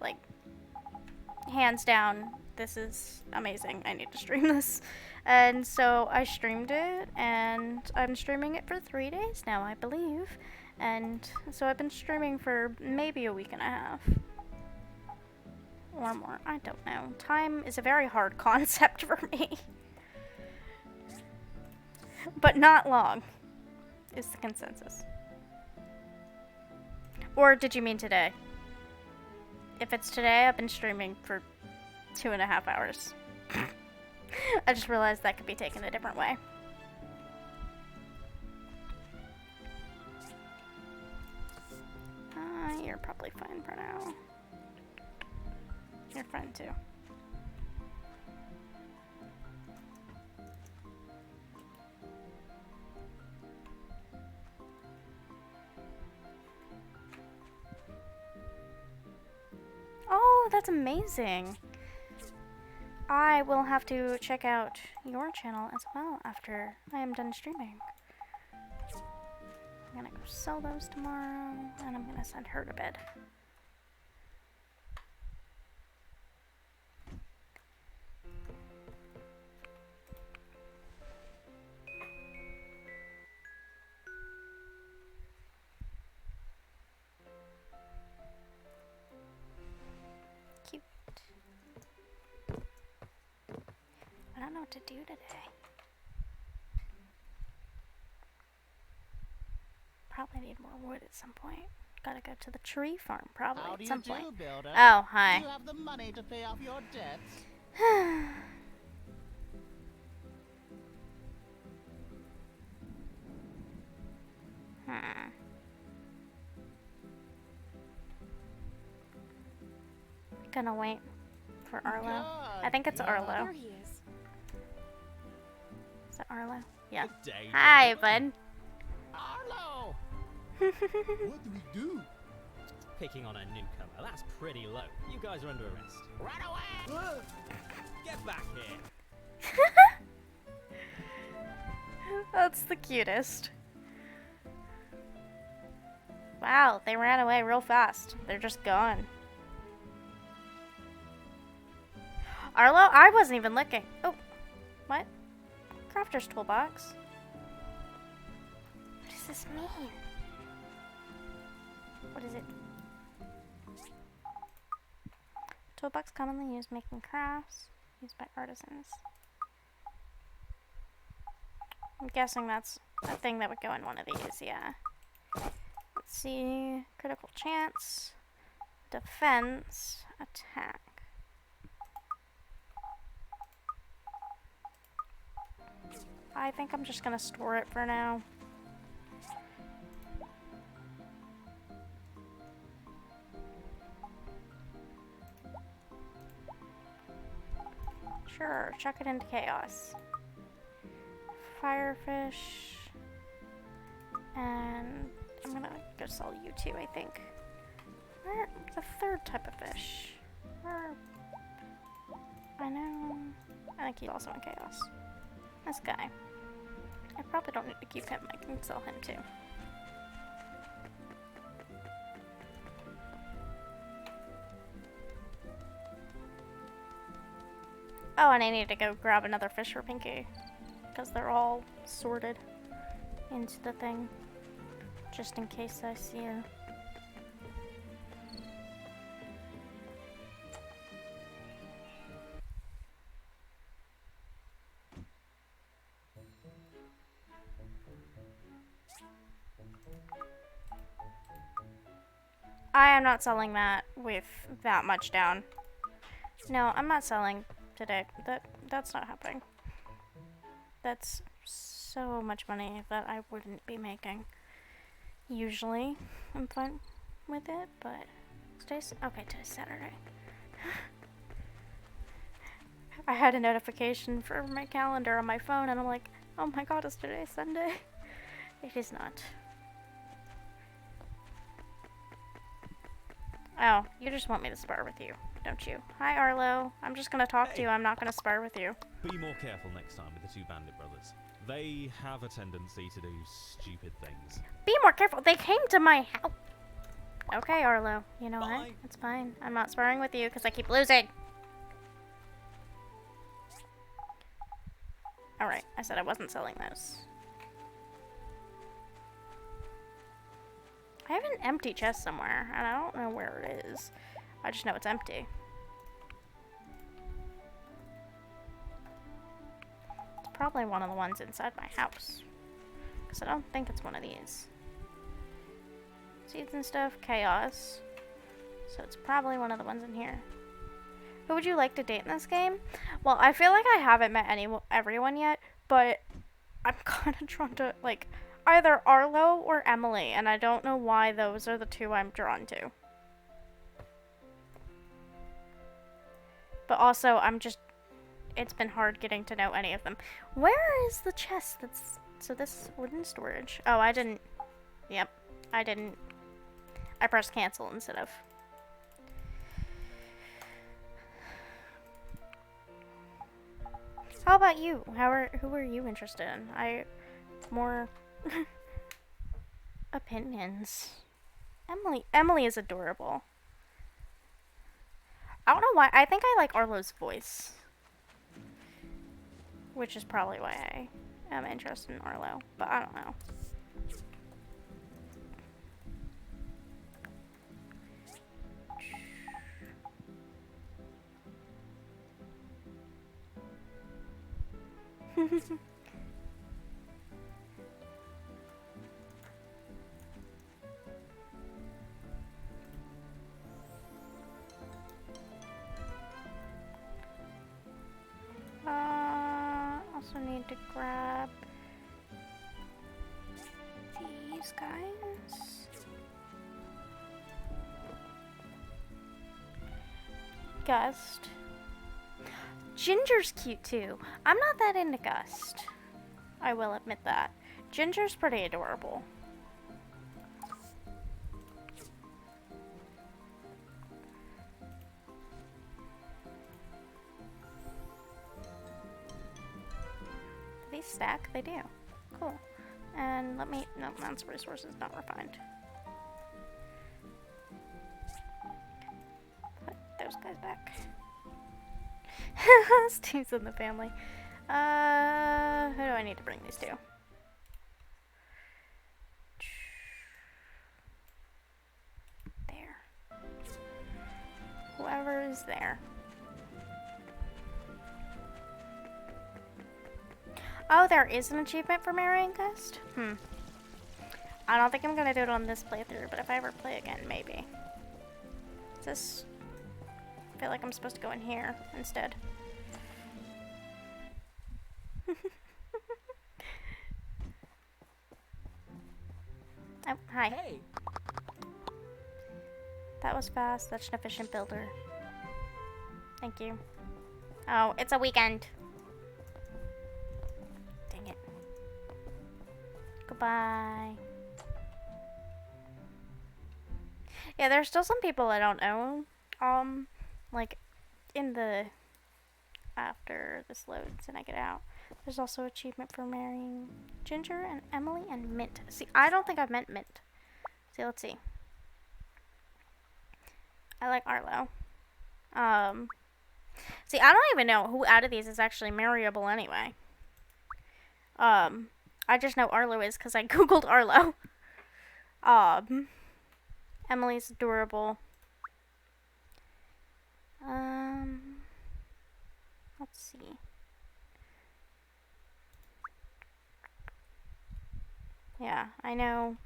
Like, hands down, this is amazing. I need to stream this. And so I streamed it, and I'm streaming it for 3 days now, I believe. And so I've been streaming for maybe a week and a half. Or more, I don't know. Time is a very hard concept for me. But not long, is the consensus. Or did you mean today? If it's today, I've been streaming for 2.5 hours. I just realized that could be taken a different way. You're probably fine for now. You're fine too. Oh, that's amazing. I will have to check out your channel as well after I am done streaming. I'm gonna go sell those tomorrow, and I'm gonna send her to bed. Cute. I don't know what to do today. Probably need more wood at some point. Gotta go to the tree farm probably at some point. Builder? Oh, hi. Do you have the money to pay off your debts? Gonna wait for Arlo. I think it's Arlo. There he is. Is that Arlo? Yeah. Good day, Hi, bud. Arlo! What do we do? Picking on a newcomer, that's pretty low. You guys are under arrest. Run away! Get back here. That's the cutest. Wow, they ran away real fast. They're just gone. Arlo? I wasn't even looking. Oh, what? Crafter's toolbox. What does this mean? What is it? Toolbox commonly used making crafts, used by artisans. I'm guessing that's a thing that would go in one of these, yeah. Let's see. Critical chance, defense, attack. I think I'm just gonna store it for now. Sure, chuck it into chaos. Firefish. And I'm gonna go sell you two, I think. Where the third type of fish? Where? I know. I think he's also in chaos. This guy. I probably don't need to keep him. I can sell him too. Oh, and I need to go grab another fish for Pinky. Because they're all sorted into the thing. Just in case I see her. I am not selling that with that much down. No, I'm not selling today. That's not happening. That's so much money that I wouldn't be making. Usually, I'm fine with it, but today's Saturday. I had a notification for my calendar on my phone, and I'm like, oh my god, is today Sunday? It is not. Oh, you just want me to spar with you, don't you? Hi, Arlo. I'm just gonna talk to you. I'm not gonna spar with you. Be more careful next time with the two bandit brothers. They have a tendency to do stupid things. Be more careful. They came to my house. Okay, Arlo. You know what? It's fine. I'm not sparring with you because I keep losing. Alright, I said I wasn't selling those. I have an empty chest somewhere, and I don't know where it is. I just know it's empty. It's probably one of the ones inside my house. Because I don't think it's one of these. Seeds and stuff, chaos. So it's probably one of the ones in here. Who would you like to date in this game? Well, I feel like I haven't met everyone yet, but I'm kind of drawn to, like, either Arlo or Emily, and I don't know why those are the two I'm drawn to. But also, it's been hard getting to know any of them. Where is the chest that's, so this wooden storage? Oh, I didn't, yep, I didn't, I pressed cancel instead of. How about you? Who are you interested in? More opinions. Emily is adorable. I don't know why. I think I like Arlo's voice. Which is probably why I am interested in Arlo. But I don't know. Also need to grab these guys. Gust. Ginger's cute too. I'm not that into Gust. I will admit that. Ginger's pretty adorable. These stack? They do. Cool. And let me... No, that's resources not refined. Put those guys back. Steve's in the family. Who do I need to bring these to? There. Whoever is there. Oh, there is an achievement for marrying Gust? I don't think I'm gonna do it on this playthrough, but if I ever play again, maybe. Is this... I feel like I'm supposed to go in here instead. Oh, hi. Hey. That was fast. Such an efficient builder. Thank you. Oh, it's a weekend. Dang it. Goodbye. Yeah, there's still some people I don't know. Like, in the... After this loads and I get out. There's also achievement for marrying Ginger and Emily and Mint. See, I don't think I've met Mint. See, let's see. I like Arlo. See, I don't even know who out of these is actually marryable anyway. I just know Arlo is because I googled Arlo. Emily's adorable. Let's see. Yeah, I know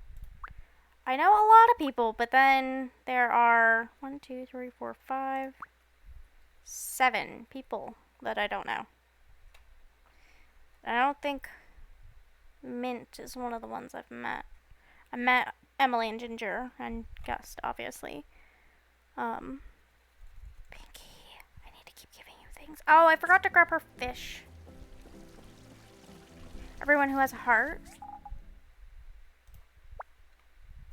a lot of people, but then there are 1, 2, 3, 4, 5, 7 people that I don't know. I don't think Mint is one of the ones I've met. I met Emily and Ginger and Gust, obviously. Pinky, I need to keep giving you things. Oh, I forgot to grab her fish. Everyone who has a heart.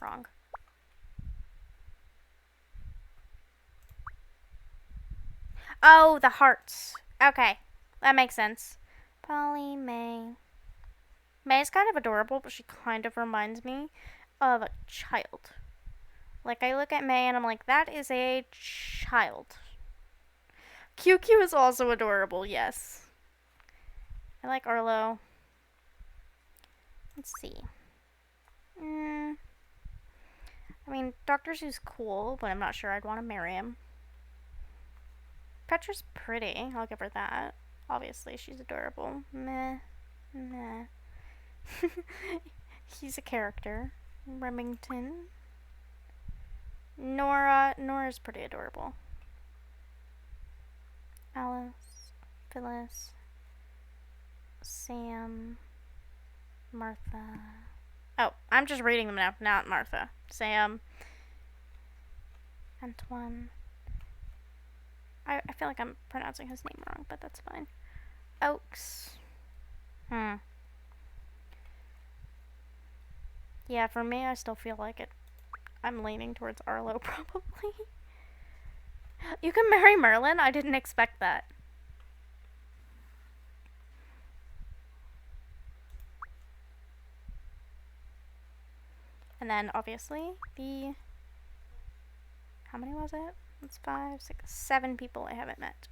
Wrong. Oh, the hearts. Okay, that makes sense. Polly May. May's kind of adorable, but she kind of reminds me of a child. Like, I look at May and I'm like, that is a child. QQ is also adorable, yes. I like Arlo. Let's see. I mean, Dr. Seuss cool, but I'm not sure I'd want to marry him. Petra's pretty. I'll give her that. Obviously, she's adorable. Meh. Meh. He's a character. Remington. Nora's pretty adorable. Alice. Phyllis. Sam. Martha. Oh, I'm just reading them now, not Martha. Sam. Antoine. I feel like I'm pronouncing his name wrong, but that's fine. Oaks. Yeah, for me, I still feel like it. I'm leaning towards Arlo, probably. You can marry Merlin? I didn't expect that. And then, obviously, the... How many was it? It's 5, 6, 7 people I haven't met.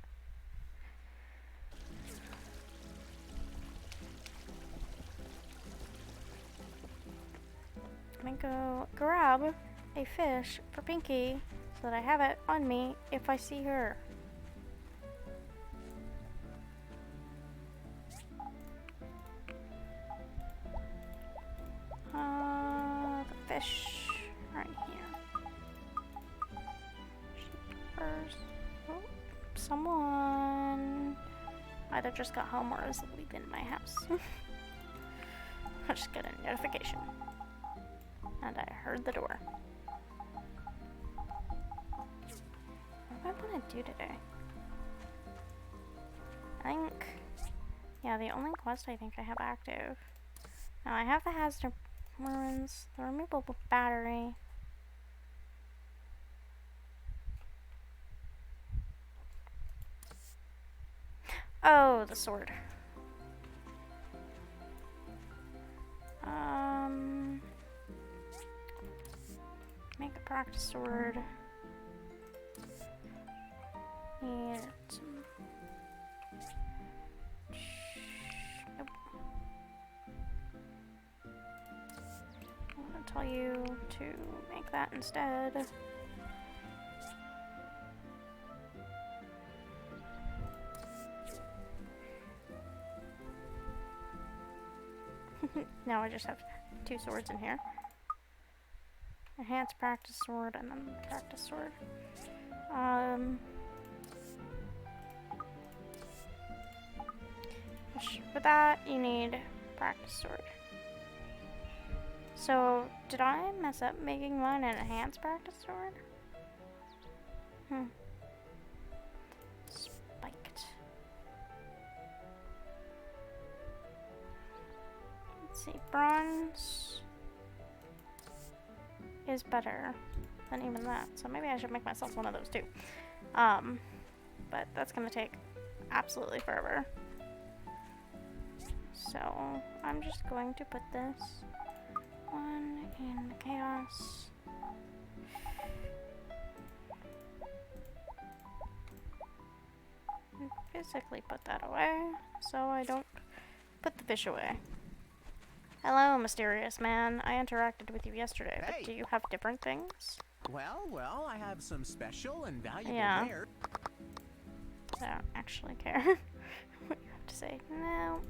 I'm gonna go grab a fish for Pinky so that I have it on me if I see her. The fish right here. First. Oh, someone either just got home or is leaving my house. I just got a notification. And I heard the door. What do I want to do today? I think... Yeah, the only quest I think I have active. Now I have the hazard ruins, the removable battery. Oh, the sword. Make a practice sword. Need some... Nope. I'm gonna tell you to make that instead. Now I just have 2 swords in here. Enhanced practice sword and then practice sword. For that you need practice sword. So did I mess up making one an enhanced practice sword? Spiked. Let's see, bronze is better than even that, so maybe I should make myself one of those too. But that's gonna take absolutely forever. So I'm just going to put this one in the chaos. And physically put that away so I don't put the fish away. Hello, mysterious man. I interacted with you yesterday, but do you have different things? Well, I have some special and valuable wares. I don't actually care what you have to say. No.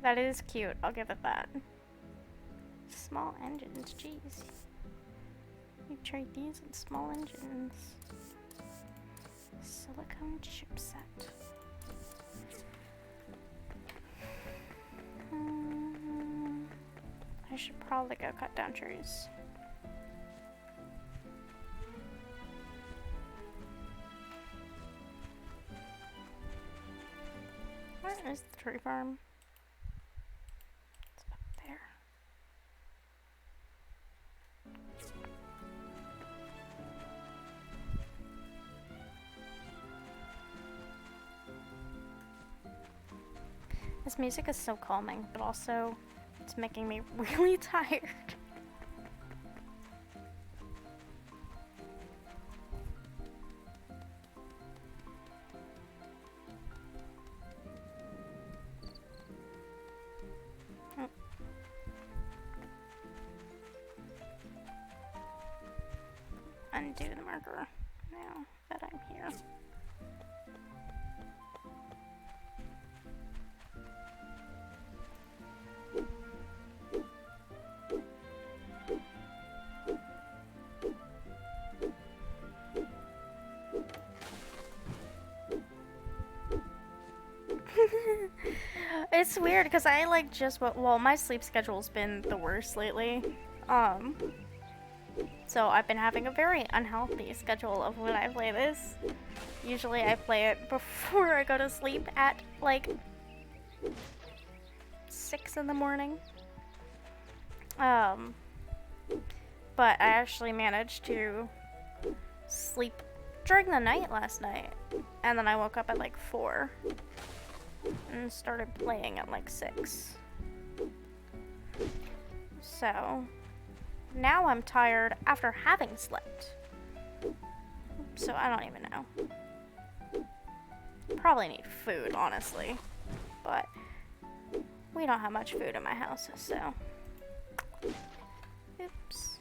That is cute. I'll give it that. Small engines, jeez. You trade these in small engines. Silicone chipset. I I should probably go cut down trees. Where is the tree farm? It's up there. This music is so calming, but also it's making me really tired. Undo the marker now that I'm here. It's weird because I like just well, my sleep schedule's been the worst lately. So I've been having a very unhealthy schedule of when I play this. Usually I play it before I go to sleep at like 6 in the morning. But I actually managed to sleep during the night last night, and then I woke up at like 4 and started playing at like 6. So now I'm tired after having slept. So I don't even know. Probably need food, honestly. But we don't have much food in my house, so. Oops.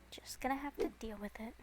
Just gonna have to deal with it.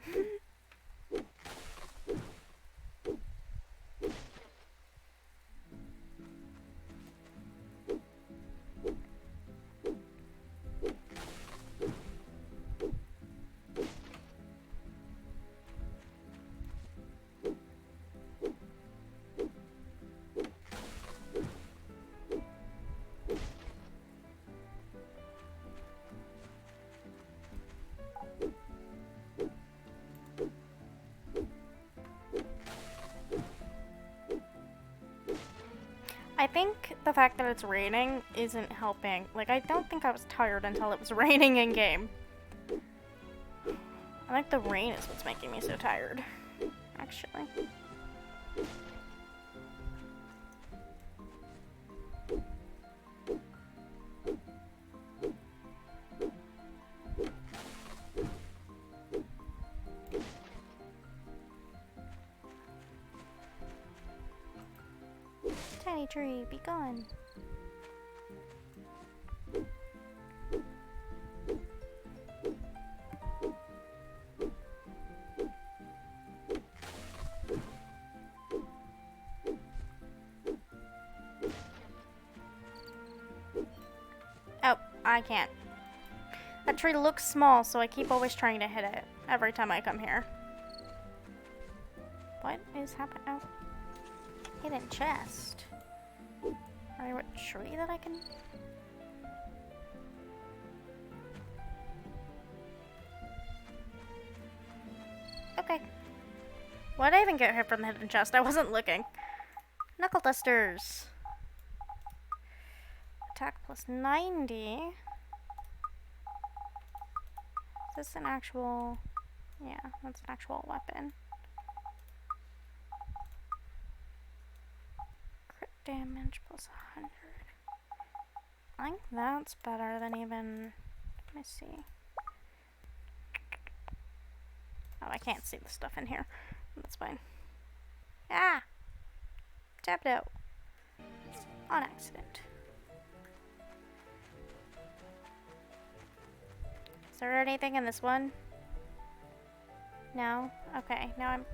I think the fact that it's raining isn't helping. Like, I don't think I was tired until it was raining in game. I think the rain is what's making me so tired, actually. Tiny tree, be gone. Oh, I can't. That tree looks small, so I keep always trying to hit it every time I come here. What is happening? Oh. Hidden chest. Are you a tree that I can... Okay. Why did I even get hit from the hidden chest? I wasn't looking. Knuckle dusters. Attack plus 90. Is this an actual... Yeah, that's an actual weapon. Crit damage plus 100. I think that's better than even... Let me see. Oh, I can't see the stuff in here. That's fine. Ah! Tapped out. On accident. Is there anything in this one? No? Okay, now I'm...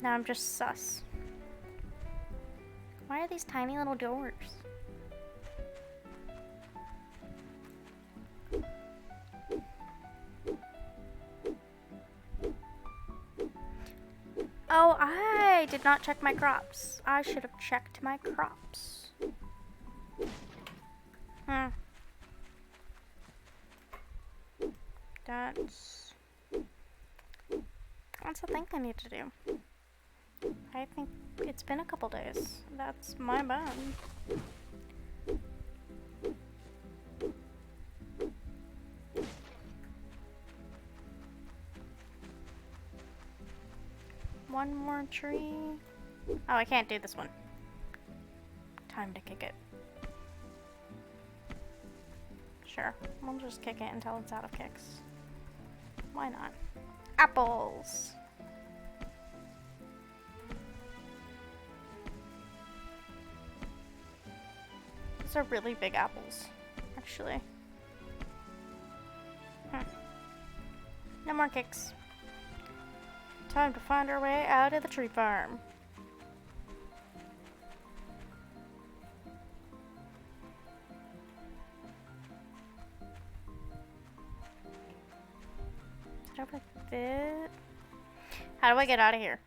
Now I'm just sus. Why are these tiny little doors? Oh, I did not check my crops. I should have checked my crops. That's a thing I need to do. I think it's been a couple days. That's my bad. One more tree. Oh, I can't do this one. Time to kick it. Sure, we'll just kick it until it's out of kicks. Why not? Apples! Those are really big apples, actually. No more kicks. Time to find our way out of the tree farm. Is it over there? How do I get out of here?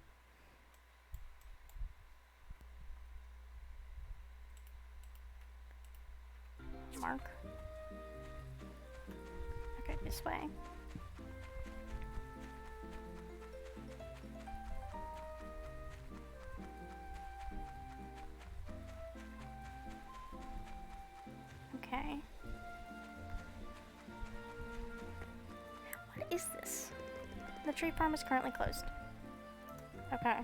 Mark. Okay, this way. Okay. What is this? The tree farm is currently closed. Okay.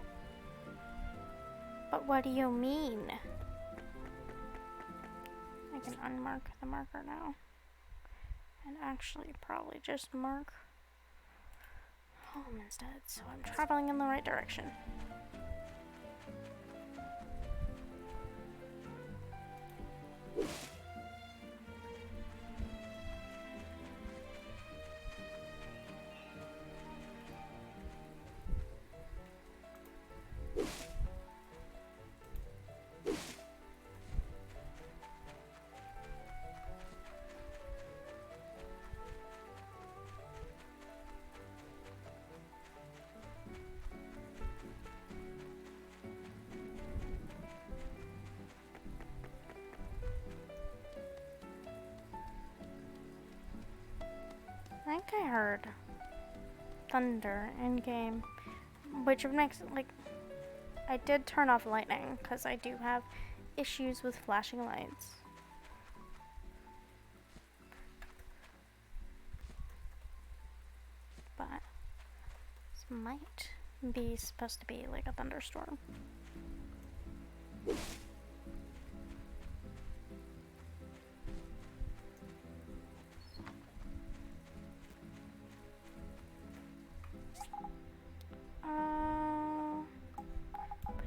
But what do you mean? I can unmark the marker now. And actually probably just mark home instead, so I'm traveling in the right direction. I think I heard thunder in game, which makes, like, I did turn off lightning because I do have issues with flashing lights. But this might be supposed to be like a thunderstorm.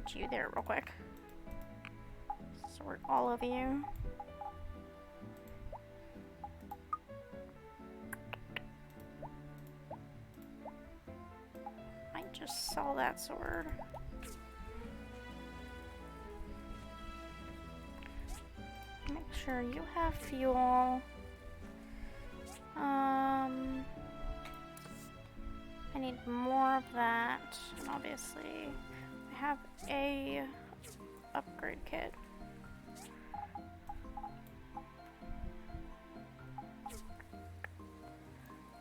Put you there real quick. Sort all of you. I just saw that sword. Make sure you have fuel. I need more of that, and obviously I have a upgrade kit.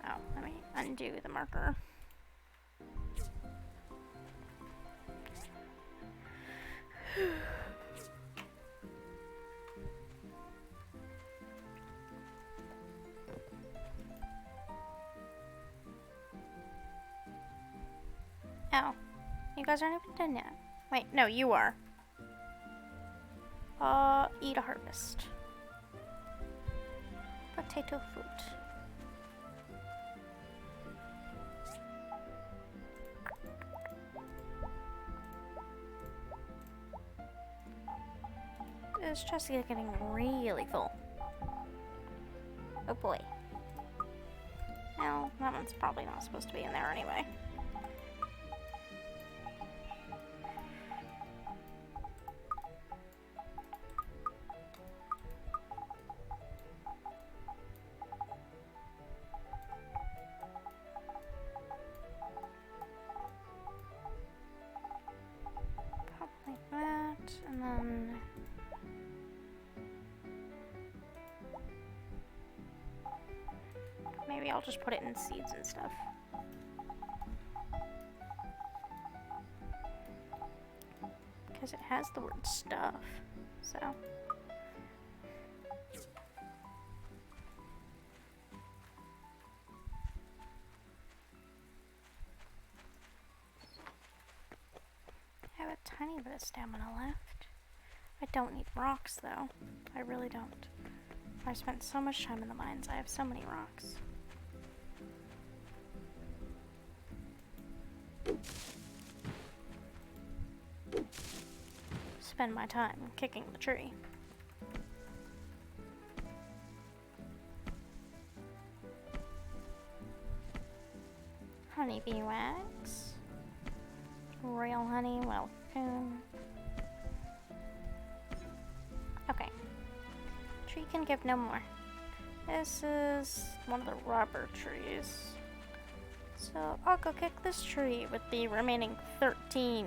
Oh, let me undo the marker. Oh, you guys aren't even done yet. Wait, no, you are. Eat a harvest. Potato fruit. This chest is getting really full. Oh boy. Well, that one's probably not supposed to be in there anyway. and then maybe I'll just put it in seeds and stuff. Because it has the word stuff, so. I have a tiny bit of stamina left. I don't need rocks though. I really don't. I spent so much time in the mines. I have so many rocks. Spend my time kicking the tree. Honeybee wax. Royal honey, well, okay. Tree can give no more. This is one of the rubber trees. So I'll go kick this tree with the remaining 13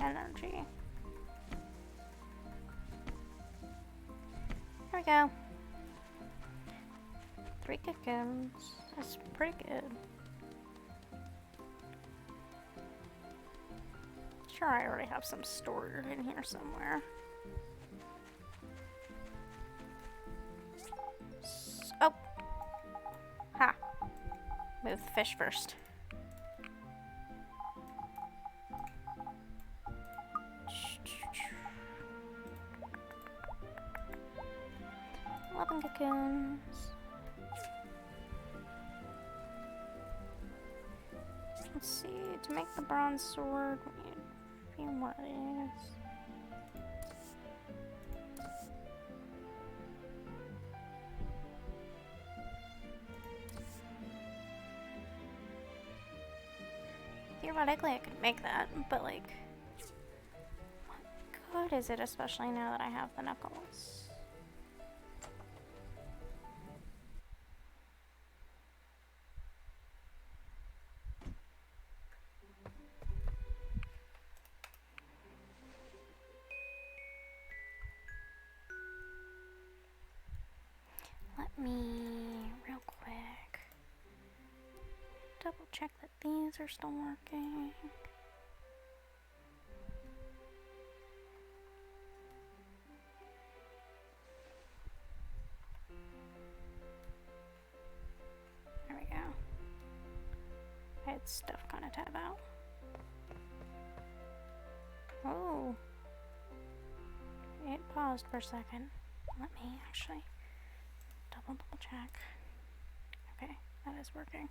energy. Here we go. 3 cocoons. That's pretty good. Sure, I already have some stored in here somewhere. Oh! Ha! Move the fish first. Cocoons. Let's see, to make the bronze sword, we need a few more of these. Theoretically, I could make that, but like, what good is it, especially now that I have the knuckles? Let me, real quick, double check that these are still working. There we go. I had stuff kind of tab out. Oh. It paused for a second. Let me actually double check. Okay, that is working.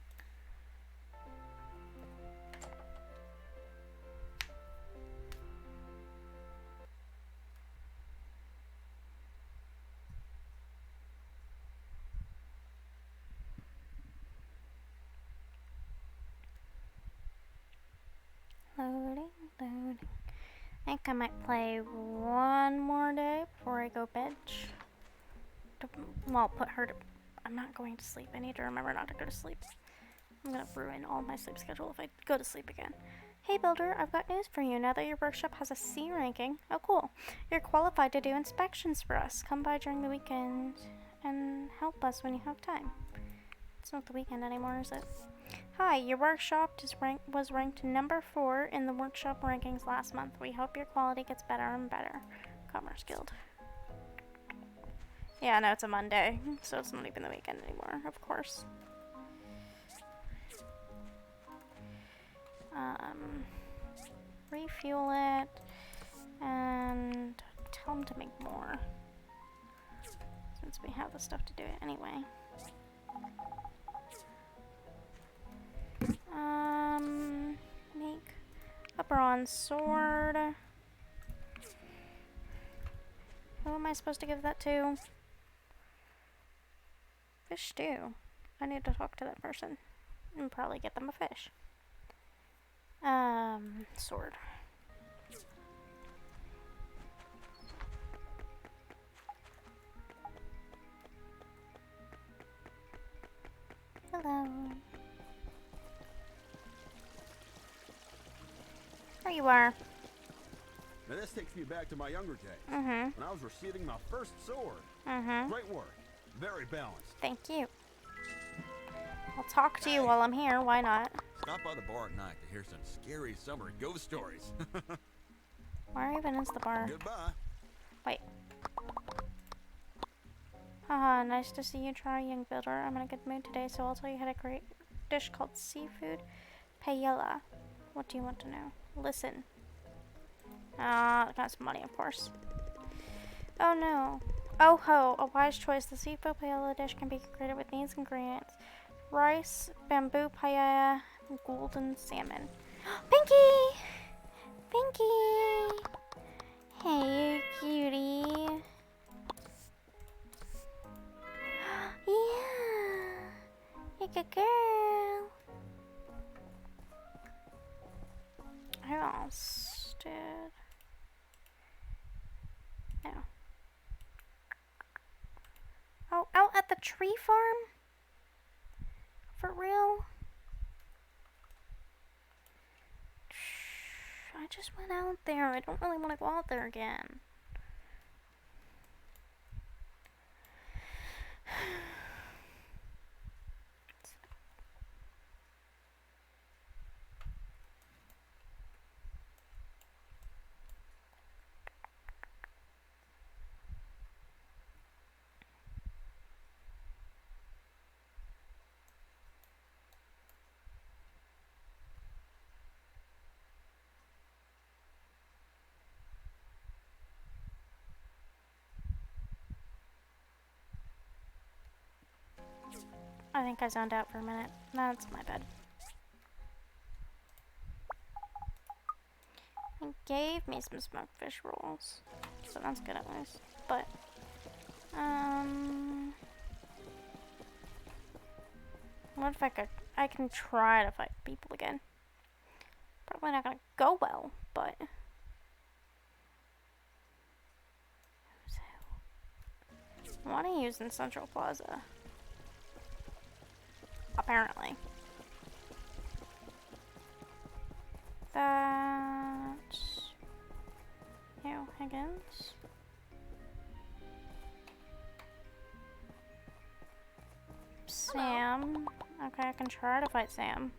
Loading. I think I might play one more day before I go bed. Well, put her to... I'm not going to sleep. I need to remember not to go to sleep. I'm gonna ruin all my sleep schedule if I go to sleep again. Hey Builder, I've got news for you. Now that your workshop has a C ranking, oh cool, you're qualified to do inspections for us. Come by during the weekend and help us when you have time. It's not the weekend anymore, is it? Hi, your workshop was ranked number 4 in the workshop rankings last month. We hope your quality gets better and better. Commerce Guild. Yeah, no, it's a Monday, so it's not even the weekend anymore, of course. Refuel it, and tell them to make more, since we have the stuff to do it anyway. Make a bronze sword. Who am I supposed to give that to? Fish stew. I need to talk to that person and probably get them a fish. Sword. Hello. There you are. Now this takes me back to my younger days. Mm-hmm. When I was receiving my first sword. Mm-hmm. Great work. Very balanced. Thank you. I'll talk to you while I'm here. Why not? Stop by the bar at night to hear some scary summer ghost stories. Where even is the bar? Goodbye. Wait. Haha, nice to see you try, young builder. I'm in a good mood today, so I'll tell you how to create a dish called seafood paella. What do you want to know? Listen. Got some money, of course. Oh no. Oh ho, a wise choice. The seafood paella dish can be created with these ingredients: rice, bamboo paella, golden salmon. Pinky! Pinky! Hey, cutie. Yeah, you're a good girl. Who else did? No. Oh, out at the tree farm? For real? I just went out there. I don't really want to go out there again. I think I zoned out for a minute. That's my bad. It gave me some smoked fish rolls, so that's good at least. But, what if I can try to fight people again. Probably not gonna go well, but. Who's who? I want to use in Central Plaza. Apparently. That's you, Higgins. Sam. Okay, I can try to fight Sam.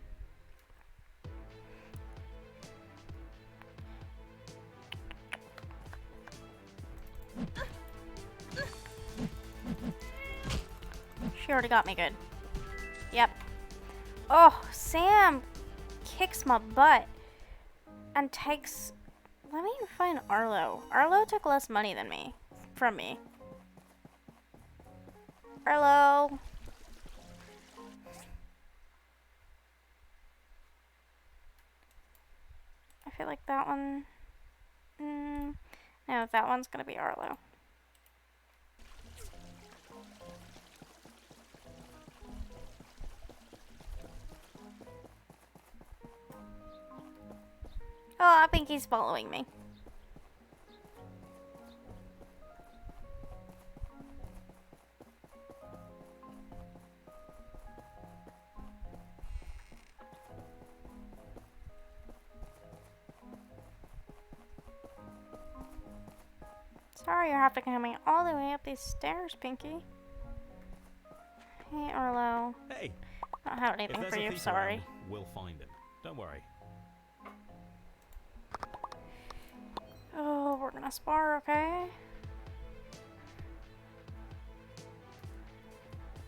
She already got me good. Yep. Oh, Sam kicks my butt and takes. Let me find Arlo. Arlo took less money than me. From me. Arlo. I feel like that one. No, that one's gonna be Arlo. Oh, I think he's following me. Sorry you're having to come all the way up these stairs, Pinky. Hey, Arlo. Hey. I don't have anything for you, sorry. Around, we'll find him. Don't worry. Oh, we're gonna spar, okay?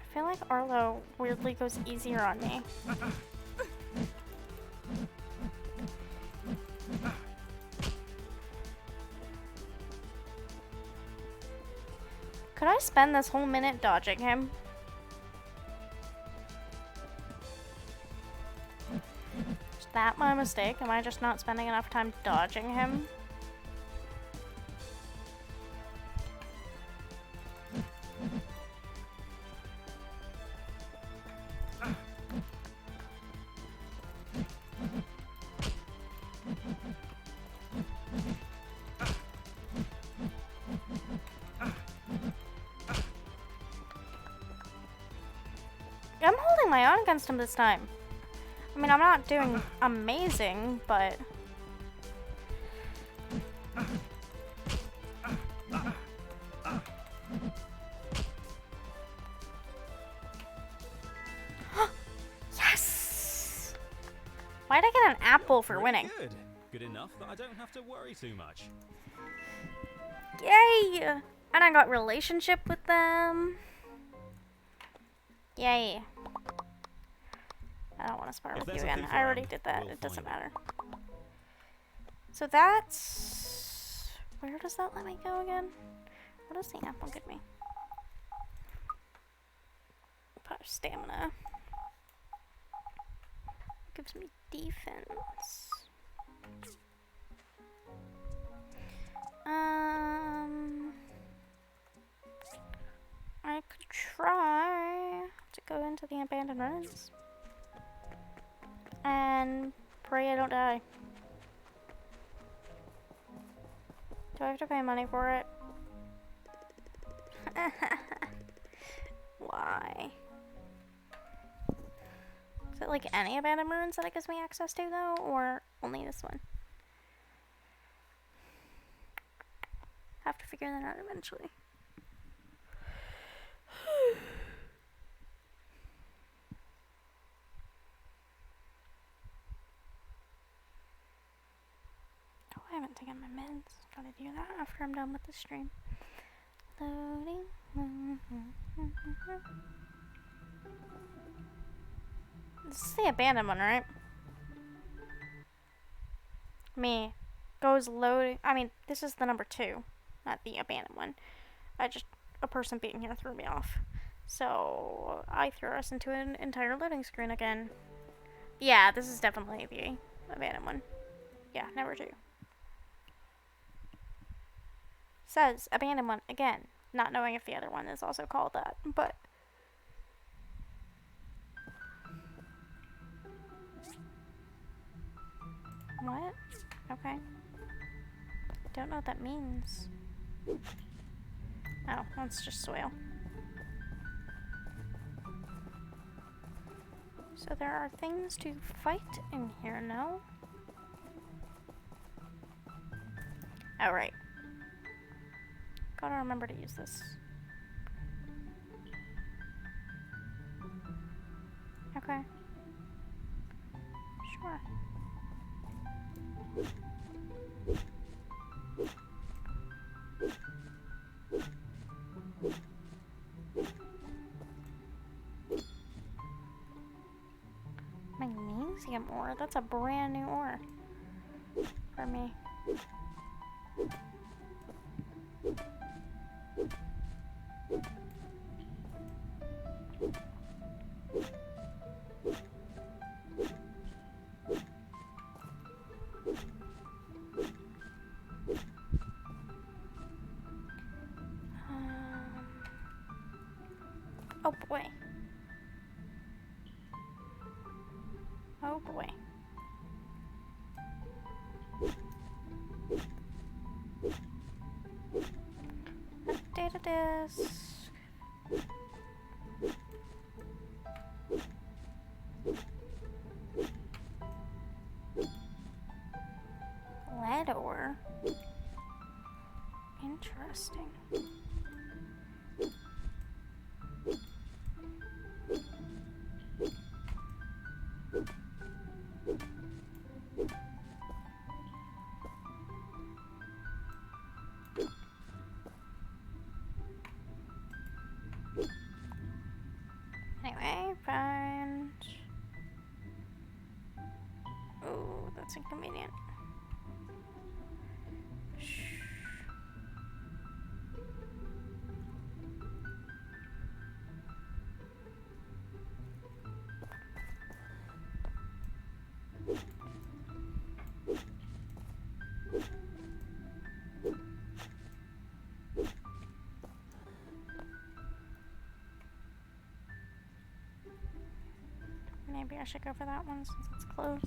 I feel like Arlo weirdly goes easier on me. Could I spend this whole minute dodging him? Is that my mistake? Am I just not spending enough time dodging him? I'm holding my own against him this time. I mean, I'm not doing amazing, but bull for Pretty winning. Good. Good enough that I don't have to worry too much. Yay! And I got relationship with them. Yay. I don't want to spar with you again. I already did that. It doesn't matter. So that's... Where does that let me go again? What does the apple give me? 5 stamina. Gives me defense. I could try to go into the abandoned ruins and pray I don't die. Do I have to pay money for it? Why? Is it like any abandoned ruins that it gives me access to though, or only this one? Have to figure that out eventually. Oh, I haven't taken my meds. Gotta do that after I'm done with the stream. Loading. This is the abandoned one, right? Me. Goes loading. I mean, this is the number 2, not the abandoned one. A person being here threw me off. So, I threw us into an entire loading screen again. Yeah, this is definitely the abandoned one. Yeah, number 2. Says abandoned one again, not knowing if the other one is also called that, but what? Okay. Don't know what that means. Oh, that's just soil. So there are things to fight in here, no? Oh, right. Gotta remember to use this. Okay. Sure. Magnesium ore? That's a brand new ore for me. Oh boy. Oh boy. Data disk. Lead ore. Interesting. Anyway, find... Oh, that's inconvenient. Maybe I should go for that one since it's close.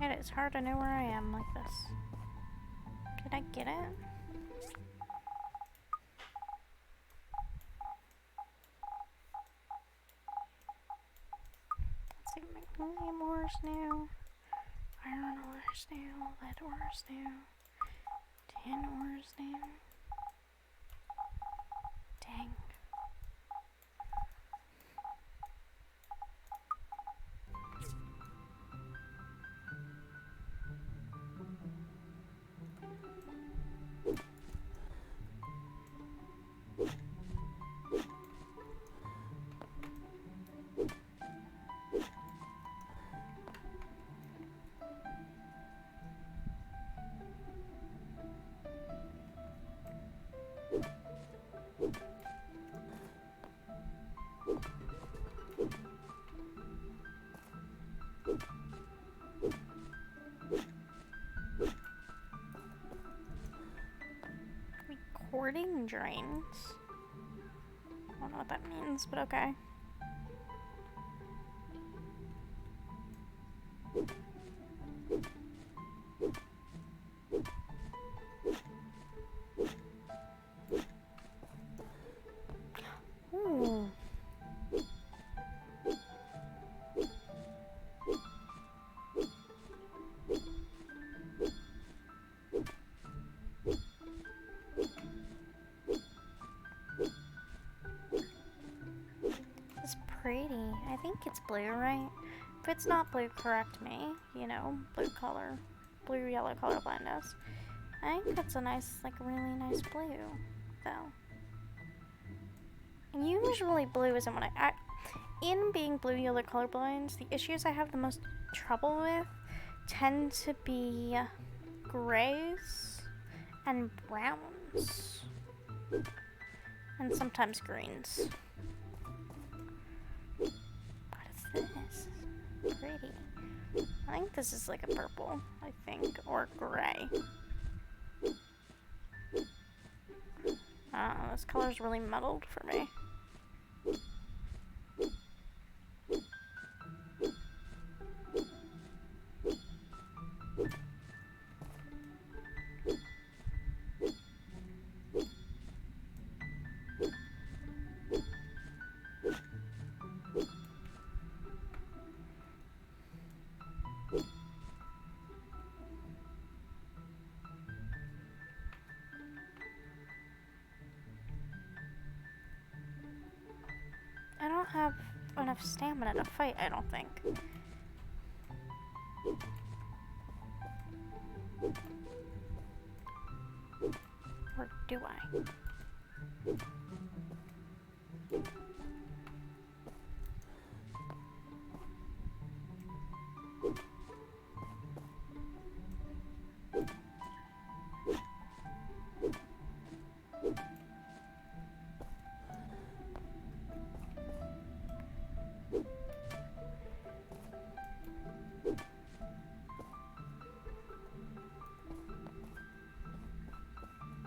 It is hard to know where I am like this. Can I get it? Let's see, magnesium ores new, iron ores new, lead ores new, tin ores new. Dang. Recording drains? I don't know what that means, but okay. Ooh. It's pretty. I think it's blue, right? If it's not blue, correct me. You know, blue, yellow color blindness. I think it's a nice, like, really nice blue, though. And usually blue isn't what in being blue, yellow colorblind, the issues I have the most trouble with tend to be grays and browns. And sometimes greens. What is this? Pretty. I think this is like a purple, I think, or gray. This color's really muddled for me. I don't have enough stamina to fight, I don't think. Or do I?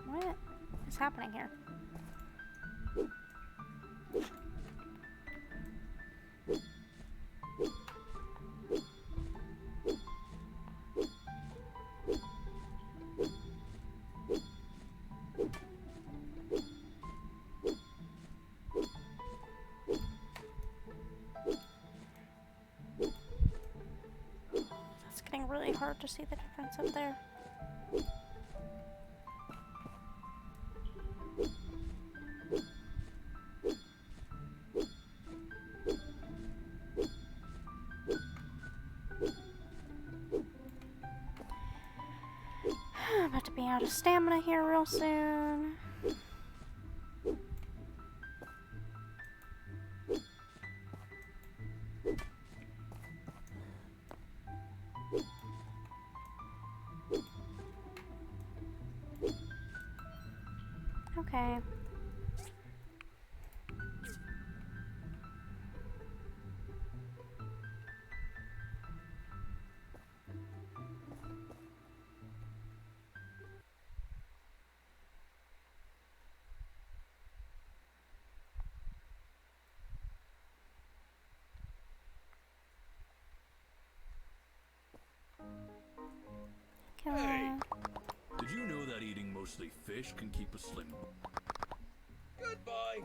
What is happening here? It's getting really hard to see the difference up there. I'm about to be out of stamina here real soon. Okay. mostly fish can keep a slim... Goodbye.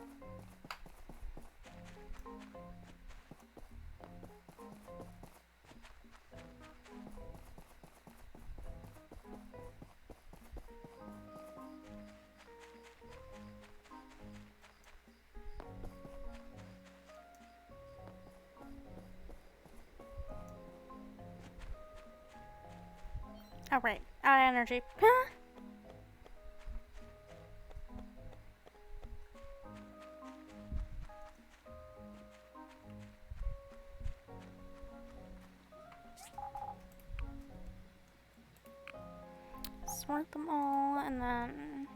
Oh, right. Out of energy. Sort them all, and then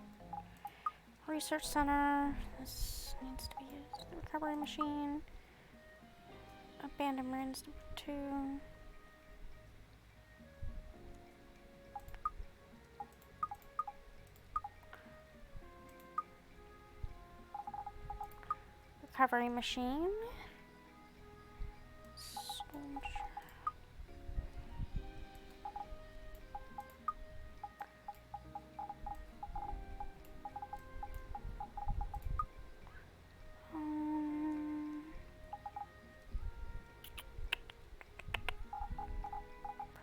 research center. This needs to be used. The recovery machine. Abandoned marines number 2. Recovery machine. Soldier.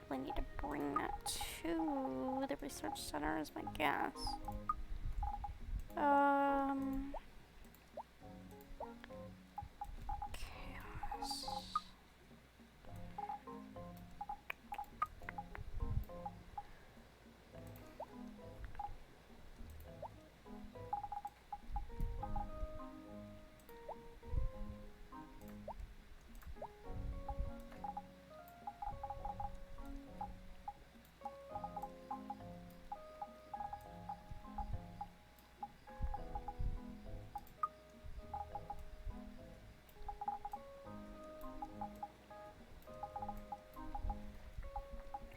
Probably need to bring that to the research center is my guess. Chaos.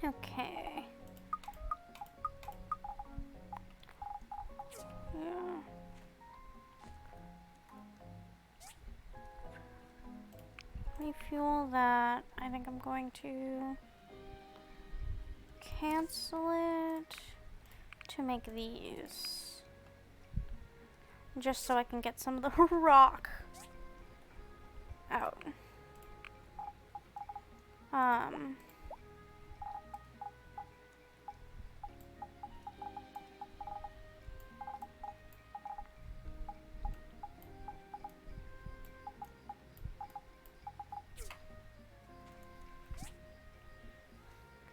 Okay. Yeah. Refuel that. I think I'm going to cancel it to make these. Just so I can get some of the rock out.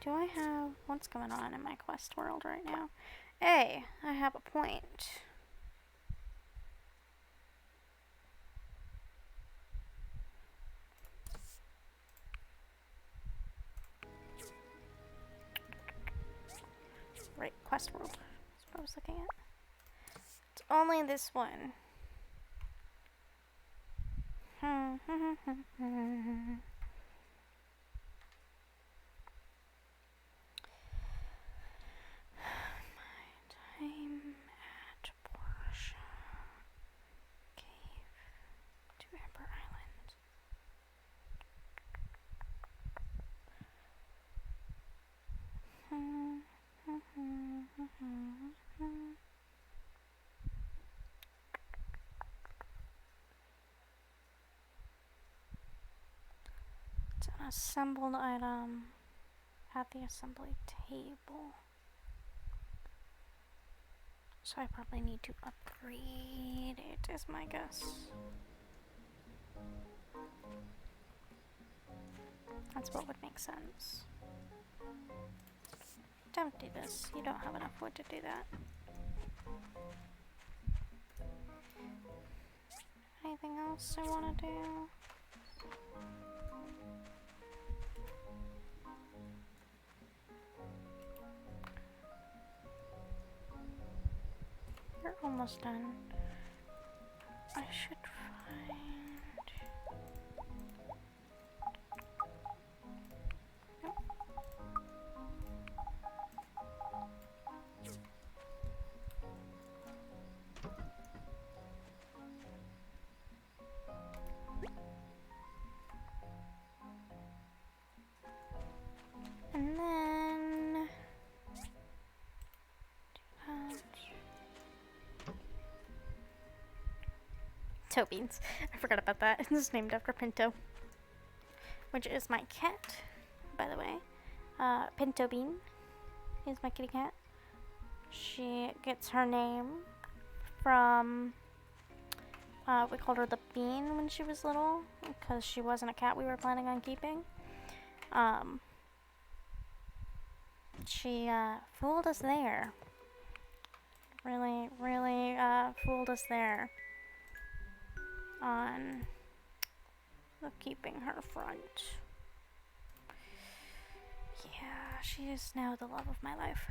Do I have... What's going on in my quest world right now? Hey, I have a point. Right, quest world. That's what I was looking at. It's only this one. Time at Portia Cave to Ember Island. It's an assembled item at the assembly table. So I probably need to upgrade it, is my guess. That's what would make sense. Don't do this. You don't have enough wood to do that. Anything else I want to do? You're almost done. I should find... Nope. And then... do that. Pinto Beans. I forgot about that. It's named after Pinto, which is my cat, by the way. Pinto Bean is my kitty cat. She gets her name from, we called her the Bean when she was little, because she wasn't a cat we were planning on keeping. She fooled us there. Really, really fooled us there on the keeping her front. Yeah, she is now the love of my life.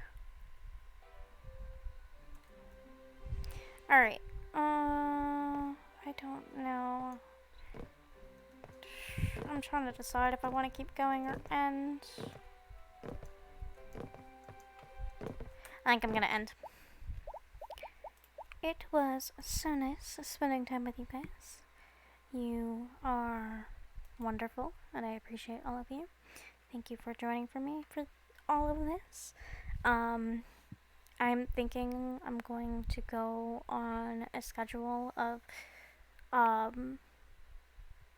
Alright, I don't know. I'm trying to decide if I want to keep going or end. I think I'm gonna end. It was so nice spending time with you guys. You are wonderful, and I appreciate all of you. Thank you for joining for me for all of this. I'm thinking I'm going to go on a schedule of,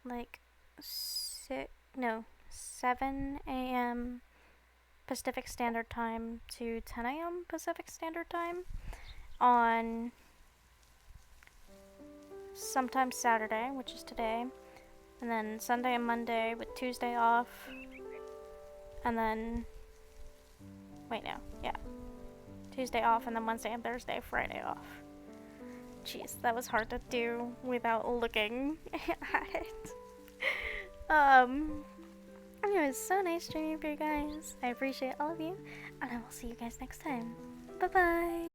like, 7 a.m. Pacific Standard Time to 10 a.m. Pacific Standard Time on sometime Saturday, which is today, and then Sunday and Monday with Tuesday off, and then, Tuesday off, and then Wednesday and Thursday, Friday off. Jeez, that was hard to do without looking at it. It was so nice streaming for you guys. I appreciate all of you, and I will see you guys next time. Bye bye!